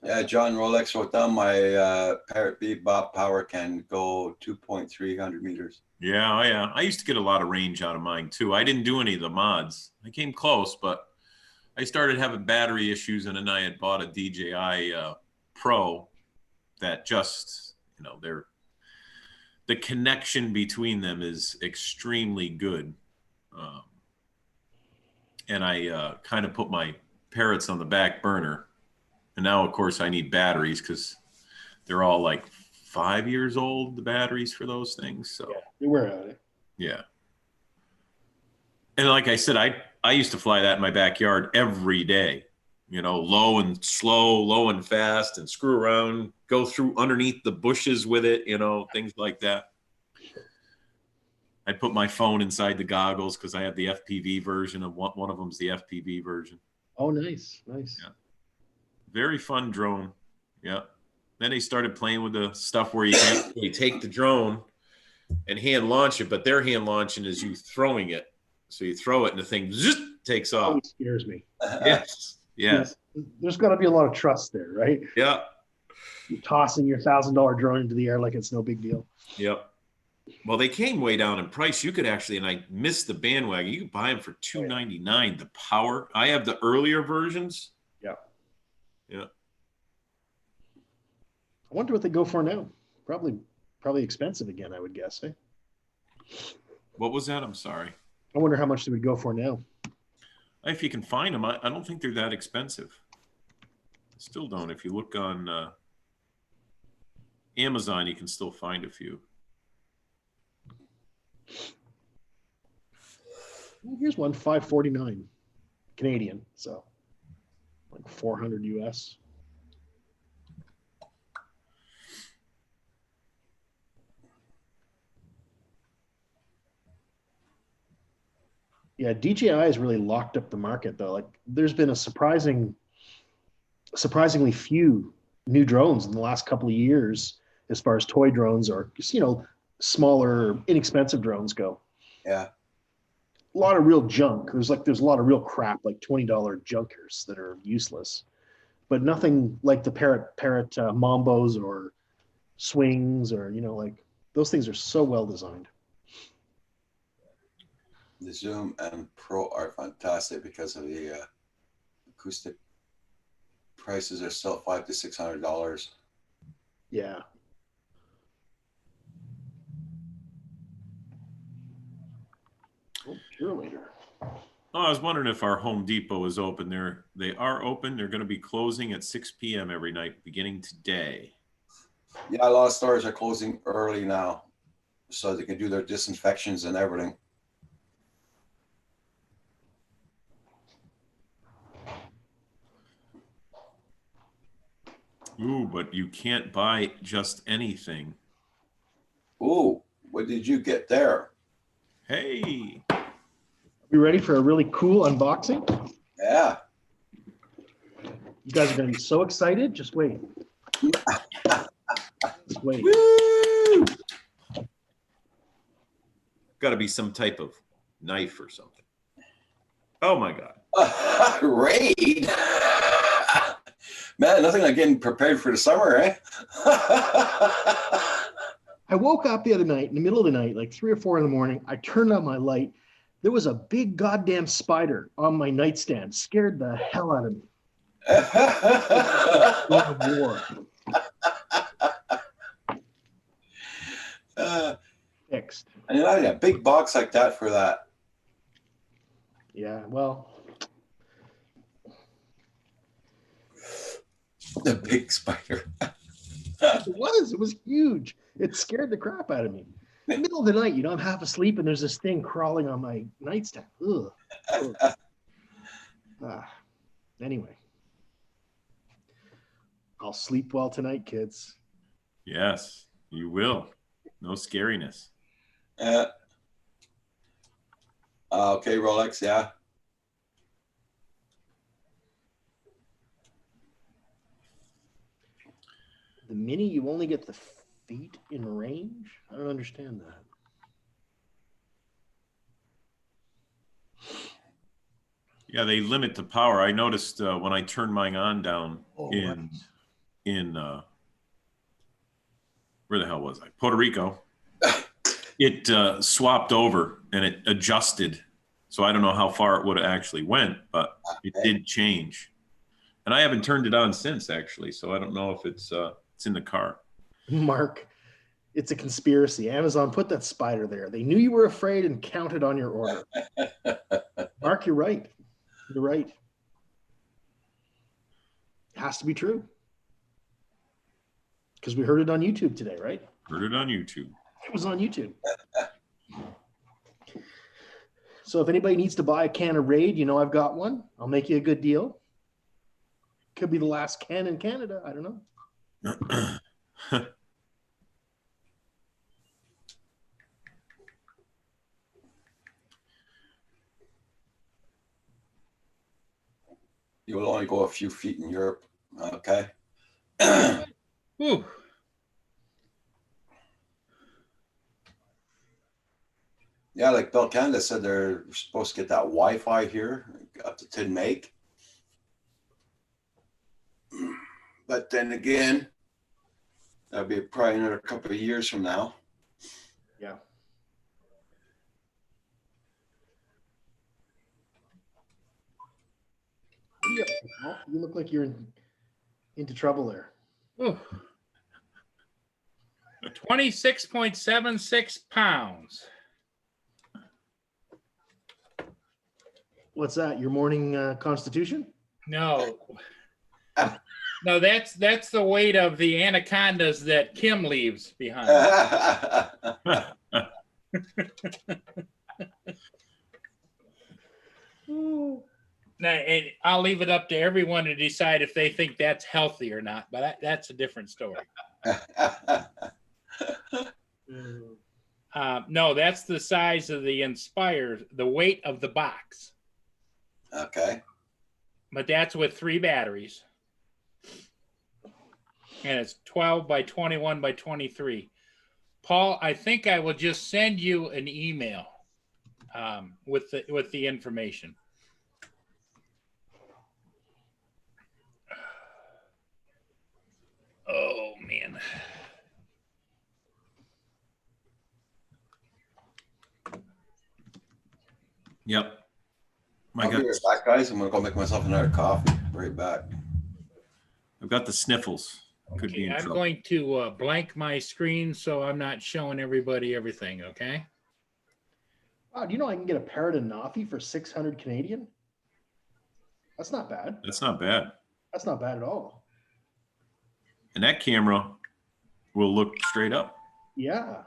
Yeah, John Rolex wrote down my Parrot Bebop power can go 2.300 meters. Yeah, I used to get a lot of range out of mine too. I didn't do any of the mods. I came close, but I started having battery issues, and then I had bought a DJI Pro that just, the connection between them is extremely good. And I kind of put my Parrots on the back burner. And now, of course, I need batteries because they're all like 5 years old, the batteries for those things. So yeah, they wear out. Yeah. And like I said, I used to fly that in my backyard every day, low and slow, low and fast, and screw around, go through underneath the bushes with it, things like that. I put my phone inside the goggles because I have the FPV version of one of them's the FPV version. Oh, nice, nice. Yeah. Very fun drone. Yeah. Then they started playing with the stuff where you can actually take the drone and hand launch it, but their hand launching is you throwing it. So you throw it and the thing just takes off. Always scares me. Yes. Yes. There's got to be a lot of trust there, right? Yeah. You're tossing your $1,000 drone into the air like it's no big deal. Yep. Well, they came way down in price. You could actually, and I missed the bandwagon. You could buy them for $299. The Power. I have the earlier versions. Yeah. Yeah. I wonder what they go for now. Probably expensive again, I would guess. Eh? What was that? I'm sorry. I wonder how much they would go for now. If you can find them, I don't think they're that expensive. Still don't. If you look on Amazon, you can still find a few. Here's one, $549 Canadian, so like 400 US. Yeah, DJI has really locked up the market though. Like there's been a surprisingly few new drones in the last couple of years as far as toy drones or smaller, inexpensive drones go. Yeah. A lot of real junk. There's a lot of real crap, like $20 junkers that are useless, but nothing like the Parrot Mambos or Swings or like those things are so well designed. The Zoom and Pro are fantastic because of the acoustic. Prices are still $500 to $600. Yeah. Oh, Purelator. Oh, I was wondering if our Home Depot is open. They are open. They're going to be closing at 6 p.m. every night, beginning today. Yeah, a lot of stores are closing early now, so they can do their disinfections and everything. Ooh, but you can't buy just anything. Ooh, what did you get there? Hey. We ready for a really cool unboxing? Yeah. You guys are going to be so excited. Just wait. Just wait. Woo! Got to be some type of knife or something. Oh my God. Raid. Man, nothing like getting prepared for the summer, eh? I woke up the other night in the middle of the night, like 3 or 4 in the morning. I turned on my light. There was a big goddamn spider on my nightstand. Scared the hell out of me. War. Fixed. And I had a big box like that for that. Yeah, well. The big spider. It was huge. It scared the crap out of me. In the middle of the night, I'm half asleep and there's this thing crawling on my nightstand. Ugh. Anyway. I'll sleep well tonight, kids. Yes, you will. No scariness. Okay, Rolex, yeah. The Mini, you only get the feet in range? I don't understand that. Yeah, they limit the power. I noticed when I turned mine on down in where the hell was I? Puerto Rico. It swapped over and it adjusted. So I don't know how far it would have actually went, but it did change. And I haven't turned it on since, actually. So I don't know if it's in the car. Mark, it's a conspiracy. Amazon put that spider there. They knew you were afraid and counted on your order. Mark, you're right. You're right. It has to be true. Because we heard it on YouTube today, right? Heard it on YouTube. It was on YouTube. So if anybody needs to buy a can of Raid, I've got one. I'll make you a good deal. Could be the last can in Canada. I don't know. You will only go a few feet in Europe. Okay. Whew. Yeah, like Bell Canada said, they're supposed to get that Wi-Fi here up to 10 meg. But then again, that'll be probably another couple of years from now. Yeah. You look like you're into trouble there. 26.76 pounds. What's that? Your morning constitution? No. No, that's the weight of the anacondas that Kim leaves behind. Now, and I'll leave it up to everyone to decide if they think that's healthy or not, but that's a different story. No, that's the size of the Inspire, the weight of the box. Okay. But that's with 3 batteries. And it's 12 by 21 by 23. Paul, I think I will just send you an email with the information. Oh man. Yep. I'll be right back, guys. I'm gonna go make myself another coffee. Right back. I've got the sniffles. Could be in I'm trouble. going to blank my screen so I'm not showing everybody everything, okay? Wow, do you know I can get a Paradenofi for 600 Canadian? That's not bad. That's not bad. That's not bad at all. And that camera will look straight up. Yeah.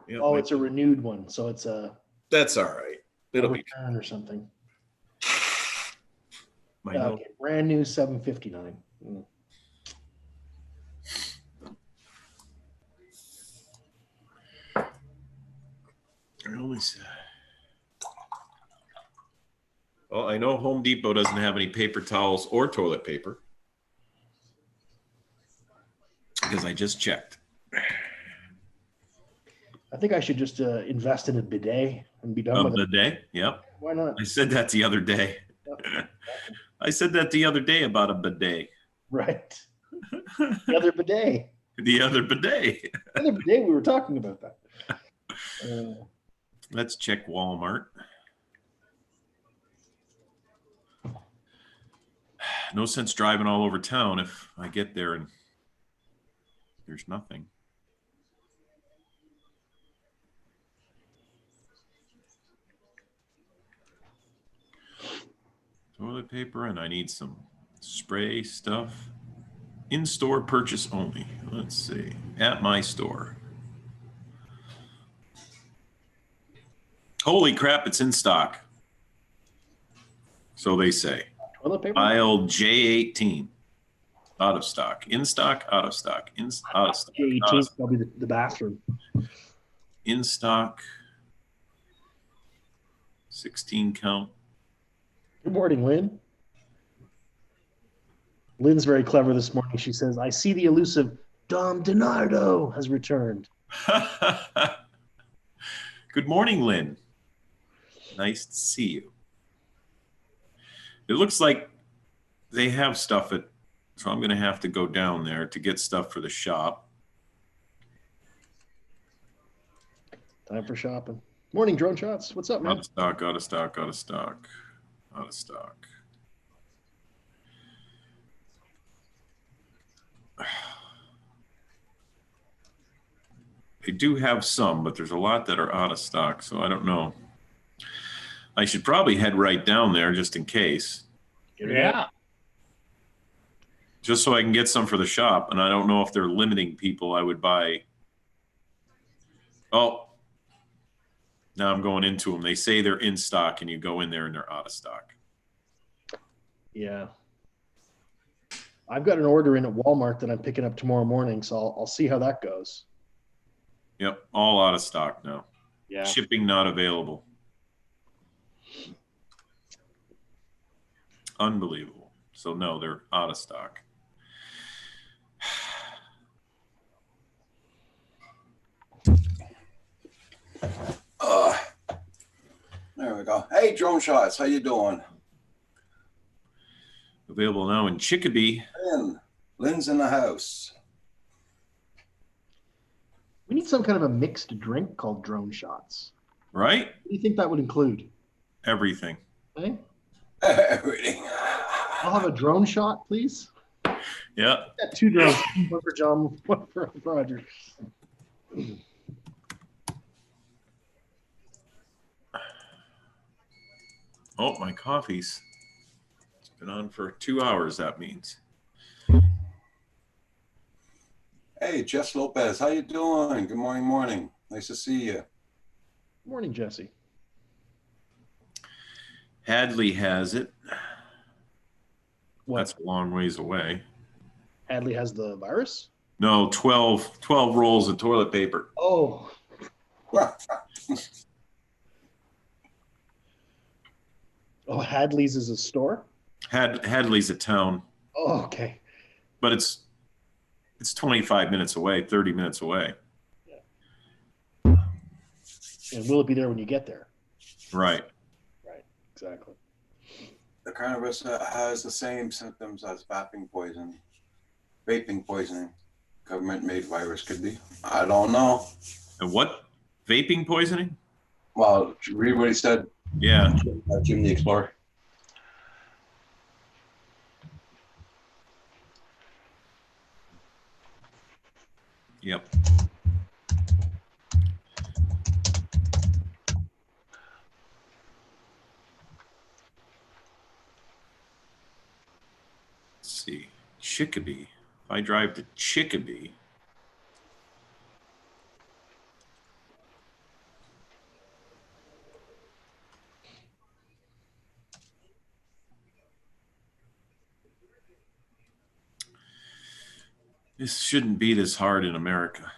Yep, Oh, it's a renewed one, so it's a that's all right. It'll be return or something. my Okay, brand new 759. Well, I know Home Depot doesn't have any paper towels or toilet paper because I just checked. I think I should just invest in a bidet and be done with it. A bidet? Yep. Why not? I said that the other day. Yep. I said that the other day about a bidet. Right. The other bidet. The other bidet. The other bidet, we were talking about that. Let's check Walmart. No sense driving all over town if I get there and there's nothing. Toilet paper, and I need some spray stuff. In-store purchase only. Let's see. At my store. Holy crap, it's in stock. So they say. Toilet paper? Aisle J18. Out of stock. In stock, out of stock. Out of stock. J18 is probably the bathroom. In stock. 16 count. Good morning, Lynn. Lynn's very clever this morning. She says, I see the elusive Dom DiNardo has returned. Good morning, Lynn. Nice to see you. It looks like they have stuff at, so I'm going to have to go down there to get stuff for the shop. Time for shopping. Morning, Drone Shots. What's up, man? Out of stock, out of stock, out of stock, out of stock. They do have some, but there's a lot that are out of stock, so I don't know. I should probably head right down there just in case. Yeah. Just so I can get some for the shop, and I don't know if they're limiting people. I would buy. Oh, now I'm going into them. They say they're in stock, and you go in there and they're out of stock. Yeah. I've got an order in at Walmart that I'm picking up tomorrow morning, so I'll see how that goes. Yep, all out of stock now. Yeah. Shipping not available. Unbelievable. So no, they're out of stock. There we go. Hey, Drone Shots, how you doing? Available now in Chicopee. Lynn's in the house. We need some kind of a mixed drink called Drone Shots. Right? What do you think that would include? Everything. Hey? Everything. I'll have a drone shot, please. Yeah. Got 2 drones, one for John, one for Roger. Oh, my coffee's been on for 2 hours, that means. Hey, Jess Lopez, how you doing? Good morning. Nice to see you. Morning, Jesse. Hadley has it. What? That's a long ways away. Hadley has the virus? No, 12 rolls of toilet paper. Oh. Oh, Hadley's is a store? Hadley's a town. Oh, okay. But it's 25 minutes away, 30 minutes away. And will it be there when you get there? Right. Right, exactly. The cannabis has the same symptoms as vaping poison, vaping poisoning. Government-made virus could be. I don't know. And what? Vaping poisoning? Well, read what he said. Yeah. Jim the Explorer. Yep. Let's see. Chicopee. If I drive to Chicopee. This shouldn't be this hard in America.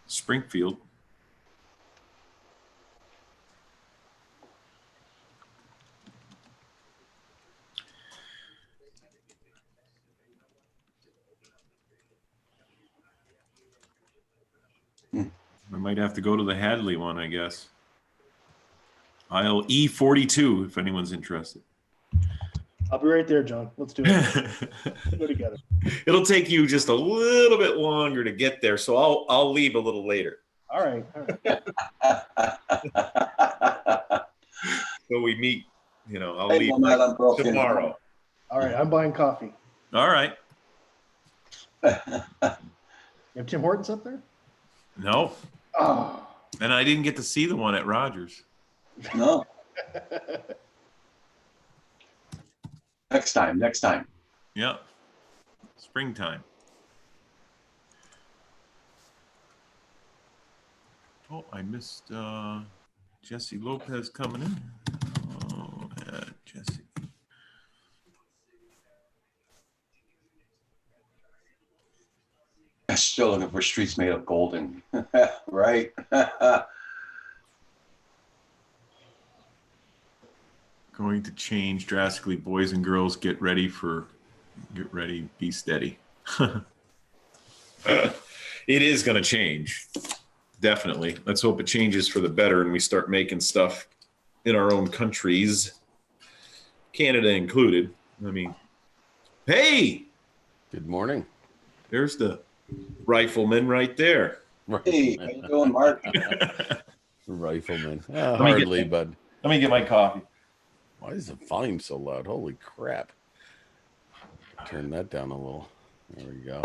Springfield. I might have to go to the Hadley one, I guess. Aisle E42, if anyone's interested. I'll be right there, John. Let's do it. Go together. It'll take you just a little bit longer to get there, so I'll leave a little later. All right. So we meet, I'll Hey, leave tomorrow. All right, I'm buying coffee. All right. You have Tim Hortons up there? No. Oh. And I didn't get to see the one at Rogers. No. Next time. Yeah. Springtime. Oh, I missed Jesse Lopez coming in. Oh, yeah, Jesse. I'm still looking for streets made of golden. Right? Going to change drastically. Boys and girls, get ready, be steady. It is going to change. Definitely. Let's hope it changes for the better and we start making stuff in our own countries, Canada included. I mean, hey! Good morning. There's the rifleman right there. Hey, how you doing, Mark? Rifleman. Hardly, bud. Let me get my coffee. Why is the volume so loud? Holy crap. Turn that down a little. There we go.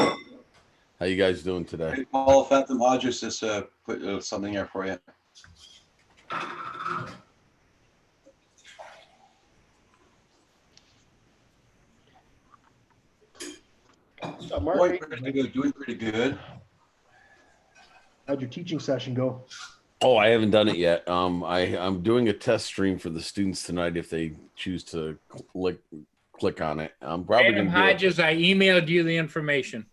How you guys doing today? Hey, Paul Phantom Hodges just put something here for you. Mark, Doing pretty good. how'd your teaching session go? Oh, I haven't done it yet. I'm doing a test stream for the students tonight if they choose to click on it. I'm probably Adam going to Hodges, I emailed you the information.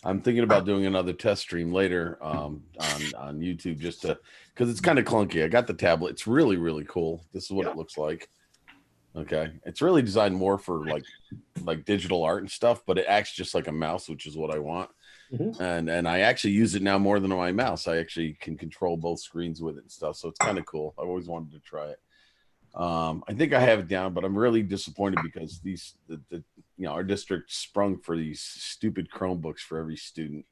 I'm thinking about doing another test stream later on YouTube just to because it's kind of clunky. I got the tablet. It's really, really cool. This is what it looks like. Okay. It's really designed more for like digital art and stuff, but it acts just like a mouse, which is what I want. And I actually use it now more than my mouse. I actually can control both screens with it and stuff. So it's kind of cool. I've always wanted to try it. I think I have it down, but I'm really disappointed because our district sprung for these stupid Chromebooks for every student.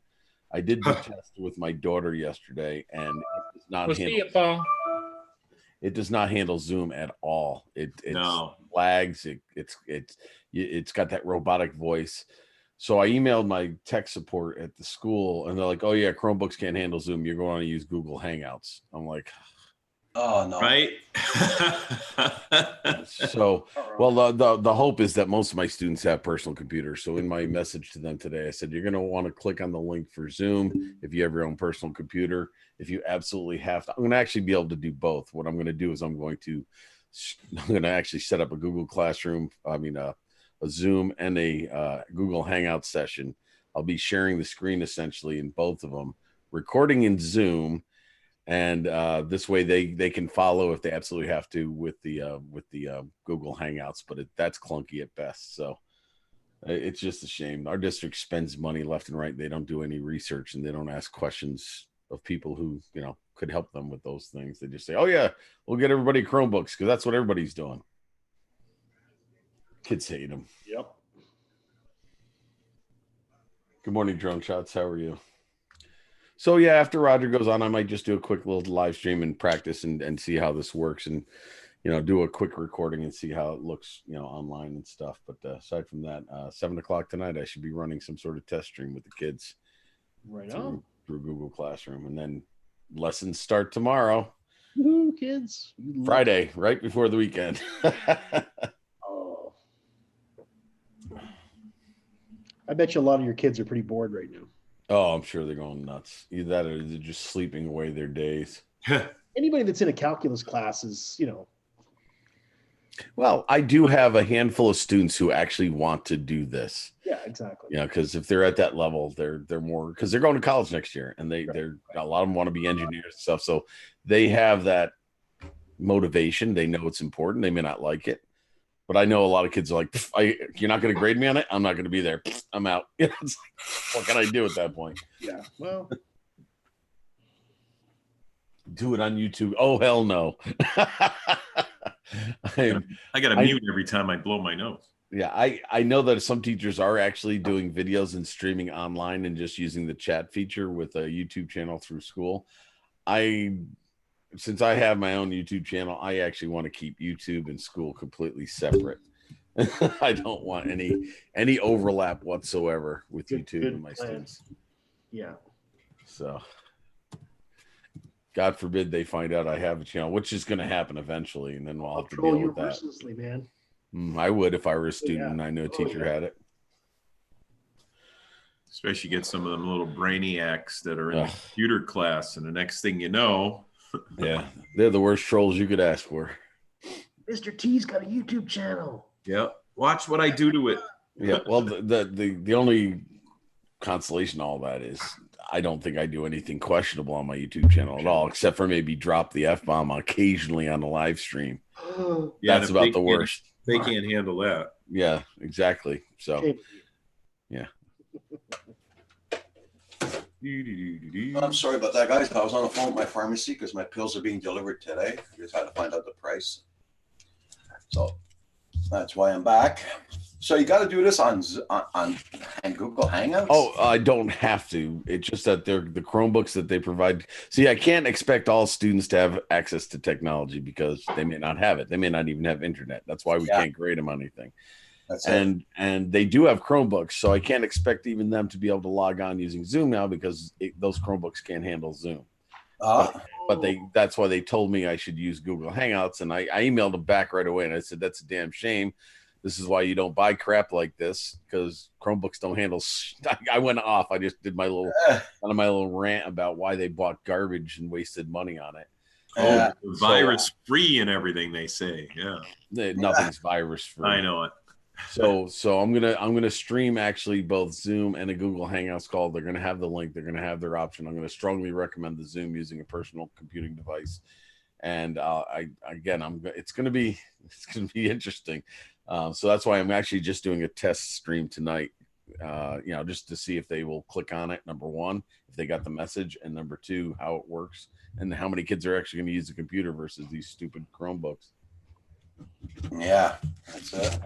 I did the test with my daughter yesterday, and it does not handle. It does not handle Zoom at all. It lags. It's got that robotic voice. So I emailed my tech support at the school, and they're like, "Oh yeah, Chromebooks can't handle Zoom. You're going to use Google Hangouts." I'm like, "Oh no!" Right? So, well, the hope is that most of my students have personal computers. So in my message to them today, I said, "You're going to want to click on the link for Zoom if you have your own personal computer. If you absolutely have to, I'm going to actually be able to do both. What I'm going to do is I'm going to actually set up a Google Classroom. A Zoom and a Google Hangout session. I'll be sharing the screen essentially in both of them, recording in Zoom, and this way they can follow if they absolutely have to with the Google Hangouts. But that's clunky at best. So it's just a shame. Our district spends money left and right. They don't do any research and they don't ask questions of people who could help them with those things. They just say, "Oh yeah, we'll get everybody Chromebooks," because that's what everybody's doing. Kids hate them. Yep. Good morning, Drone Shots. How are you? So yeah, after Roger goes on, I might just do a quick little live stream and practice and see how this works, and do a quick recording and see how it looks, online and stuff. But aside from that, 7 o'clock tonight, I should be running some sort of test stream with the kids. Right on. Through Google Classroom, and then lessons start tomorrow. Woo, kids! Friday, right before the weekend. Oh, I bet you a lot of your kids are pretty bored right now. Oh, I'm sure they're going nuts. Either that or they're just sleeping away their days. Anybody that's in a calculus class is, Well, I do have a handful of students who actually want to do this. Yeah, exactly. Because if they're at that level, they're more because they're going to college next year, and they're a lot of them want to be engineers and stuff. So they have that motivation. They know it's important. They may not like it, but I know a lot of kids are like, "You're not going to grade me on it. I'm not going to be there. I'm out." It's like, what can I do at that point? Yeah. Well. Do it on YouTube. Oh hell no. I got to mute every time I blow my nose. Yeah, I know that some teachers are actually doing videos and streaming online and just using the chat feature with a YouTube channel through school. Since I have my own YouTube channel, I actually want to keep YouTube and school completely separate. I don't want any overlap whatsoever with YouTube and my students. Yeah. So God forbid they find out I have a channel, which is going to happen eventually, and then we'll have to deal with that. Mercilessly, man. I would if I were a student and I knew a teacher had it. Especially get some of them little brainiacs that are in the computer class, and the next thing you know, yeah, they're the worst trolls you could ask for. Mr. T's got a YouTube channel. Yeah, watch what I do to it. Yeah, well, the only consolation in all that is I don't think I do anything questionable on my YouTube channel at all, except for maybe drop the F-bomb occasionally on the live stream. Yeah, that's about the worst. They can't handle that. Yeah, exactly. So, yeah. I'm sorry about that, guys. I was on the phone with my pharmacy because my pills are being delivered today. I just had to find out the price. So that's why I'm back. So you got to do this on Google Hangouts? Oh, I don't have to. It's just that they're the Chromebooks that they provide. See, I can't expect all students to have access to technology because they may not have it. They may not even have internet. That's why we can't grade them on anything. And they do have Chromebooks, so I can't expect even them to be able to log on using Zoom now because those Chromebooks can't handle Zoom. But that's why they told me I should use Google Hangouts, and I emailed them back right away, and I said that's a damn shame. This is why you don't buy crap like this, because Chromebooks don't handle. I went off. I just did my little rant about why they bought garbage and wasted money on it. Virus free and everything they say. Yeah, nothing's virus free. I know it. So I'm gonna stream actually both Zoom and a Google Hangouts call. They're gonna have the link. They're gonna have their option. I'm gonna strongly recommend the Zoom using a personal computing device. And it's gonna be interesting. So that's why I'm actually just doing a test stream tonight. Just to see if they will click on it. Number one, if they got the message, and number two, how it works, and how many kids are actually going to use the computer versus these stupid Chromebooks. Yeah, that's it.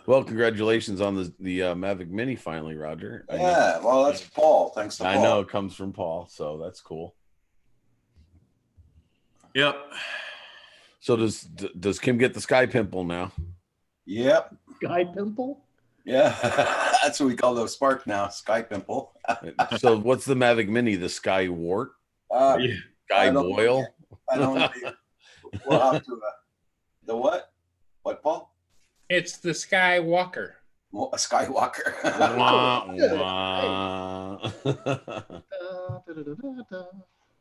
Well, congratulations on the Mavic Mini finally, Roger. Yeah, well, that's Paul. Thanks to Paul. I know it comes from Paul, so that's cool. Yep. So does Kim get the sky pimple now? Yep. Sky pimple? Yeah, that's what we call the Spark now, sky pimple. So what's the Mavic Mini? The sky wart? Sky boil? I don't know. We'll have to, the what? What, Paul? It's the Skywalker. Well, a Skywalker.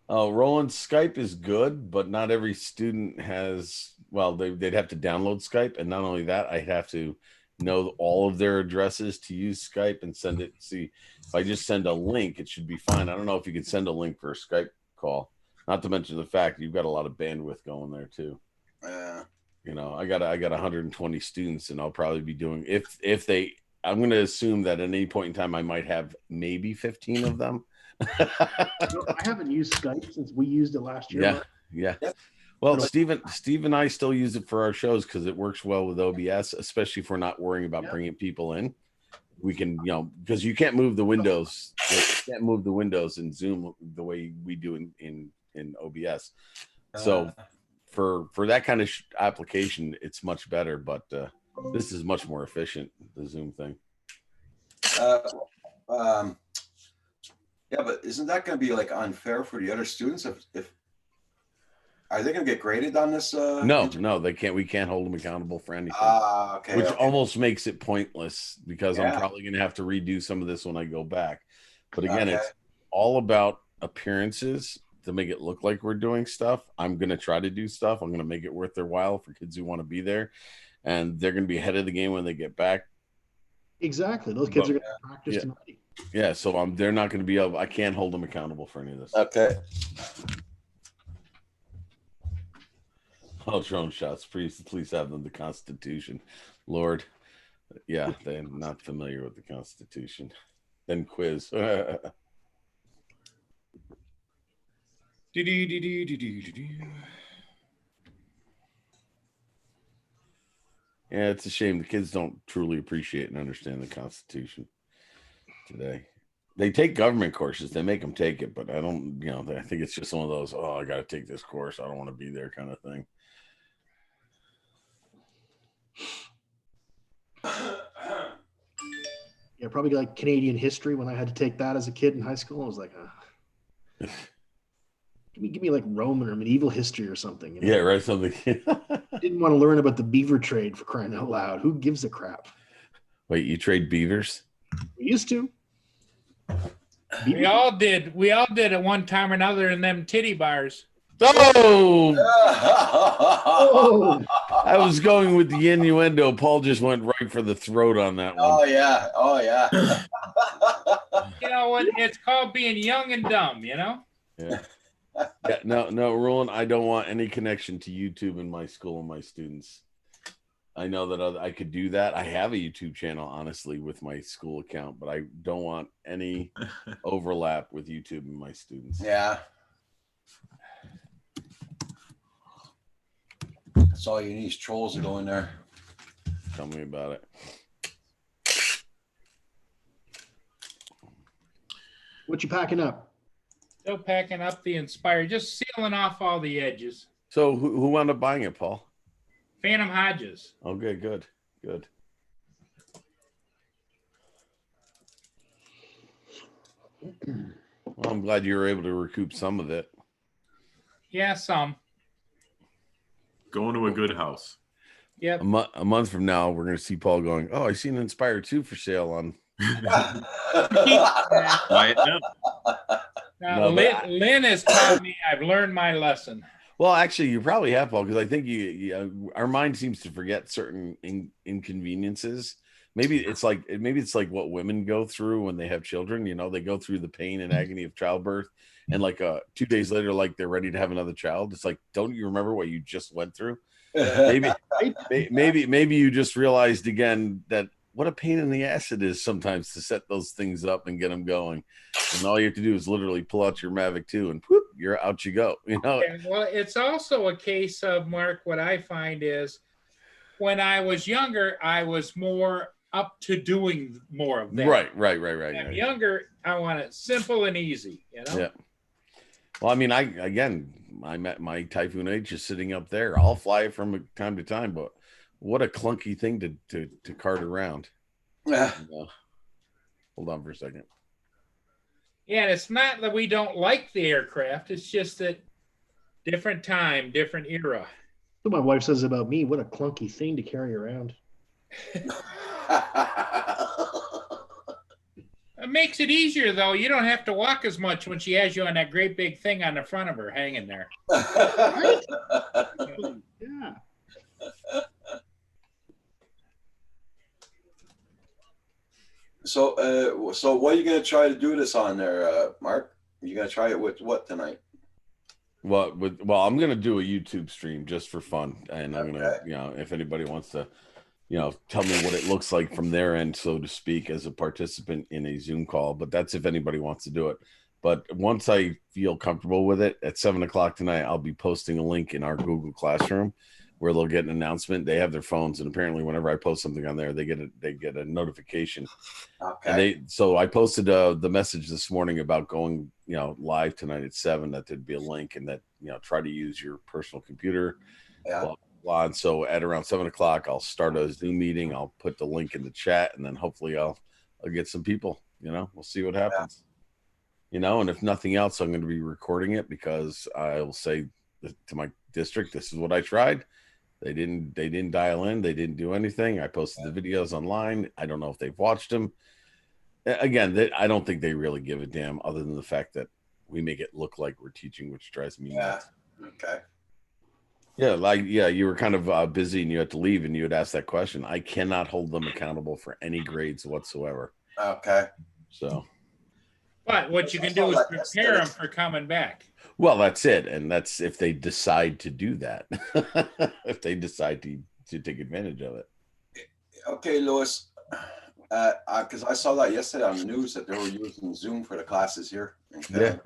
Oh, Roland, Skype is good, but not every student has. Well, they'd have to download Skype, and not only that, I have to know all of their addresses to use Skype and send it. See, if I just send a link, it should be fine. I don't know if you can send a link for a Skype call. Not to mention the fact you've got a lot of bandwidth going there too. Yeah. I got 120 students, and I'll probably be doing if they. I'm going to assume that at any point in time I might have maybe 15 of them. I haven't used Skype since we used it last year. Yeah. Well, Steve and I still use it for our shows because it works well with OBS, especially if we're not worrying about bringing people in. We can, because you can't move the windows. You can't move the windows in Zoom the way we do in OBS. So for that kind of application, it's much better. But this is much more efficient, the Zoom thing. Yeah, but isn't that going to be like unfair for the other students? If are they going to get graded on this? No, they can't. We can't hold them accountable for anything. Okay. Which almost makes it pointless because I'm probably going to have to redo some of this when I go back. But again, it's all about appearances to make it look like we're doing stuff. I'm going to try to do stuff. I'm going to make it worth their while for kids who want to be there, and they're going to be ahead of the game when they get back. Exactly. Those kids are going to practice tonight. Yeah, so they're not going to be able. I can't hold them accountable for any of this. Okay. Oh, drone shots. Please have them the Constitution, Lord. Yeah, they're not familiar with the Constitution. Then quiz. Yeah, it's a shame the kids don't truly appreciate and understand the Constitution today. They take government courses. They make them take it, but I don't, I think it's just one of those, I got to take this course. I don't want to be there kind of thing. Yeah, probably like Canadian history when I had to take that as a kid in high school. I was like, give me like Roman or medieval history or something. Yeah, right. Something. I didn't want to learn about the beaver trade, for crying out loud. Who gives a crap? Wait, you trade beavers? We used to. We all did. We all did at one time or another in them titty bars. Oh! Oh! I was going with the innuendo. Paul just went right for the throat on that one. Oh yeah. You know what? It's called being young and dumb. Yeah. No, Roland. I don't want any connection to YouTube in my school and my students. I know that I could do that. I have a YouTube channel, honestly, with my school account, but I don't want any overlap with YouTube and my students. Yeah. That's all you need is trolls to go in there. Tell me about it. What you packing up? Still packing up the Inspire, just sealing off all the edges. So who wound up buying it, Paul? Phantom Hodges. Okay, good. Well, I'm glad you were able to recoup some of it. Yeah, some. Going to a good house. Yep. A month from now, we're going to see Paul going, I see an Inspire 2 for sale on. Buy it now. Lynn has taught me I've learned my lesson. Well, actually, you probably have, Paul, because I think our mind seems to forget certain inconveniences. Maybe it's like what women go through when they have children. You know, they go through the pain and agony of childbirth, and like 2 days later, like they're ready to have another child. It's like, don't you remember what you just went through? Maybe you just realized again that what a pain in the ass it is sometimes to set those things up and get them going. And all you have to do is literally pull out your Mavic 2 and whoop, you're out you go. You know. Well, it's also a case of, Mark, what I find is when I was younger, I was more up to doing more of that. Right. When I'm younger, I want it simple and easy, you know? Yeah. Well, I mean, I met my Typhoon H just sitting up there. I'll fly it from time to time, but what a clunky thing to cart around. Yeah. Hold on for a second. Yeah, and it's not that we don't like the aircraft. It's just that different time, different era. What my wife says about me, what a clunky thing to carry around. It makes it easier, though. You don't have to walk as much when she has you on that great big thing on the front of her hanging there. Yeah. So what are you going to try to do this on there, Mark? You going to try it with what tonight? Well, I'm going to do a YouTube stream just for fun. And I'm going to, if anybody wants to, tell me what it looks like from their end, so to speak, as a participant in a Zoom call. But that's if anybody wants to do it. But once I feel comfortable with it, at 7:00 tonight, I'll be posting a link in our Google Classroom where they'll get an announcement. They have their phones, and apparently whenever I post something on there, they get a notification. Okay. And so I posted the message this morning about going, live tonight at 7, that there'd be a link, and that, try to use your personal computer. Yeah. Blah, blah. And so at around 7:00, I'll start a Zoom meeting. I'll put the link in the chat, and then hopefully I'll get some people, we'll see what happens. And if nothing else, I'm going to be recording it, because I will say to my district, this is what I tried. They didn't dial in. They didn't do anything. I posted the videos online. I don't know if they've watched them. Again, I don't think they really give a damn, other than the fact that we make it look like we're teaching, which drives me nuts. Okay. Yeah, you were kind of busy and you had to leave, and you had asked that question. I cannot hold them accountable for any grades whatsoever. Okay. So. But what you can do is prepare them for coming back. Well, that's it. And that's if they decide to do that, if they decide to take advantage of it. Okay, Louis, because I saw that yesterday on the news that they were using Zoom for the classes here. Yeah.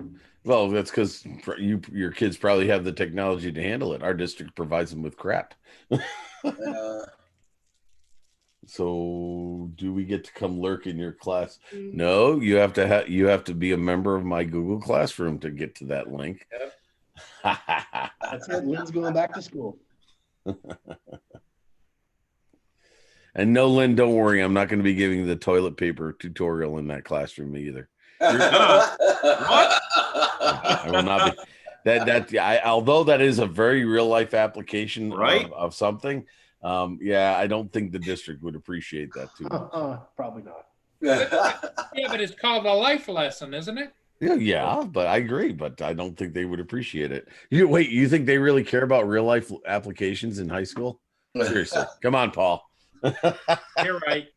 Well, that's because your kids probably have the technology to handle it. Our district provides them with crap. So do we get to come lurk in your class? No, you have to be a member of my Google Classroom to get to that link. Yep. That's it. Lynn's going back to school. And no, Lynn, don't worry. I'm not going to be giving the toilet paper tutorial in that classroom either. You're not. What? I will not be. Although that is a very real life application, right, of something. I don't think the district would appreciate that too much. Probably not. Yeah, but it's called a life lesson, isn't it? Yeah, but I agree. But I don't think they would appreciate it. You think they really care about real life applications in high school? Seriously, come on, Paul. You're right.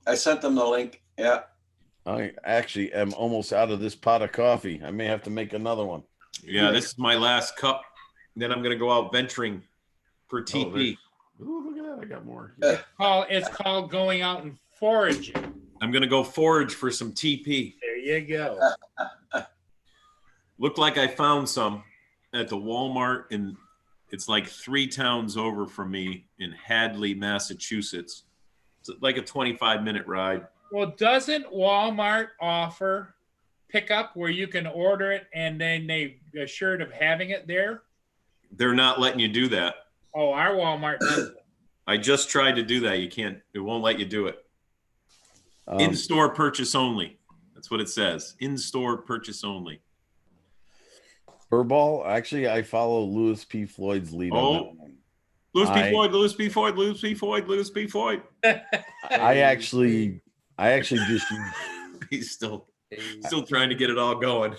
I sent them the link. Yeah. I actually am almost out of this pot of coffee. I may have to make another one. Yeah, this is my last cup. Then I'm going to go out venturing for TP. Oh, look at that. I got more. It's called going out and foraging. I'm going to go forage for some TP. There you go. Looked like I found some at the Walmart, and it's like 3 towns over from me in Hadley, Massachusetts. It's like a 25-minute ride. Well, doesn't Walmart offer pickup where you can order it and then they assured of having it there? They're not letting you do that. Oh, our Walmart does. I just tried to do that. You can't. It won't let you do it. In-store purchase only. That's what it says. In-store purchase only. Furball. Actually, I follow Louis P. Floyd's lead on that one. Louis P. Floyd. I actually just He's still. Still trying to get it all going.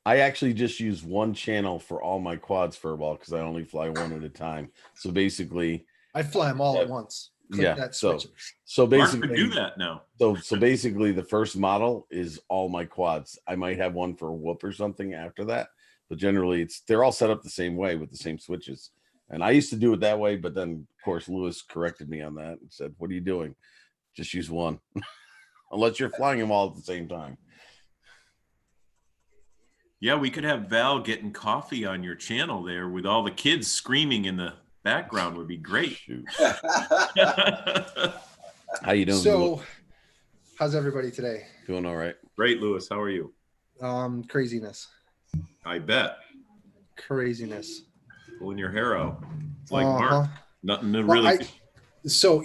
I actually just use one channel for all my quads furball because I only fly one at a time. So basically, I fly them all at once. Click that switch. So Mark basically, could do that now. So basically, the first model is all my quads. I might have one for a whoop or something after that, but generally, they're all set up the same way with the same switches. And I used to do it that way, but then of course Lewis corrected me on that and said, "What are you doing? Just use one, unless you're flying them all at the same time." Yeah, we could have Val getting coffee on your channel there with all the kids screaming in the background would be great. How you doing? So, how's everybody today? Doing all right. Great, Lewis. How are you? Craziness. I bet. Craziness. Pulling your hair out. It's like Mark. Nothing to Well, really. So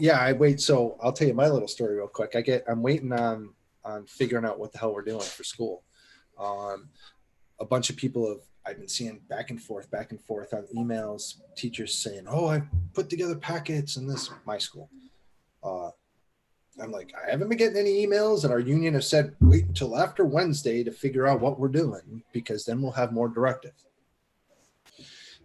I'll tell you my little story real quick. I'm waiting on figuring out what the hell we're doing for school. A bunch of people I've been seeing back and forth on emails, teachers saying, "Oh, I put together packets in this my school." I'm like, I haven't been getting any emails, and our union has said wait until after Wednesday to figure out what we're doing because then we'll have more directive.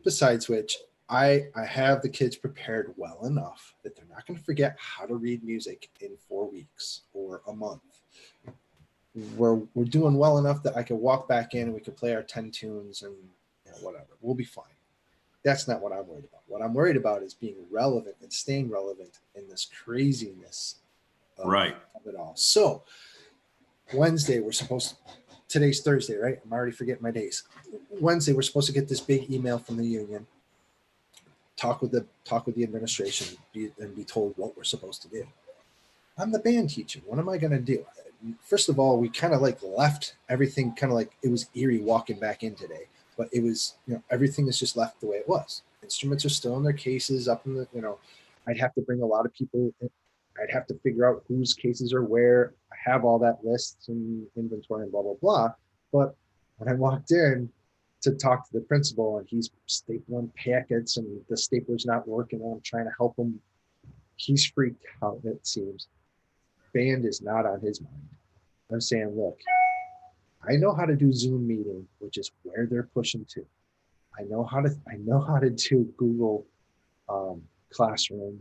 Besides which, I have the kids prepared well enough that they're not going to forget how to read music in 4 weeks or a month. We're doing well enough that I can walk back in and we can play our 10 tunes and whatever. We'll be fine. That's not what I'm worried about. What I'm worried about is being relevant and staying relevant in this craziness of it all. So Wednesday, today's Thursday, right? I'm already forgetting my days. Wednesday, we're supposed to get this big email from the union, talk with the administration and be told what we're supposed to do. I'm the band teacher. What am I going to do? First of all, we kind of left everything kind of like it was eerie walking back in today, but it was, everything is just left the way it was. Instruments are still in their cases up in the, I'd have to bring a lot of people. I'd have to figure out whose cases are where. I have all that lists and inventory and blah, blah, blah. But when I walked in to talk to the principal and he's stapling packets and the stapler's not working and I'm trying to help him, he's freaked out, it seems. Band is not on his mind. I'm saying, look, I know how to do Zoom meeting, which is where they're pushing to. I know how to do Google Classroom.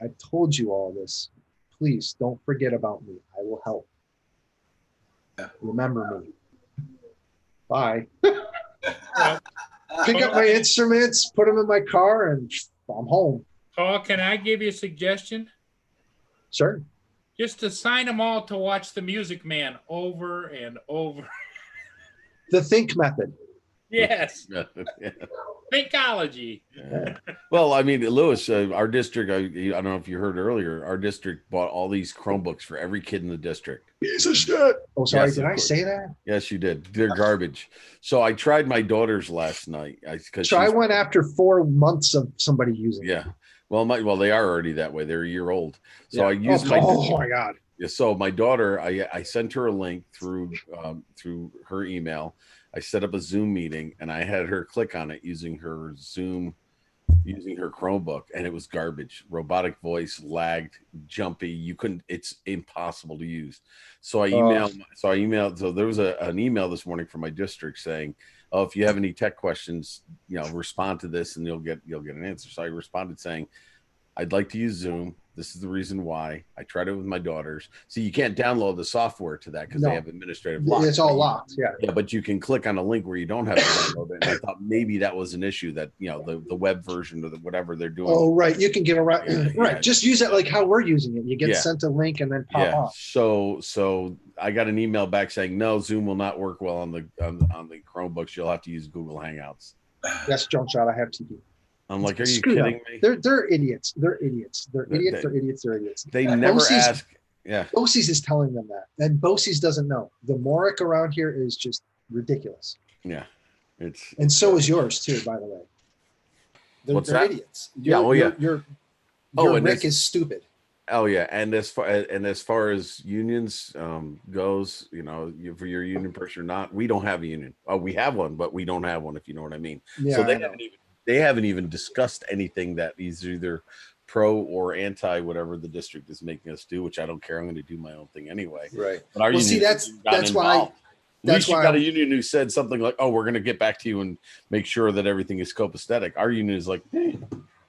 I told you all this. Please don't forget about me. I will help. Remember me. Bye. Pick up my instruments, put them in my car, and I'm home. Paul, can I give you a suggestion? Sure. Just assign them all to watch The Music Man over and over. The think method. Yes. Yeah. Thinkology. Yeah. Well, I mean, Lewis, our district, I don't know if you heard earlier, our district bought all these Chromebooks for every kid in the district. Piece of shit. Oh, sorry. Yes, did I say that? Yes, you did. They're garbage. So I tried my daughter's last night. I went after 4 months of somebody using it. Yeah. Well, they are already that way. They're a year old. So yeah. I used oh my God. Yeah. So my daughter, I sent her a link through her email. I set up a Zoom meeting and I had her click on it using her Chromebook, and it was garbage. Robotic voice, lagged, jumpy. It's impossible to use. So I emailed. So there was an email this morning from my district saying, "Oh, if you have any tech questions, respond to this and you'll get an answer." So I responded saying, "I'd like to use Zoom. This is the reason why. I tried it with my daughters. See, you can't download the software to that because they have administrative locks. It's all locked. Yeah. Yeah, but you can click on a link where you don't have to download it. And I thought maybe that was an issue that the web version or whatever they're doing. Oh, right. You can get around. Yeah, right. yeah. Just use it like how we're using it. You get sent a link and then pop off. So I got an email back saying no, Zoom will not work well on the Chromebooks. You'll have to use Google Hangouts. That's jump shot. I have TV. I'm like, are you kidding me? They're idiots. They're idiots. They're idiots. They never ask. Yeah. BOCES is telling them that. And BOCES doesn't know. The MORIC around here is just ridiculous. Yeah. And so is yours too, by the way. They're idiots. Your Rick is stupid. Oh yeah. And as far as unions goes, for your union person or not, we don't have a union. Oh, we have one, but we don't have one, if you know what I mean. Yeah, so they haven't even discussed anything that is either pro or anti whatever the district is making us do, which I don't care. I'm going to do my own thing anyway. Right. But our Well, see, union that's why. At least you got a union who said something like, "Oh, we're going to get back to you and make sure that everything is copacetic." Our union is like, "Hey,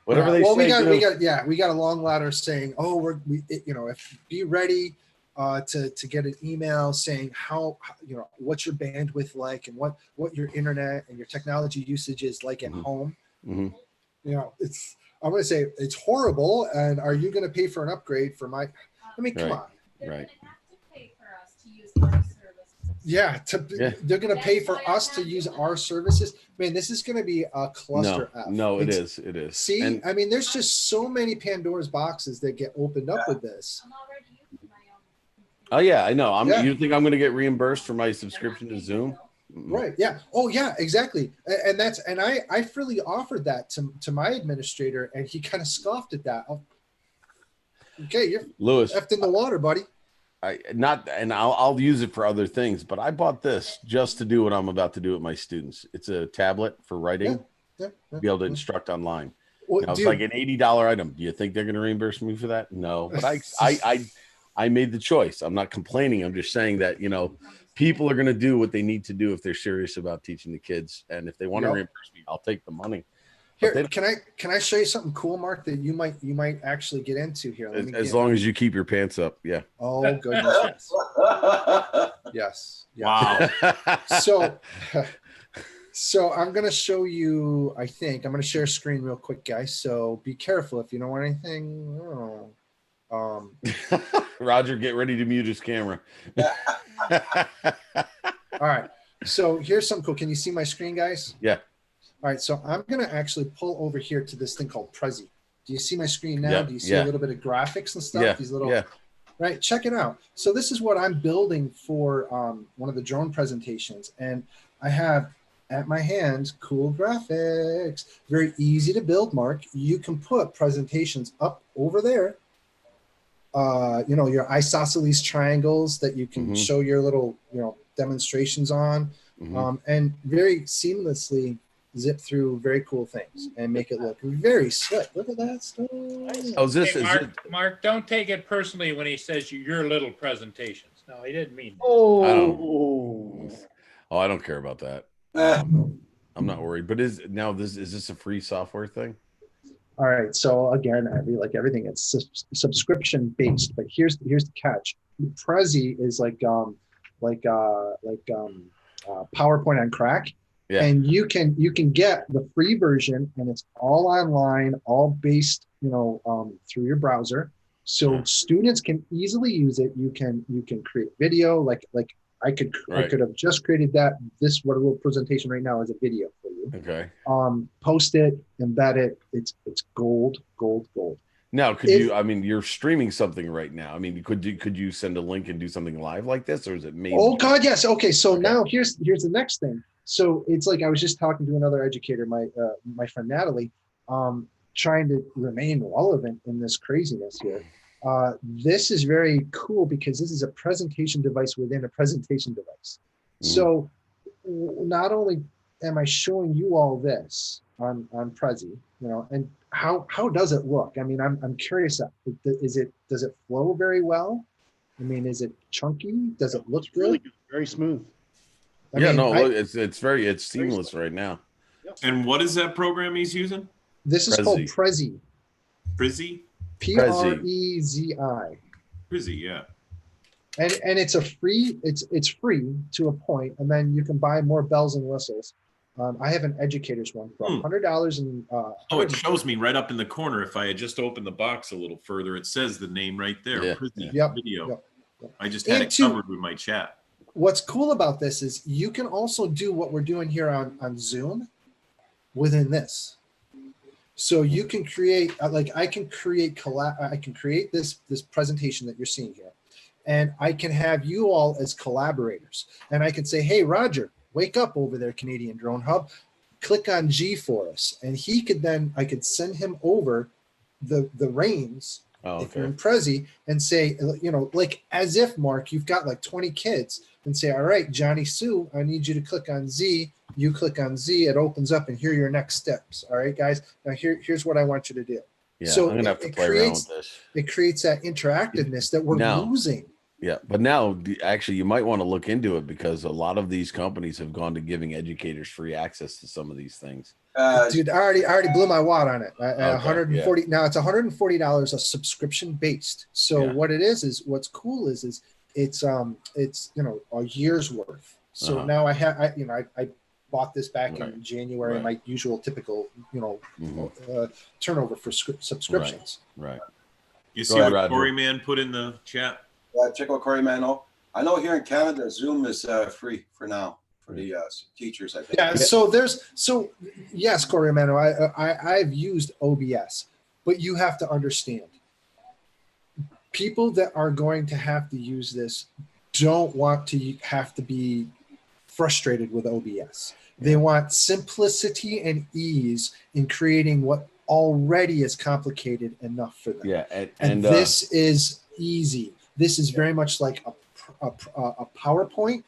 whatever they well, say." we got a long ladder saying, "Oh, if be ready to get an email saying how what's your bandwidth like and what your internet and your technology usage is like at home." Mm-hmm. I'm going to say it's horrible. And are you going to pay for an upgrade for my? I mean, come on. They're Right. gonna have to pay for us to use our services. Yeah, they're going to pay for us to use our services. Man, this is going to be a cluster F. No, it is. It is. See, And I mean, there's just so many Pandora's boxes that get opened up with this. I'm already using my own. oh yeah, I know. Yeah. You think I'm going to get reimbursed for my subscription to Zoom? Right. Yeah. Oh, yeah, exactly. And I freely offered that to my administrator, and he kind of scoffed at that. Okay, you're Lewis, effed in the water, buddy. I'll use it for other things, but I bought this just to do what I'm about to do with my students. It's a tablet for writing, Yeah. be able to instruct online. Well, Now, it's dude, like an $80 item. Do you think they're going to reimburse me for that? No, but I made the choice. I'm not complaining. I'm just saying that, people are going to do what they need to do if they're serious about teaching the kids. And if they want to reimburse me, I'll take the money. Here, can I show you something cool, Mark, that you might actually get into here? As long as you keep your pants up. Yeah. Oh, goodness. Yes. Wow. So I'm going to show you, I'm going to share screen real quick, guys. So be careful if you don't want anything. Roger, get ready to mute his camera. All right. So here's something cool. Can you see my screen, guys? Yeah. All right. So I'm going to actually pull over here to this thing called Prezi. Do you see my screen now? Yeah, Do you see a little bit of graphics and stuff? Yeah. These little, right. Check it out. So this is what I'm building for one of the drone presentations. And I have at my hand cool graphics. Very easy to build, Mark. You can put presentations up over there. Your isosceles triangles that you can show your little, demonstrations on, and very seamlessly zip through very cool things and make it look very slick. Look at that stuff. Hey, Mark, don't take it personally when he says your little presentations. No, he didn't mean that. I don't care about that. I'm not worried. But is this a free software thing? All right. So again, like everything, it's subscription based. But here's the catch. Prezi is like PowerPoint on crack. Yeah. And you can get the free version, and it's all online, all based, through your browser. So students can easily use it. You can create video, like I could have just created that. This little presentation right now is a video for you. Okay. Post it, embed it. It's gold. Now, you're streaming something right now. I mean, could you send a link and do something live like this, or is it maybe? Oh God, yes. Okay, so now here's the next thing. So it's like I was just talking to another educator, my friend Natalie, trying to remain relevant in this craziness here. This is very cool because this is a presentation device within a presentation device. So not only am I showing you all this on Prezi, and how does it look? I mean, I'm curious. Does it flow very well? I mean, is it chunky? Does it look good? Really good. Very smooth. It's seamless right now. And what is that program he's using? This is called Prezi. Prezi? Prezi. Prezi, yeah. And it's it's free to a point, and then you can buy more bells and whistles. I have an educator's one for $100 and it shows me right up in the corner. If I had just opened the box a little further, it says the name right there. Yeah. Prezi video. Yep. I just had it covered with my chat. What's cool about this is you can also do what we're doing here on Zoom within this. So you can create, I can create this presentation that you're seeing here, and I can have you all as collaborators, and I can say, hey, Roger, wake up over there, Canadian Drone Hub, click on G for us. And I could send him over the reins if you're in Prezi and say, like as if, Mark, you've got like 20 kids, and say, all right, Johnny Sue, I need you to click on Z. You click on Z, it opens up, and here are your next steps. All right, guys. Now here's what I want you to do. Yeah, So I'm gonna have to play around with this. It creates that interactiveness that we're losing. Yeah, but now actually you might want to look into it because a lot of these companies have gone to giving educators free access to some of these things. Dude, I already blew my wad on it. Okay, 140 now it's $140 a subscription based. So what it is what's cool is it's you know a year's worth. So now I bought this back in January, my usual typical, you know, turnover for subscriptions. Right. You see what Corey Man put in the chat? Check out Corey Man. I know here in Canada, Zoom is free for now for the teachers, I think. Yeah. So yes, Corey Man, I've used OBS, but you have to understand, people that are going to have to use this don't want to have to be frustrated with OBS. They want simplicity and ease in creating what already is complicated enough for them. Yeah, and this is easy. This is very much like a PowerPoint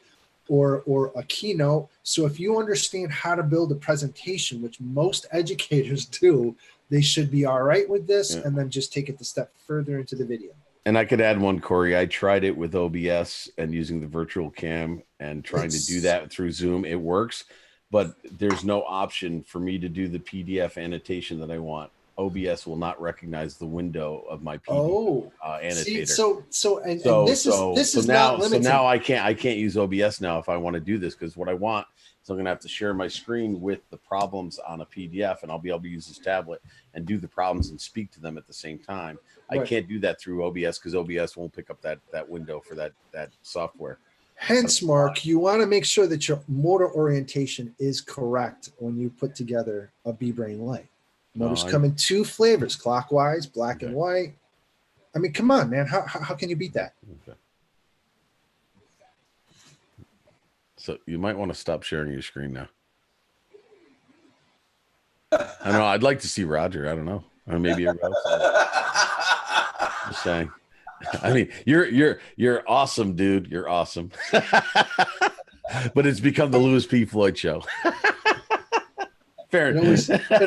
or a keynote. So if you understand how to build a presentation, which most educators do, they should be all right with this, and then just take it a step further into the video. And I could add one, Corey. I tried it with OBS and using the virtual cam and trying to do that through Zoom. It works, but there's no option for me to do the PDF annotation that I want. OBS will not recognize the window of my PDF annotator. See, this is not limited. So now I can't use OBS now if I want to do this, because what I want is I'm going to have to share my screen with the problems on a PDF, and I'll be able to use this tablet and do the problems and speak to them at the same time. I can't do that through OBS because OBS won't pick up that window for that software. Hence, Mark, you want to make sure that your motor orientation is correct when you put together a B-Brain Lite. Motors come in two flavors, clockwise, black and white. I mean, come on, man. How can you beat that? Okay. So you might want to stop sharing your screen now. I know. I'd like to see Roger. I don't know. Or maybe a Just saying. I mean, you're awesome, dude. You're awesome. But it's become the Louis P. Floyd show. Fair. It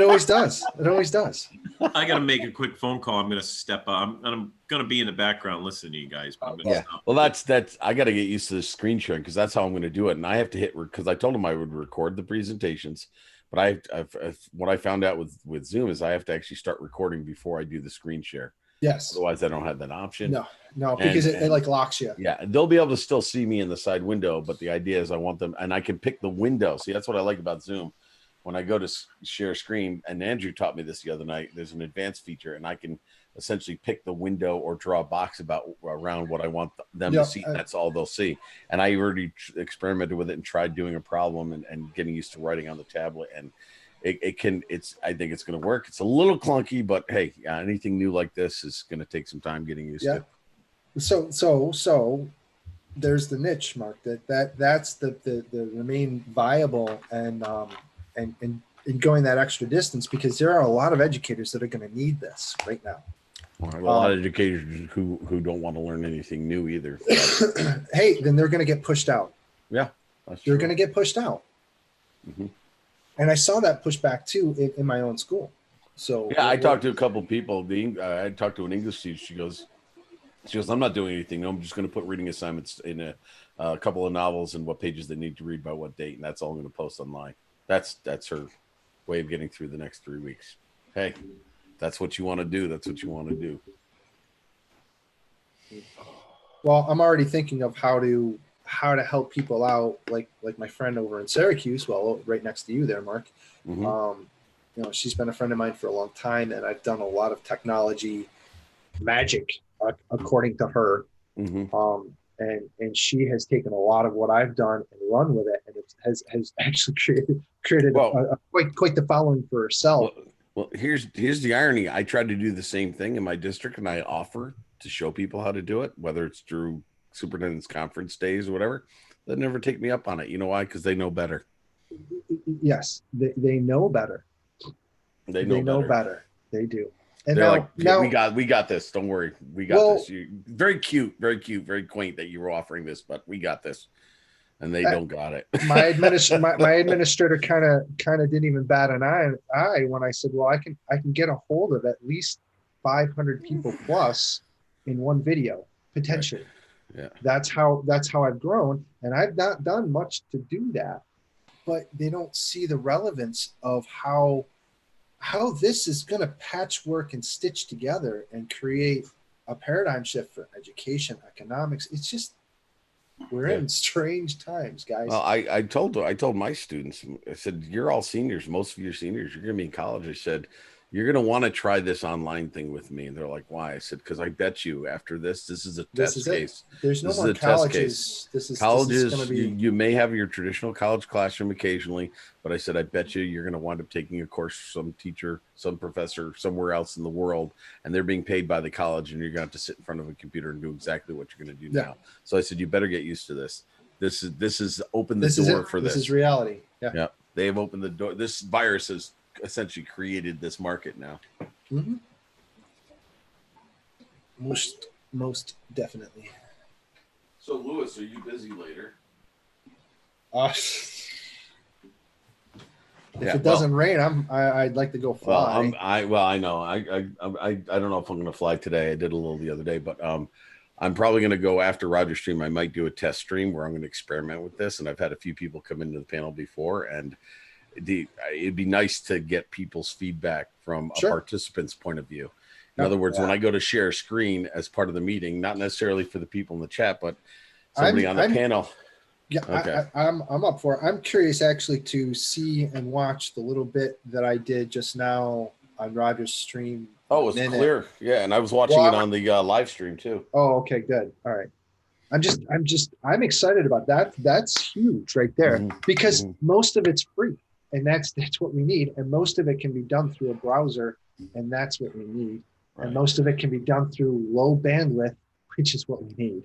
always does. It always does. I got to make a quick phone call. I'm going to step up. I'm going to be in the background listening to you guys. But I'm gonna stop. Well, that's. I got to get used to the screen sharing because that's how I'm going to do it. And I have to hit because I told him I would record the presentations, but what I found out with Zoom is I have to actually start recording before I do the screen share. Yes. Otherwise, I don't have that option. No, because it like locks you. Yeah, they'll be able to still see me in the side window, but the idea is I want them, and I can pick the window. See, that's what I like about Zoom. When I go to share screen, and Andrew taught me this the other night, there's an advanced feature, and I can essentially pick the window or draw a box around what I want them to see. That's all they'll see. And I already experimented with it and tried doing a problem and getting used to writing on the tablet. And I think it's going to work. It's a little clunky, but hey, anything new like this is going to take some time getting used to. So there's the niche, Mark. That's the remain viable and going that extra distance, because there are a lot of educators that are going to need this right now. Well, a lot of educators who don't want to learn anything new either. Hey, then they're going to get pushed out. Yeah, they're going to get pushed out. Mm-hmm. And I saw that pushback too in my own school. So yeah, I talked to a couple of people. I talked to an English teacher. She goes, I'm not doing anything. I'm just going to put reading assignments in a couple of novels and what pages they need to read by what date, and that's all I'm going to post online. That's her way of getting through the next 3 weeks. Hey, that's what you want to do. That's what you want to do. Well, I'm already thinking of how to help people out, like my friend over in Syracuse, well, right next to you there, Mark. Mm-hmm. She's been a friend of mine for a long time, and I've done a lot of technology magic, according to her. Mm-hmm. And she has taken a lot of what I've done and run with it, and it has actually created quite the following for herself. Well, here's the irony. I tried to do the same thing in my district, and I offer to show people how to do it, whether it's through superintendent's conference days or whatever. They never take me up on it. You know why? Because they know better. Yes, they know better. They know better. They do. And they're now, we got this. Don't worry, we got this. Very cute, very quaint that you were offering this, but we got this. And they don't got it. my administrator kind of didn't even bat an eye when I said, well, I can get a hold of at least 500 people plus in one video potentially. Yeah. That's how I've grown, and I've not done much to do that, but they don't see the relevance of how this is going to patchwork and stitch together and create a paradigm shift for education, economics. It's just, we're in strange times, guys. Well, I told my students, I said, you're all seniors. Most of your seniors, you're going to be in college. I said, you're going to want to try this online thing with me. And they're like, why? I said, because I bet you after this is a test case. There's no more colleges. Colleges, you may have your traditional college classroom occasionally, but I said, I bet you're going to wind up taking a course from some teacher, some professor somewhere else in the world, and they're being paid by the college, and you're going to have to sit in front of a computer and do exactly what you're going to do now. So I said, you better get used to this. This is opened the door for this. This is reality. Yeah. They have opened the door. This virus has essentially created this market now. Mm-hmm. Most definitely. So Lewis, are you busy later? If it doesn't rain, I'd like to go fly. I know. I don't know if I'm going to fly today. I did a little the other day, but I'm probably going to go after Roger's stream. I might do a test stream where I'm going to experiment with this, and I've had a few people come into the panel before, and it'd be nice to get people's feedback from a participant's point of view. In other words, when I go to share a screen as part of the meeting, not necessarily for the people in the chat, but somebody on the panel. Yeah, okay. I'm up for it. I'm curious actually to see and watch the little bit that I did just now on Roger's stream. Oh, it's clear. Yeah, and I was watching it on the live stream too. Oh, okay, good. All right. I'm excited about that. That's huge right there because most of it's free. And that's what we need. And most of it can be done through a browser, and that's what we need. Right. And most of it can be done through low bandwidth, which is what we need.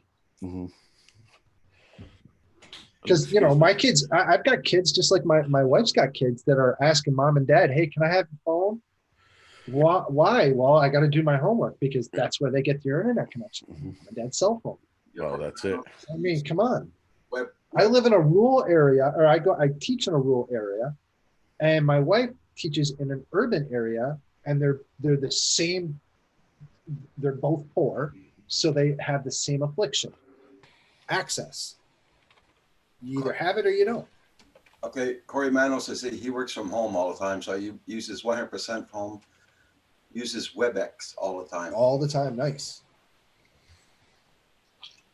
Because, my kids, I've got kids just like my wife's got kids that are asking mom and dad, hey, can I have your phone? Why? Well, I got to do my homework because that's where they get their internet connection. My dad's cell phone. Oh, that's it. I mean, come on. I live in a rural area, or I teach in a rural area. And my wife teaches in an urban area, and they're the same. They're both poor, so they have the same affliction. Access. You either have it or you don't. Okay, Corey Manuel says he works from home all the time, so he uses 100% home, uses WebEx all the time. All the time, nice.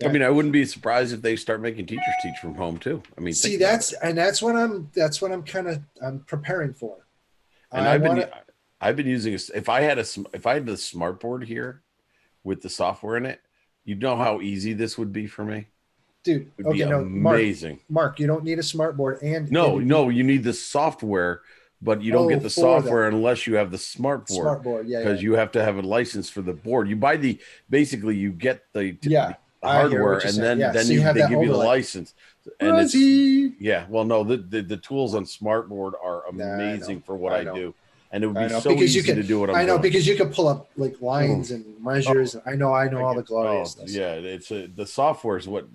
I mean, I wouldn't be surprised if they start making teachers teach from home too. I mean, see, that's what I'm preparing for. And I've been using if I had the smart board here with the software in it, you know how easy this would be for me, dude. It'd be amazing. Mark, you don't need a smart board, and no, you need the software, but you don't get the software unless you have the smart board. Smart board, yeah, because you have to have a license for the board. You buy you get the hardware, and then they give you the license. And well, no, the tools on Smartboard are amazing for what I do, and it would be so easy to do what I'm doing. Because you can pull up like lines and measures. I know all the gloriousness. Yeah, the software is what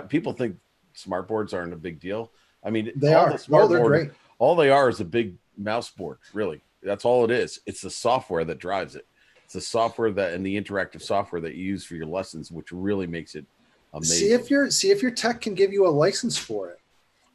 people think. Smartboards aren't a big deal. I mean, they are. They're great. All they are is a big mouse board. Really, that's all it is. It's the software that drives it. The software and the interactive software that you use for your lessons, which really makes it amazing. See if your tech can give you a license for it.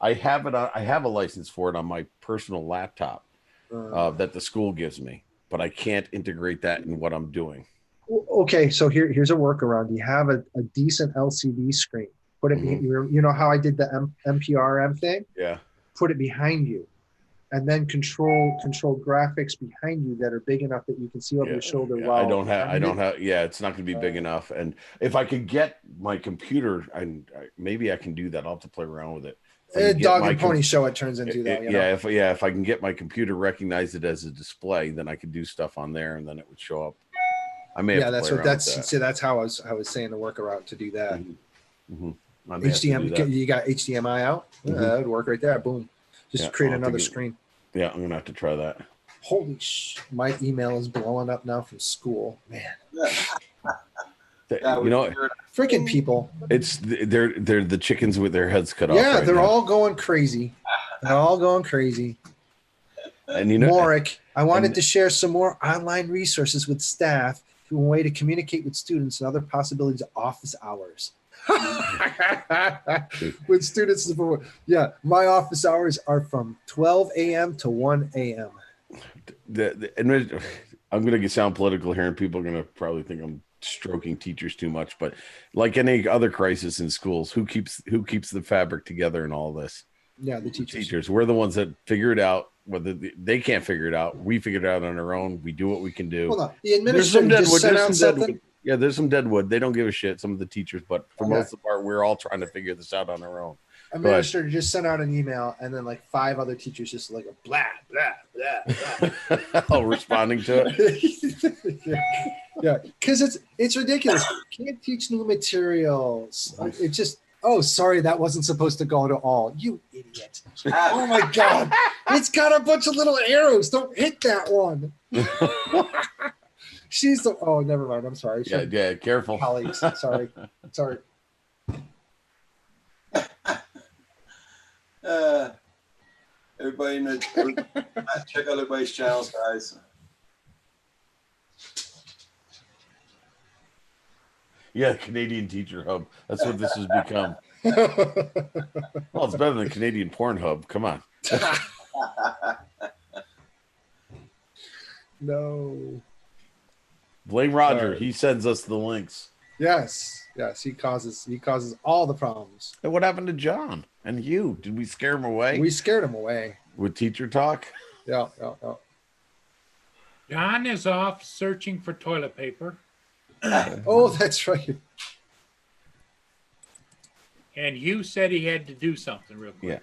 I have a license for it on my personal laptop that the school gives me, but I can't integrate that in what I'm doing. Okay, so here's a workaround. You have a decent LCD screen. Put it. You know how I did the MPRM thing? Yeah. Put it behind you. And then control graphics behind you that are big enough that you can see over your shoulder. Yeah, I don't have. Yeah, it's not going to be big enough. And if I could get my computer, maybe I can do that. I'll have to play around with it. Dog and pony show it turns into that. If I can get my computer recognize it as a display, then I could do stuff on there, and then it would show up. I may. Yeah, that's how I was saying the workaround to do that. HDMI, you got HDMI out. That would work right there. Boom. Just create another screen. Yeah, I'm gonna have to try that. Holy my email is blowing up now from school, man. Freaking people. They're the chickens with their heads cut off. Yeah, they're all going crazy. They're all going crazy. And you know, Morik, I wanted and- to share some more online resources with staff through a way to communicate with students and other possibilities of office hours. With students, yeah, my office hours are from 12 a.m. to 1 a.m. I'm going to sound political here, and people are going to probably think I'm stroking teachers too much. But like any other crisis in schools, who keeps the fabric together in all this? Yeah, the teachers. Teachers. We're the ones that figure it out. Whether they can't figure it out, we figure it out on our own. We do what we can do. Hold on. The administrator just sent out something. Yeah, there's some deadwood. They don't give a shit, some of the teachers, but for most of the part, we're all trying to figure this out on our own. Administrator just sent out an email, and then like 5 other teachers just like a blah, blah, blah, blah. Oh, responding to it. Yeah, because it's ridiculous. You can't teach new materials. It just, oh, sorry, that wasn't supposed to go to all. You idiot. Oh my God. It's got a bunch of little arrows. Don't hit that one. She's the, oh, never mind. I'm sorry. Yeah, careful. Colleagues. Sorry. Everybody check out everybody's channels, guys. Yeah, Canadian Teacher Hub. That's what this has become. Well, it's better than Canadian Porn Hub. Come on. No. Blame Roger. He sends us the links. Yes. He causes all the problems. And what happened to John and you? Did we scare him away? We scared him away. With teacher talk? Yeah. John is off searching for toilet paper. Oh, that's right. And Hugh said he had to do something real quick. Yeah.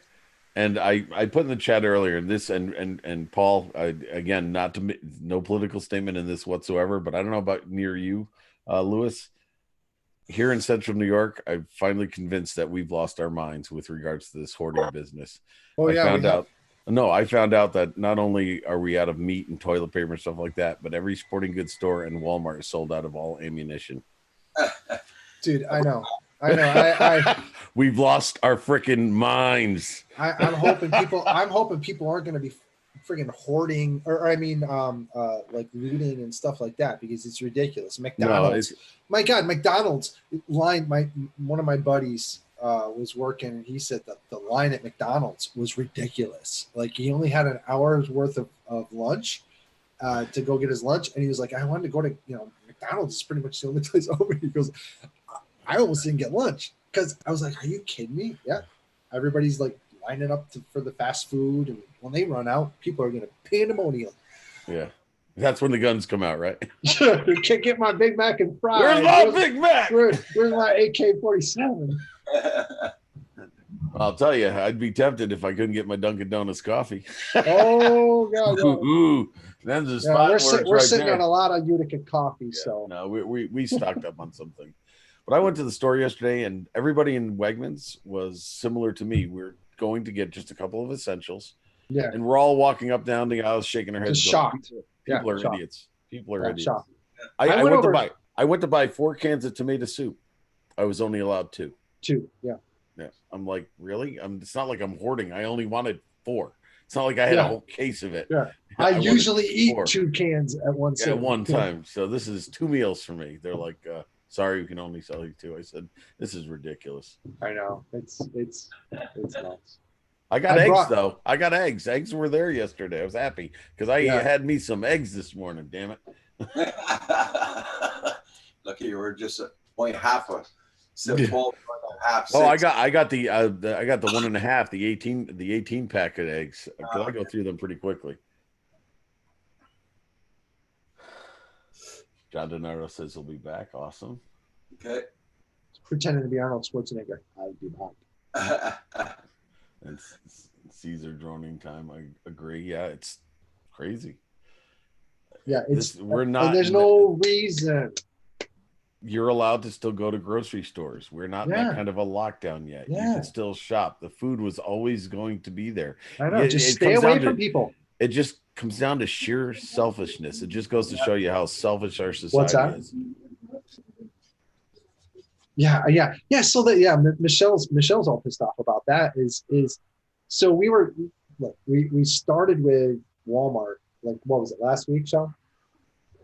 And I put in the chat earlier this and Paul, again, no political statement in this whatsoever, but I don't know about near you, Lewis. Here in central New York, I'm finally convinced that we've lost our minds with regards to this hoarding business. Oh, I found out that not only are we out of meat and toilet paper and stuff like that, but every sporting goods store and Walmart is sold out of all ammunition. Dude, I know. We've lost our freaking minds. I'm hoping people aren't going to be friggin' hoarding like looting and stuff like that, because it's ridiculous. McDonald's, my God, McDonald's line. One of my buddies was working, and he said that the line at McDonald's was ridiculous. Like, he only had an hour's worth of lunch to go get his lunch, and he was like, I wanted to go to McDonald's is pretty much the only place open. He goes, I almost didn't get lunch because I was like, are you kidding me? Yeah, everybody's like lining up for the fast food, and when they run out, people are gonna pandemonium. Yeah, that's when the guns come out, right? Can't get my Big Mac and fries. Where's my Big Mac? Where's my AK-47? I'll tell you, I'd be tempted if I couldn't get my Dunkin' Donuts coffee. Oh God! Ooh, that's a spot. We're sitting on a lot of Utica coffee, so no, we stocked up on something. But I went to the store yesterday, and everybody in Wegmans was similar to me. We're going to get just a couple of essentials. Yeah. And we're all walking up down the aisles, shaking our heads. Just shocked. People are shocked. idiots. People are idiots. Shocked. I went to buy 4 cans of tomato soup. I was only allowed 2. 2, yeah. Yeah. I'm like, really? It's not like I'm hoarding. I only wanted 4. It's not like I had a whole case of it. Yeah. I usually eat 2 cans at once. At one time. So this is 2 meals for me. They're like, sorry, we can only sell you 2. I said, this is ridiculous. I know. It's nuts. I got eggs though. I got eggs. Eggs were there yesterday. I was happy because I had me some eggs this morning. Damn it! Lucky you were just only half a 12 half. Oh, I got the 1.5, the 18 pack of eggs. I go through them pretty quickly. John Donardo says he'll be back. Awesome. Okay. Pretending to be Arnold Schwarzenegger. I do not. And Caesar droning time. I agree. Yeah, it's crazy. Yeah, we're not. And there's no reason. You're allowed to still go to grocery stores. We're not in that kind of a lockdown yet. Yeah. You can still shop. The food was always going to be there. I know. Just stay away from people. It just comes down to sheer selfishness. It just goes to show you how selfish our society is. Yeah. So Michelle's all pissed off about that. So we started with Walmart, like what was it last week, Sean?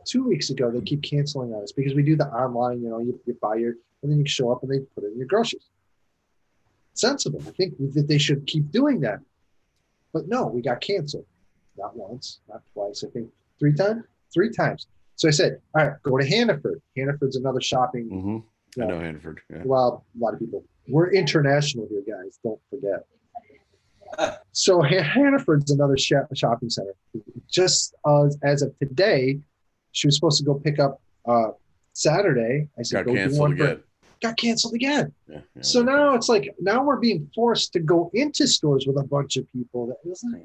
2 weeks ago, they keep canceling on us because we do the online, you buy your, and then you show up and they put it in your groceries. Sensible. I think that they should keep doing that. But no, we got canceled. Not once, not twice. I think 3 times. 3 times. So I said, all right, go to Hannaford. Hannaford's another shopping. Mm-hmm. I know Hannaford. Yeah. Well, a lot of people. We're international here, guys. Don't forget. So Hannaford's another shopping center. Just as of today, she was supposed to go pick up Saturday. I said, got canceled again. Got canceled again. Yeah, so now it's like, now we're being forced to go into stores with a bunch of people. That was like,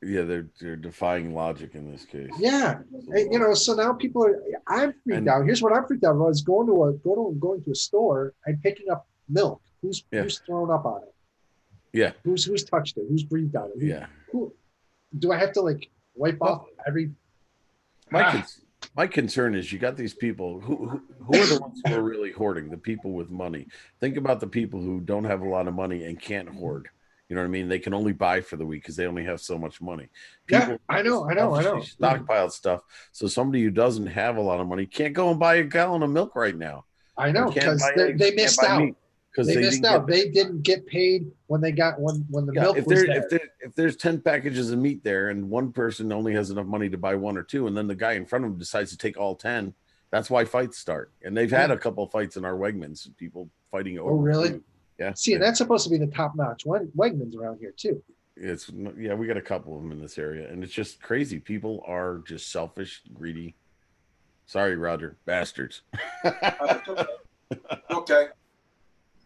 yeah, they're defying logic in this case. Yeah, and, so now people are. I'm freaked out. Here's what I'm freaked out about: is going to a store and picking up milk. Who's thrown up on it? Yeah. Who's touched it? Who's breathed on it? Who do I have to like wipe off every? My concern is you got these people who are the ones who are really hoarding, the people with money. Think about the people who don't have a lot of money and can't hoard. You know what I mean? They can only buy for the week because they only have so much money. People I know. Stockpile stuff. So somebody who doesn't have a lot of money can't go and buy a gallon of milk right now. I know, because they missed out. They missed out. They didn't get paid when they got when the milk was there. If there's 10 packages of meat there and one person only has enough money to buy 1 or 2, and then the guy in front of him decides to take all 10, that's why fights start. And they've had a couple of fights in our Wegmans, people fighting over. Oh, really? Food. Yeah. See, that's supposed to be the top-notch Wegmans around here too. We got a couple of them in this area, and it's just crazy. People are just selfish, greedy. Sorry, Roger, bastards. Okay.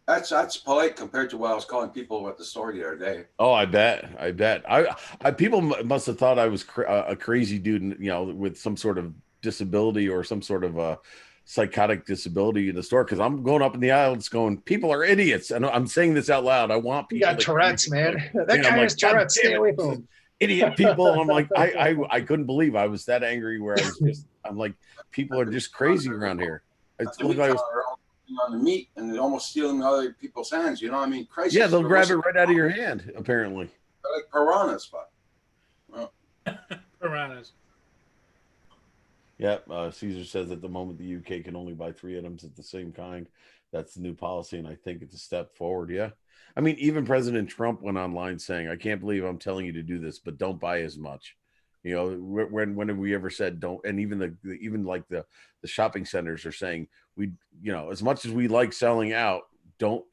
That's polite compared to what I was calling people at the store the other day. Oh, I bet. I people must have thought I was a crazy dude, with some sort of disability or some sort of psychotic disability in the store, because I'm going up in the aisles going, people are idiots, and I'm saying this out loud. I want people. You got Tourette's, man. That guy has Tourette's. Stay away from him. Idiot people. I'm like, I couldn't believe I was that angry. Where I'm like, people are just crazy around here. It's like I was on the meat and almost stealing other people's hands. You know what I mean? Crazy. Yeah, they'll grab it right out of your hand. Apparently, they're like piranhas, but well. Piranhas. Yeah, Caesar says at the moment the UK can only buy 3 items of the same kind. That's the new policy, and I think it's a step forward. Yeah, I mean, even President Trump went online saying, "I can't believe I'm telling you to do this, but don't buy as much." When have we ever said don't? And even the shopping centers are saying as much as we like selling out,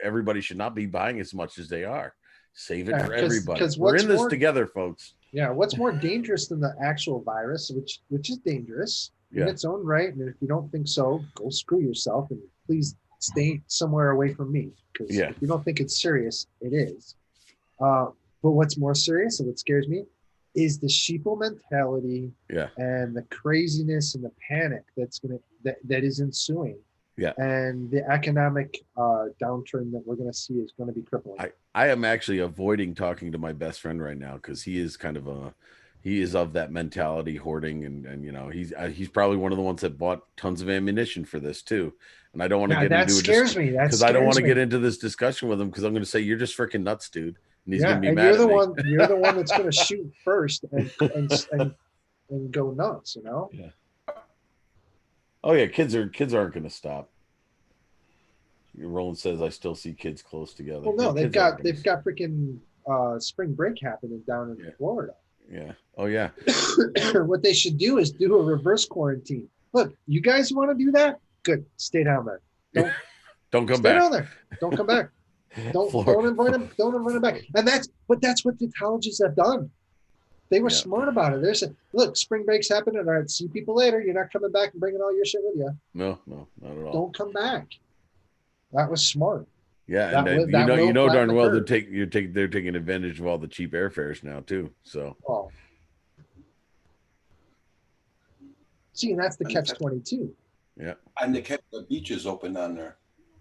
everybody should not be buying as much as they are. Save it for everybody. We're in this together, folks. Yeah, what's more dangerous than the actual virus, which is dangerous in its own right? And if you don't think so, go screw yourself and please stay somewhere away from me. Because if you don't think it's serious, it is. But what's more serious and what scares me is the sheeple mentality and the craziness and the panic that is ensuing. Yeah. And the economic downturn that we're going to see is going to be crippling. I am actually avoiding talking to my best friend right now because he is he is of that mentality, hoarding, and he's probably one of the ones that bought tons of ammunition for this too. And I don't want to get into it because I don't want to get into this discussion with him because I'm going to say you're just freaking nuts, dude. And he's going to be mad at me. You're the one that's going to shoot first and go nuts, Yeah. Oh yeah, kids aren't going to stop. Roland says I still see kids close together. Well, no, they've got freaking spring break happening down in Florida. Yeah. Oh yeah. What they should do is do a reverse quarantine. Look, you guys want to do that? Good. Stay down there. Don't come stay back. Down there. Don't come back. Don't invite them. Don't invite them back. And that's what the colleges have done. They were smart about it. They said, "Look, spring break's happening. All right, see people later. You're not coming back and bringing all your shit with you. No, not at all. Don't come back." That was smart. Yeah, and you know darn well they're taking advantage of all the cheap airfares now too. So. Oh. See, and that's the catch-22. Yeah. And they kept the beaches open down there.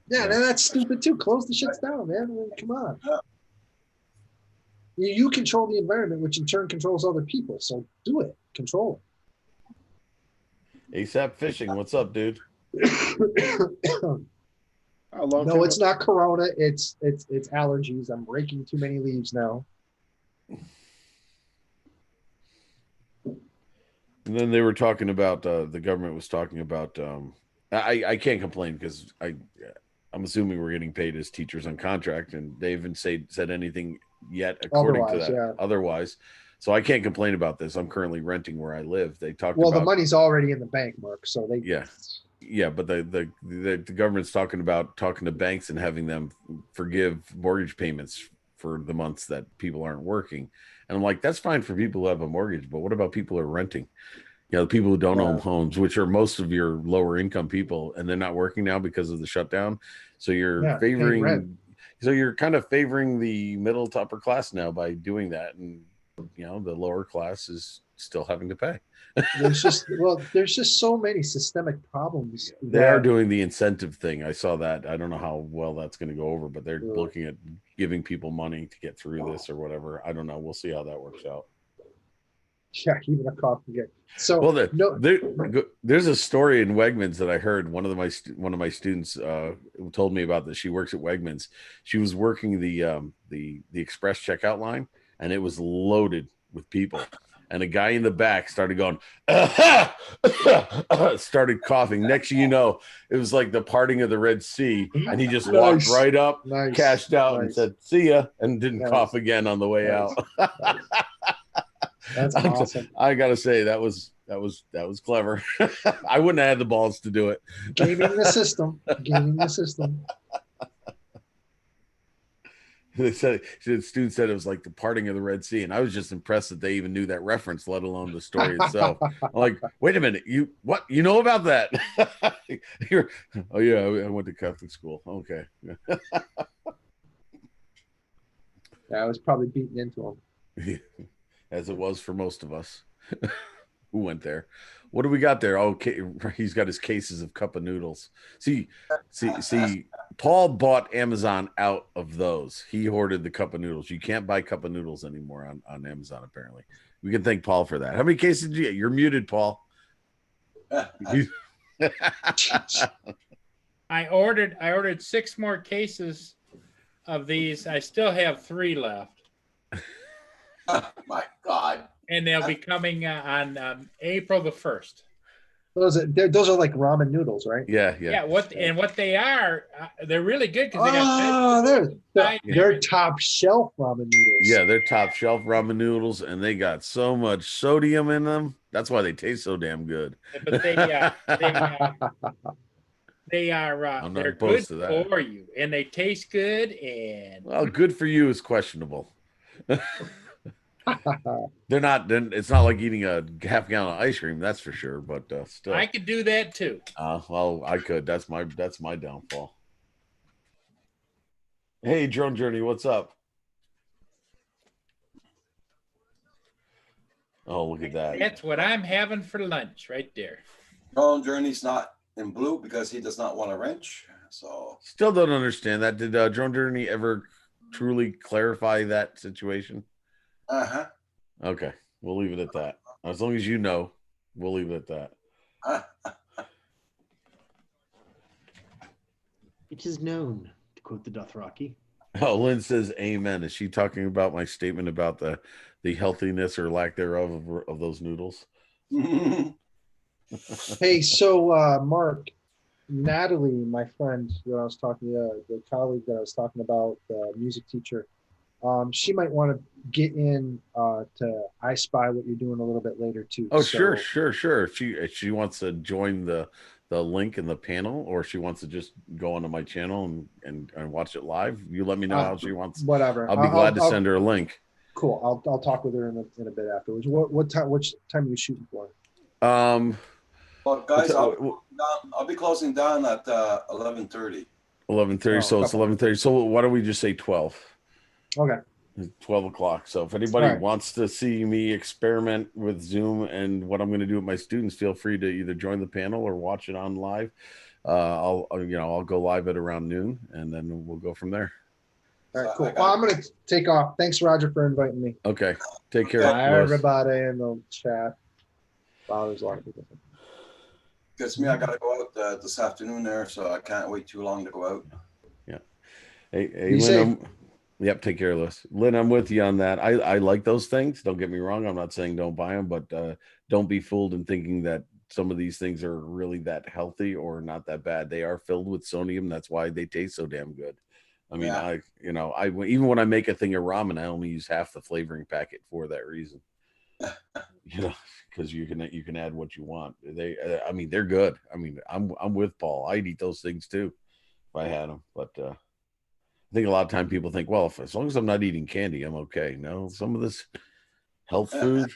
Yeah, that's stupid too. Close the shits down, man. I mean, come on. Yeah. You control the environment, which in turn controls other people. So do it. Control it. ASAP Fishing, what's up, dude? No, it's not Corona. It's allergies. I'm raking too many leaves now. And then they were talking about the government was talking about. I can't complain because I'm assuming we're getting paid as teachers on contract, and they haven't said anything yet according to that. Yeah. Otherwise, so I can't complain about this. I'm currently renting where I live. They talked Well, about the money's already in the bank, Mark. So they yeah, but the government's talking to banks and having them forgive mortgage payments for the months that people aren't working. And I'm like, that's fine for people who have a mortgage, but what about people who are renting? You know, people who don't own homes, which are most of your lower income people, and they're not working now because of the shutdown. So you're you're kind of favoring the middle to upper class now by doing that. And, you know, the lower class is still having to pay. there's just so many systemic problems. They are doing the incentive thing. I saw that. I don't know how well that's going to go over, but they're looking at giving people money to get through this or whatever. I don't know. We'll see how that works out. Yeah, even a coffee game. So well, there's a story in Wegmans that I heard. One of my students told me about this. She works at Wegmans. She was working the express checkout line, and it was loaded with people. And a guy in the back started going, started coughing. Next thing you know, it was like the parting of the Red Sea. And he just walked right up, cashed out, and said, "See ya," and didn't cough again on the way out. That's awesome. I gotta say that was clever. I wouldn't have had the balls to do it. Gaming the system. They said the student said it was like the parting of the Red Sea, and I was just impressed that they even knew that reference, let alone the story itself. I'm like, wait a minute, you know about that? Oh yeah, I went to Catholic school. Okay. I was probably beaten into him. As it was for most of us who went there. What do we got there? Okay, he's got his cases of cup of noodles. See, Paul bought Amazon out of those. He hoarded the cup of noodles. You can't buy cup of noodles anymore on Amazon, apparently. We can thank Paul for that. How many cases did you get? You're muted, Paul. I ordered 6 more cases of these. I still have 3 left. Oh, my God. And they'll be coming on April the 1st. Those are like ramen noodles, right? Yeah. What they are, they're really good because they're top shelf ramen noodles. Yeah, they're top shelf ramen noodles, and they got so much sodium in them. That's why they taste so damn good. But they're good for you, and they taste good. And well, good for you is questionable. They're not. It's not like eating a half gallon of ice cream, that's for sure. But still, I could do that too. Well, I could. That's my downfall. Hey, Drone Journey, what's up? Oh, look at that. That's what I'm having for lunch, right there. Drone Journey's not in blue because he does not want a wrench. So still don't understand that. Did Drone Journey ever truly clarify that situation? Uh-huh. Okay, we'll leave it at that. As long as you know, we'll leave it at that. It is known, to quote the Dothraki. Oh, Lynn says amen. Is she talking about my statement about the healthiness or lack thereof of those noodles? Hey, so Mark, Natalie, my friend that I was talking to, the colleague that I was talking about, the music teacher, she might want to get in to I Spy what you're doing a little bit later too. Oh, so, sure. If she wants to join the link in the panel, or she wants to just go onto my channel and watch it live, you let me know how she wants. Whatever. I'll be glad to send her a link. Cool. I'll talk with her in a bit afterwards. Which time are you shooting for? Well, guys, I'll be closing down at 11:30. 11:30. So it's 11:30. So why don't we just say 12? Okay. 12 o'clock. So if anybody wants to see me experiment with Zoom and what I'm going to do with my students, feel free to either join the panel or watch it on live. I'll go live at around noon, and then we'll go from there. All right, cool. Well, I'm going to take off. Thanks, Roger, for inviting me. Okay. Take care. Bye, everybody in the chat. Wow, there's a lot of people. Because me, I got to go out this afternoon there, so I can't wait too long to go out. Yeah. Hey, Lynn, Yep. Take care, Lewis. Lynn, I'm with you on that. I like those things. Don't get me wrong. I'm not saying don't buy them, but don't be fooled in thinking that some of these things are really that healthy or not that bad. They are filled with sodium. That's why they taste so damn good. I mean, I even when I make a thing of ramen, I only use half the flavoring packet for that reason. Because you can add what you want. I mean, they're good. I mean, I'm with Paul. I'd eat those things too if I had them. But I think a lot of time people think, well, as long as I'm not eating candy, I'm okay. No, some of this healthier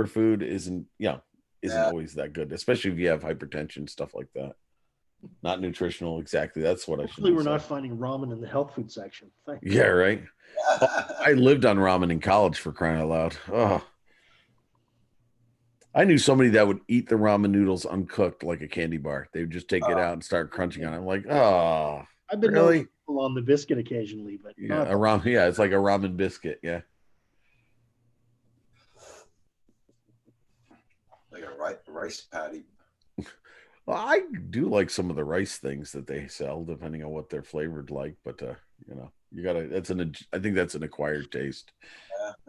food isn't always that good, especially if you have hypertension, stuff like that. Not nutritional, exactly. That's what I should. Hopefully, we're not finding ramen in the health food section. Yeah, right. I lived on ramen in college, for crying out loud. Oh, I knew somebody that would eat the ramen noodles uncooked like a candy bar. They would just take it out and start crunching on it. I'm like, oh, I've been really on the biscuit occasionally, but yeah, a ramen. Yeah, it's like a ramen biscuit. Yeah, like a rice patty. Well, I do like some of the rice things that they sell, depending on what they're flavored like. But you gotta. I think that's an acquired taste.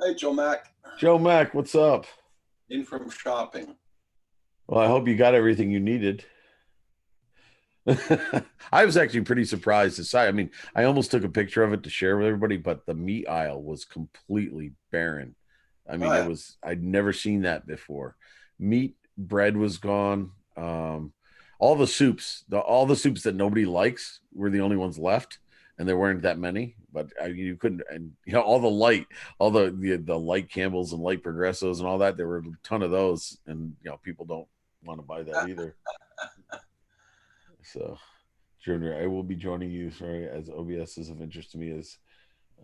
Hey, Joe Mac. Joe Mac, what's up? In from shopping. Well, I hope you got everything you needed. I was actually pretty surprised to see. I mean, I almost took a picture of it to share with everybody, but the meat aisle was completely barren. I mean, it was. I'd never seen that before. Meat, bread was gone. All the soups that nobody likes were the only ones left, and there weren't that many. But you couldn't, and all the light Campbells and light Progressos and all that. There were a ton of those, and people don't want to buy that either. So, Junior, I will be joining you. Sorry, as OBS is of interest to me as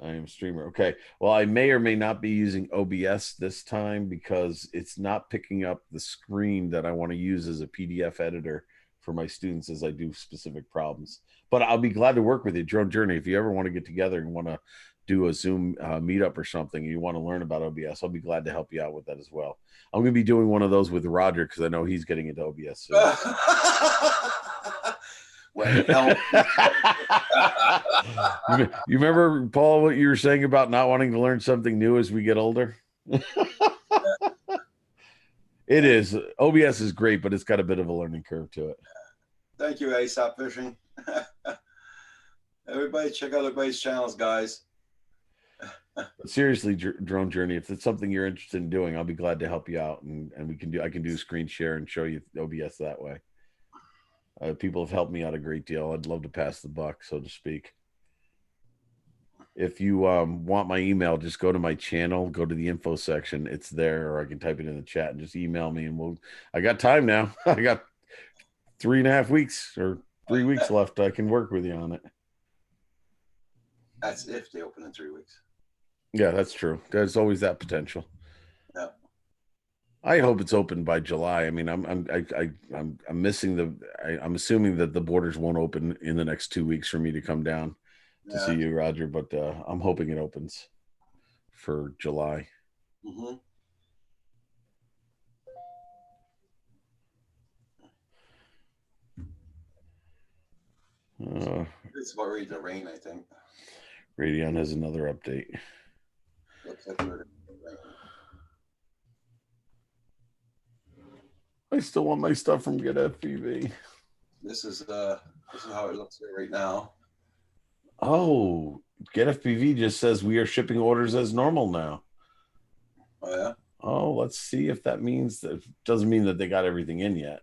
I am streamer. Okay. Well, I may or may not be using OBS this time because it's not picking up the screen that I want to use as a PDF editor for my students as I do specific problems. But I'll be glad to work with you, Drone Journey. If you ever want to get together and want to do a Zoom meetup or something, and you want to learn about OBS, I'll be glad to help you out with that as well. I'm going to be doing one of those with Roger because I know he's getting into OBS soon. You remember, Paul, what you were saying about not wanting to learn something new as we get older? It is. OBS is great, but it's got a bit of a learning curve to it. Thank you, ASAP Fishing. Everybody check out everybody's channels, guys. Seriously, Drone Journey, if it's something you're interested in doing, I'll be glad to help you out, and I can do screen share and show you OBS that way. People have helped me out a great deal. I'd love to pass the buck, so to speak. If you want my email, just go to my channel, go to the info section. It's there, or I can type it in the chat and just email me. And I got time now. I got 3.5 weeks or 3 weeks left. I can work with you on it. That's if they open in 3 weeks. Yeah, that's true. There's always that potential. Yeah. I hope it's open by July. I mean, I'm missing I'm assuming that the borders won't open in the next 2 weeks for me to come down to see you, Roger, but I'm hoping it opens for July. Mm-hmm. It's about ready to rain, I think. Radeon has another update. Looks like we're rain. I still want my stuff from Get FPV. This is how it looks right now. Oh, Get FPV just says we are shipping orders as normal now. Oh yeah. Oh, let's see if that means that. Doesn't mean that they got everything in yet.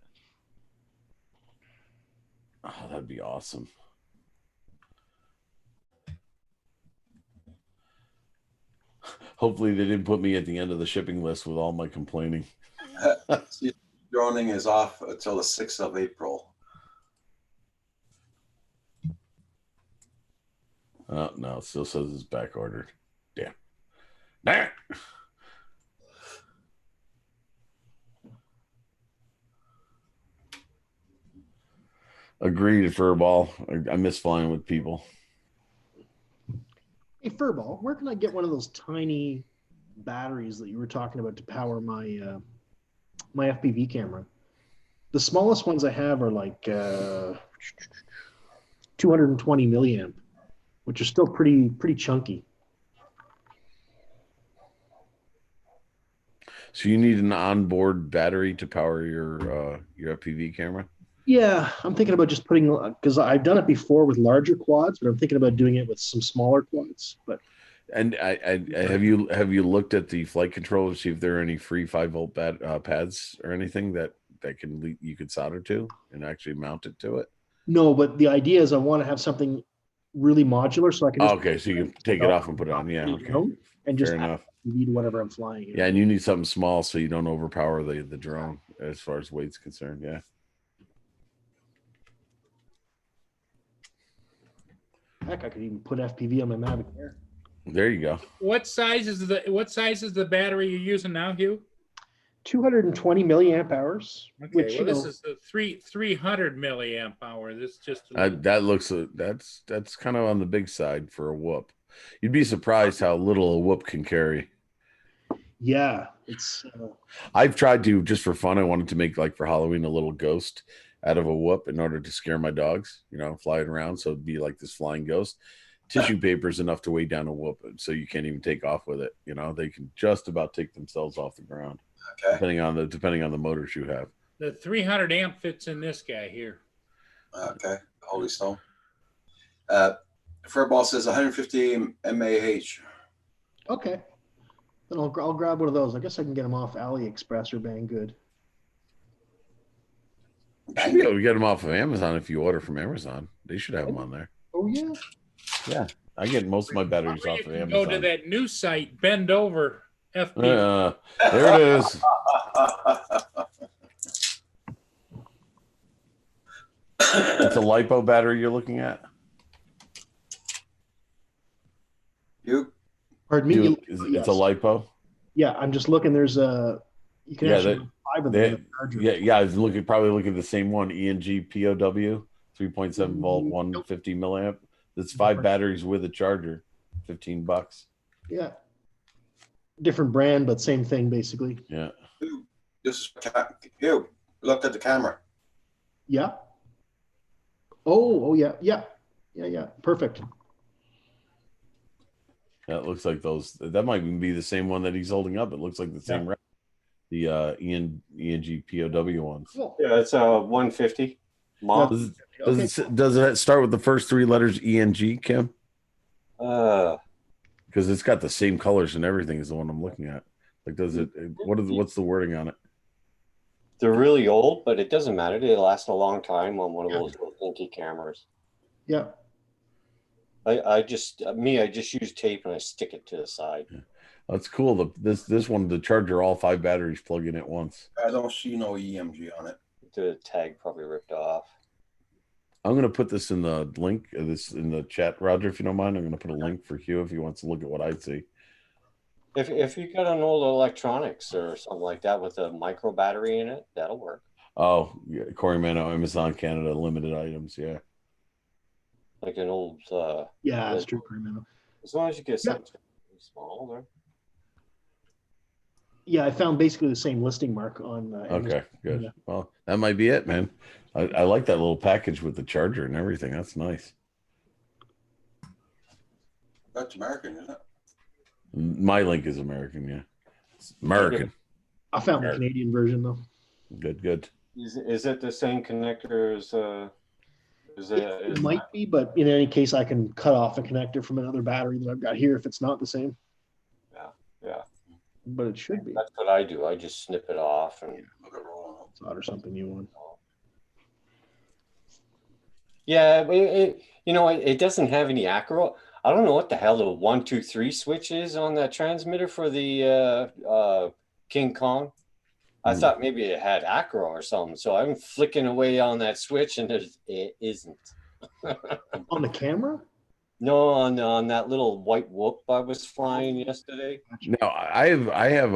Oh, that'd be awesome. Hopefully they didn't put me at the end of the shipping list with all my complaining. Droning is off until the 6th of April. Oh, no, it still says it's back ordered. Damn. Damn. Agreed, Furball. I miss flying with people. Hey, Furball, where can I get one of those tiny batteries that you were talking about to power my my FPV camera? The smallest ones I have are like 220 milliamp, which are still pretty chunky. So you need an onboard battery to power your FPV camera? Yeah, I'm thinking about just putting, because I've done it before with larger quads, but I'm thinking about doing it with some smaller quads. But and I have you looked at the flight controller to see if there are any free 5-volt pads or anything that you could solder to and actually mount it to it? No, but the idea is I want to have something really modular so I can. Okay, so you can take it off and put it on. Yeah, okay. And just fair enough. need whatever I'm flying. Yeah, and you need something small so you don't overpower the drone as far as weight's concerned. Yeah. Heck, I could even put FPV on my Mavic Air. There you go. What size is the battery you're using now, Hugh? 220 milliamp hours. Okay, which, well, this is the 300 milliamp hour. This just that looks that's kind of on the big side for a whoop. You'd be surprised how little a whoop can carry. Yeah, it's. I've tried to, just for fun. I wanted to make, like, for Halloween, a little ghost out of a whoop in order to scare my dogs. You know, fly it around, so it'd be like this flying ghost. Tissue paper is enough to weigh down a whoop, so you can't even take off with it. You know, they can just about take themselves off the ground. Okay. Depending on the motors you have. The 300 amp fits in this guy here. Okay, Holy Stone. Furball says 150 mAh. Okay, then I'll grab one of those. I guess I can get them off AliExpress or Banggood. You should be able to get them off of Amazon if you order from Amazon. They should have them on there. Oh yeah. Yeah, I get most of my batteries off of Amazon. Go to that new site, Bend Over FP. There it is. It's a LiPo battery you're looking at? Pardon me? It's a LiPo? Yeah, I'm just looking. There's a... You can actually 5 of them. Yeah, I was probably looking at the same one, ENG POW, 3.7 volt, 150 milliamp. That's 5 batteries with a charger, $15. Yeah. Different brand, but same thing, basically. Yeah. Hugh, look at the camera. Yeah. Oh, yeah. Yeah. Perfect. That looks like those. That might even be the same one that he's holding up. It looks like the same. Yeah. The ENG POW ones. Yeah, it's a 150. Does it start with the first 3 letters ENG, Kim? Because it's got the same colors and everything as the one I'm looking at. Like, does it? What's the wording on it? They're really old, but it doesn't matter. They last a long time on one of those little dinky cameras. Yeah. I just use tape and I stick it to the side. Yeah. That's cool. This one, the charger, all 5 batteries plug in at once. I don't see no EMG on it. The tag probably ripped off. I'm gonna put this in the link, this in the chat, Roger, if you don't mind. I'm gonna put a link for Hugh if he wants to look at what I see. If you got an old electronics or something like that with a micro battery in it, that'll work. Oh, yeah, Corey Mano, Amazon Canada, limited items, yeah. Like an old. Yeah, that's true, Corey Mano. As long as you get something small, there. Yeah, I found basically the same listing mark on. Okay, good. Yeah. Well, that might be it, man. I like that little package with the charger and everything. That's nice. That's American, isn't it? My link is American, yeah. It's American. I found the Canadian version though. Good. Is it the same connector as? It might be, but in any case, I can cut off a connector from another battery that I've got here if it's not the same. Yeah. But it should be. That's what I do. I just snip it off and solder something new on. Yeah, it doesn't have any acro. I don't know what the hell the 1, 2, 3 switch is on that transmitter for the King Kong. I thought maybe it had acro or something. So I'm flicking away on that switch and it isn't. On the camera? No, on that little white whoop I was flying yesterday. No, I have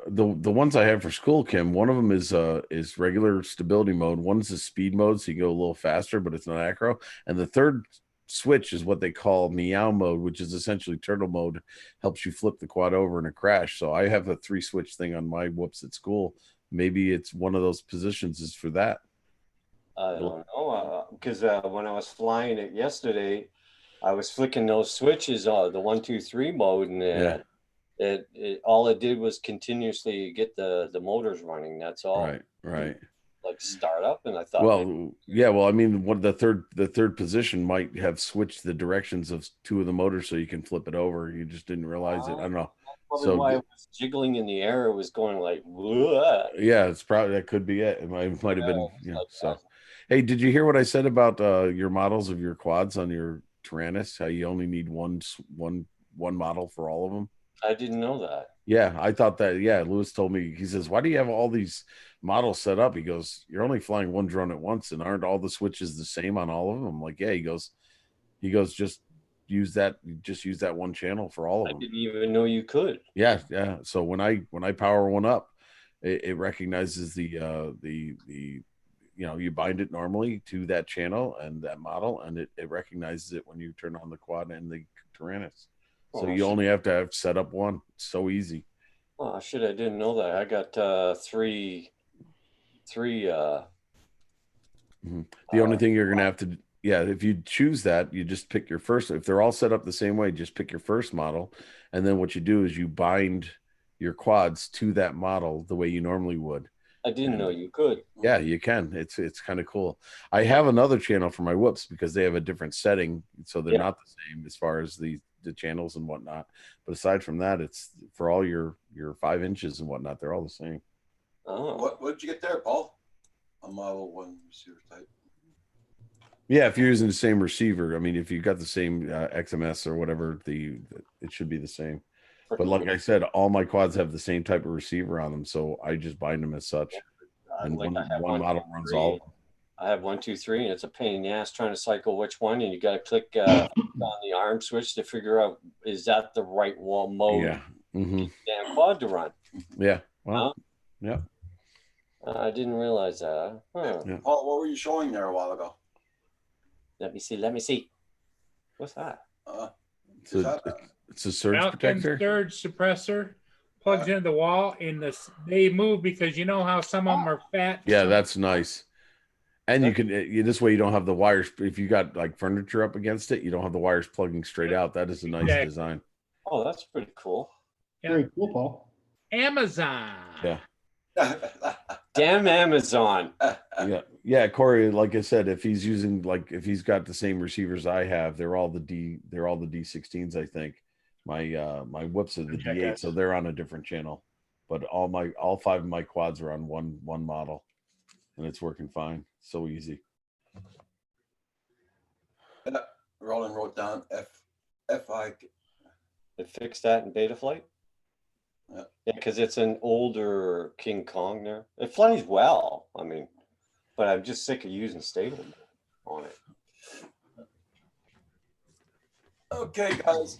the ones I have for school, Kim. One of them is regular stability mode. One's the speed mode, so you go a little faster, but it's not acro. And the third switch is what they call meow mode, which is essentially turtle mode. Helps you flip the quad over in a crash. So I have a 3 switch thing on my whoops at school. Maybe it's one of those positions is for that. I don't know, because when I was flying it yesterday, I was flicking those switches on the 1, 2, 3 mode, and it all it did was continuously get the motors running. That's all. Right. Like start up, and I thought, well, yeah. Well, I mean, what the third position might have switched the directions of 2 of the motors, so you can flip it over. You just didn't realize it. I don't know. Probably why it was jiggling in the air. It was going like, whoa. Yeah, it's probably that could be it. It might have been. Yeah. So, hey, did you hear what I said about your models of your quads on your Tyrannus? How you only need one model for all of them? I didn't know that. Yeah, I thought that. Yeah, Lewis told me. He says, "Why do you have all these models set up?" He goes, "You're only flying one drone at once, and aren't all the switches the same on all of them?" I'm like, "Yeah." He goes, "Just use that one channel for all of them." I didn't even know you could. Yeah. So when I power one up, it recognizes the you bind it normally to that channel and that model, and it recognizes it when you turn on the quad and the Tyrannus. So you only have to have set up one. It's so easy. Oh shit! I didn't know that. I got three. The only thing you're gonna have to, if you choose that, you just pick your first. If they're all set up the same way, just pick your first model, and then what you do is you bind your quads to that model the way you normally would. I didn't know you could. Yeah, you can. It's kind of cool. I have another channel for my whoops because they have a different setting, so they're not the same as far as the channels and whatnot. But aside from that, it's for all your 5 inches and whatnot. They're all the same. Oh, What did you get there, Paul? A Model 1 receiver type. Yeah, if you're using the same receiver, I mean, if you got the same XMS or whatever, it should be the same. But like I said, all my quads have the same type of receiver on them, so I just bind them as such. And like one model runs all of them. I have 1, 2, 3, and it's a pain in the ass trying to cycle which one, and you got to click on the arm switch to figure out is that the right one mode. Yeah. Damn quad to run. Yeah. Well. Yeah. I didn't realize that. Huh. Yeah. Paul, what were you showing there a while ago? Let me see. What's that? It's a surge Falcon protector. Surge suppressor plugs into the wall, and they move because you know how some of them are fat. Yeah, that's nice. And you can this way you don't have the wires. If you got like furniture up against it, you don't have the wires plugging straight out. That is a nice design. Oh, that's pretty cool. Yeah. Very cool, Paul. Amazon. Yeah. Damn Amazon. Yeah, Corey, like I said, if he's got the same receivers I have, they're all the D16s, I think. My whoops are the D8, so they're on a different channel. But all 5 of my quads are on one model, and it's working fine. So easy. Roland wrote down FI. It fixed that in Betaflight? Yeah, because it's an older King Kong there. It flies well, I mean, but I'm just sick of using stable on it. Okay, guys.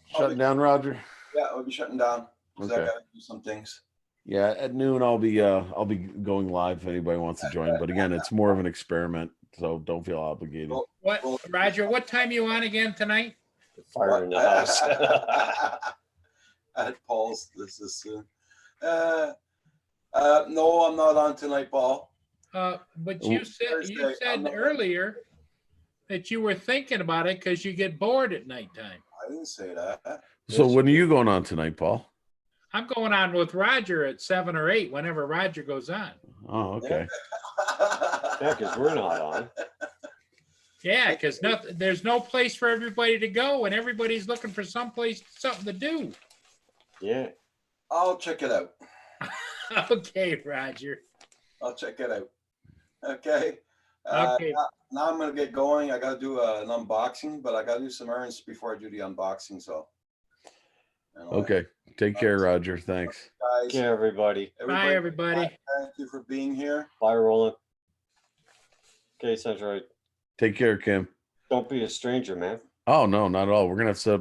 Shutting down, Roger. Yeah, I'll be shutting down because Okay. I gotta do some things. Yeah, at noon I'll be going live if anybody wants to join. But again, it's more of an experiment, so don't feel obligated. What, Roger? What time you on again tonight? Fire in the house. At Paul's this is soon. No, I'm not on tonight, Paul. But you said earlier that you were thinking about it because you get bored at nighttime. I didn't say that. So when are you going on tonight, Paul? I'm going on with Roger at 7 or 8 whenever Roger goes on. Oh, okay. Yeah, because we're not on. Yeah, because there's no place for everybody to go, and everybody's looking for something to do. Yeah. I'll check it out. Okay, Roger. I'll check it out. Okay. Okay. Now I'm gonna get going. I gotta do an unboxing, but I gotta do some errands before I do the unboxing. So. Okay. Take care, Roger. Thanks. Guys. Okay, everybody. Bye, everybody. Thank you for being here. Bye, Roland. Okay, sounds right. Take care, Kim. Don't be a stranger, man. Oh no, not at all. We're gonna have to set up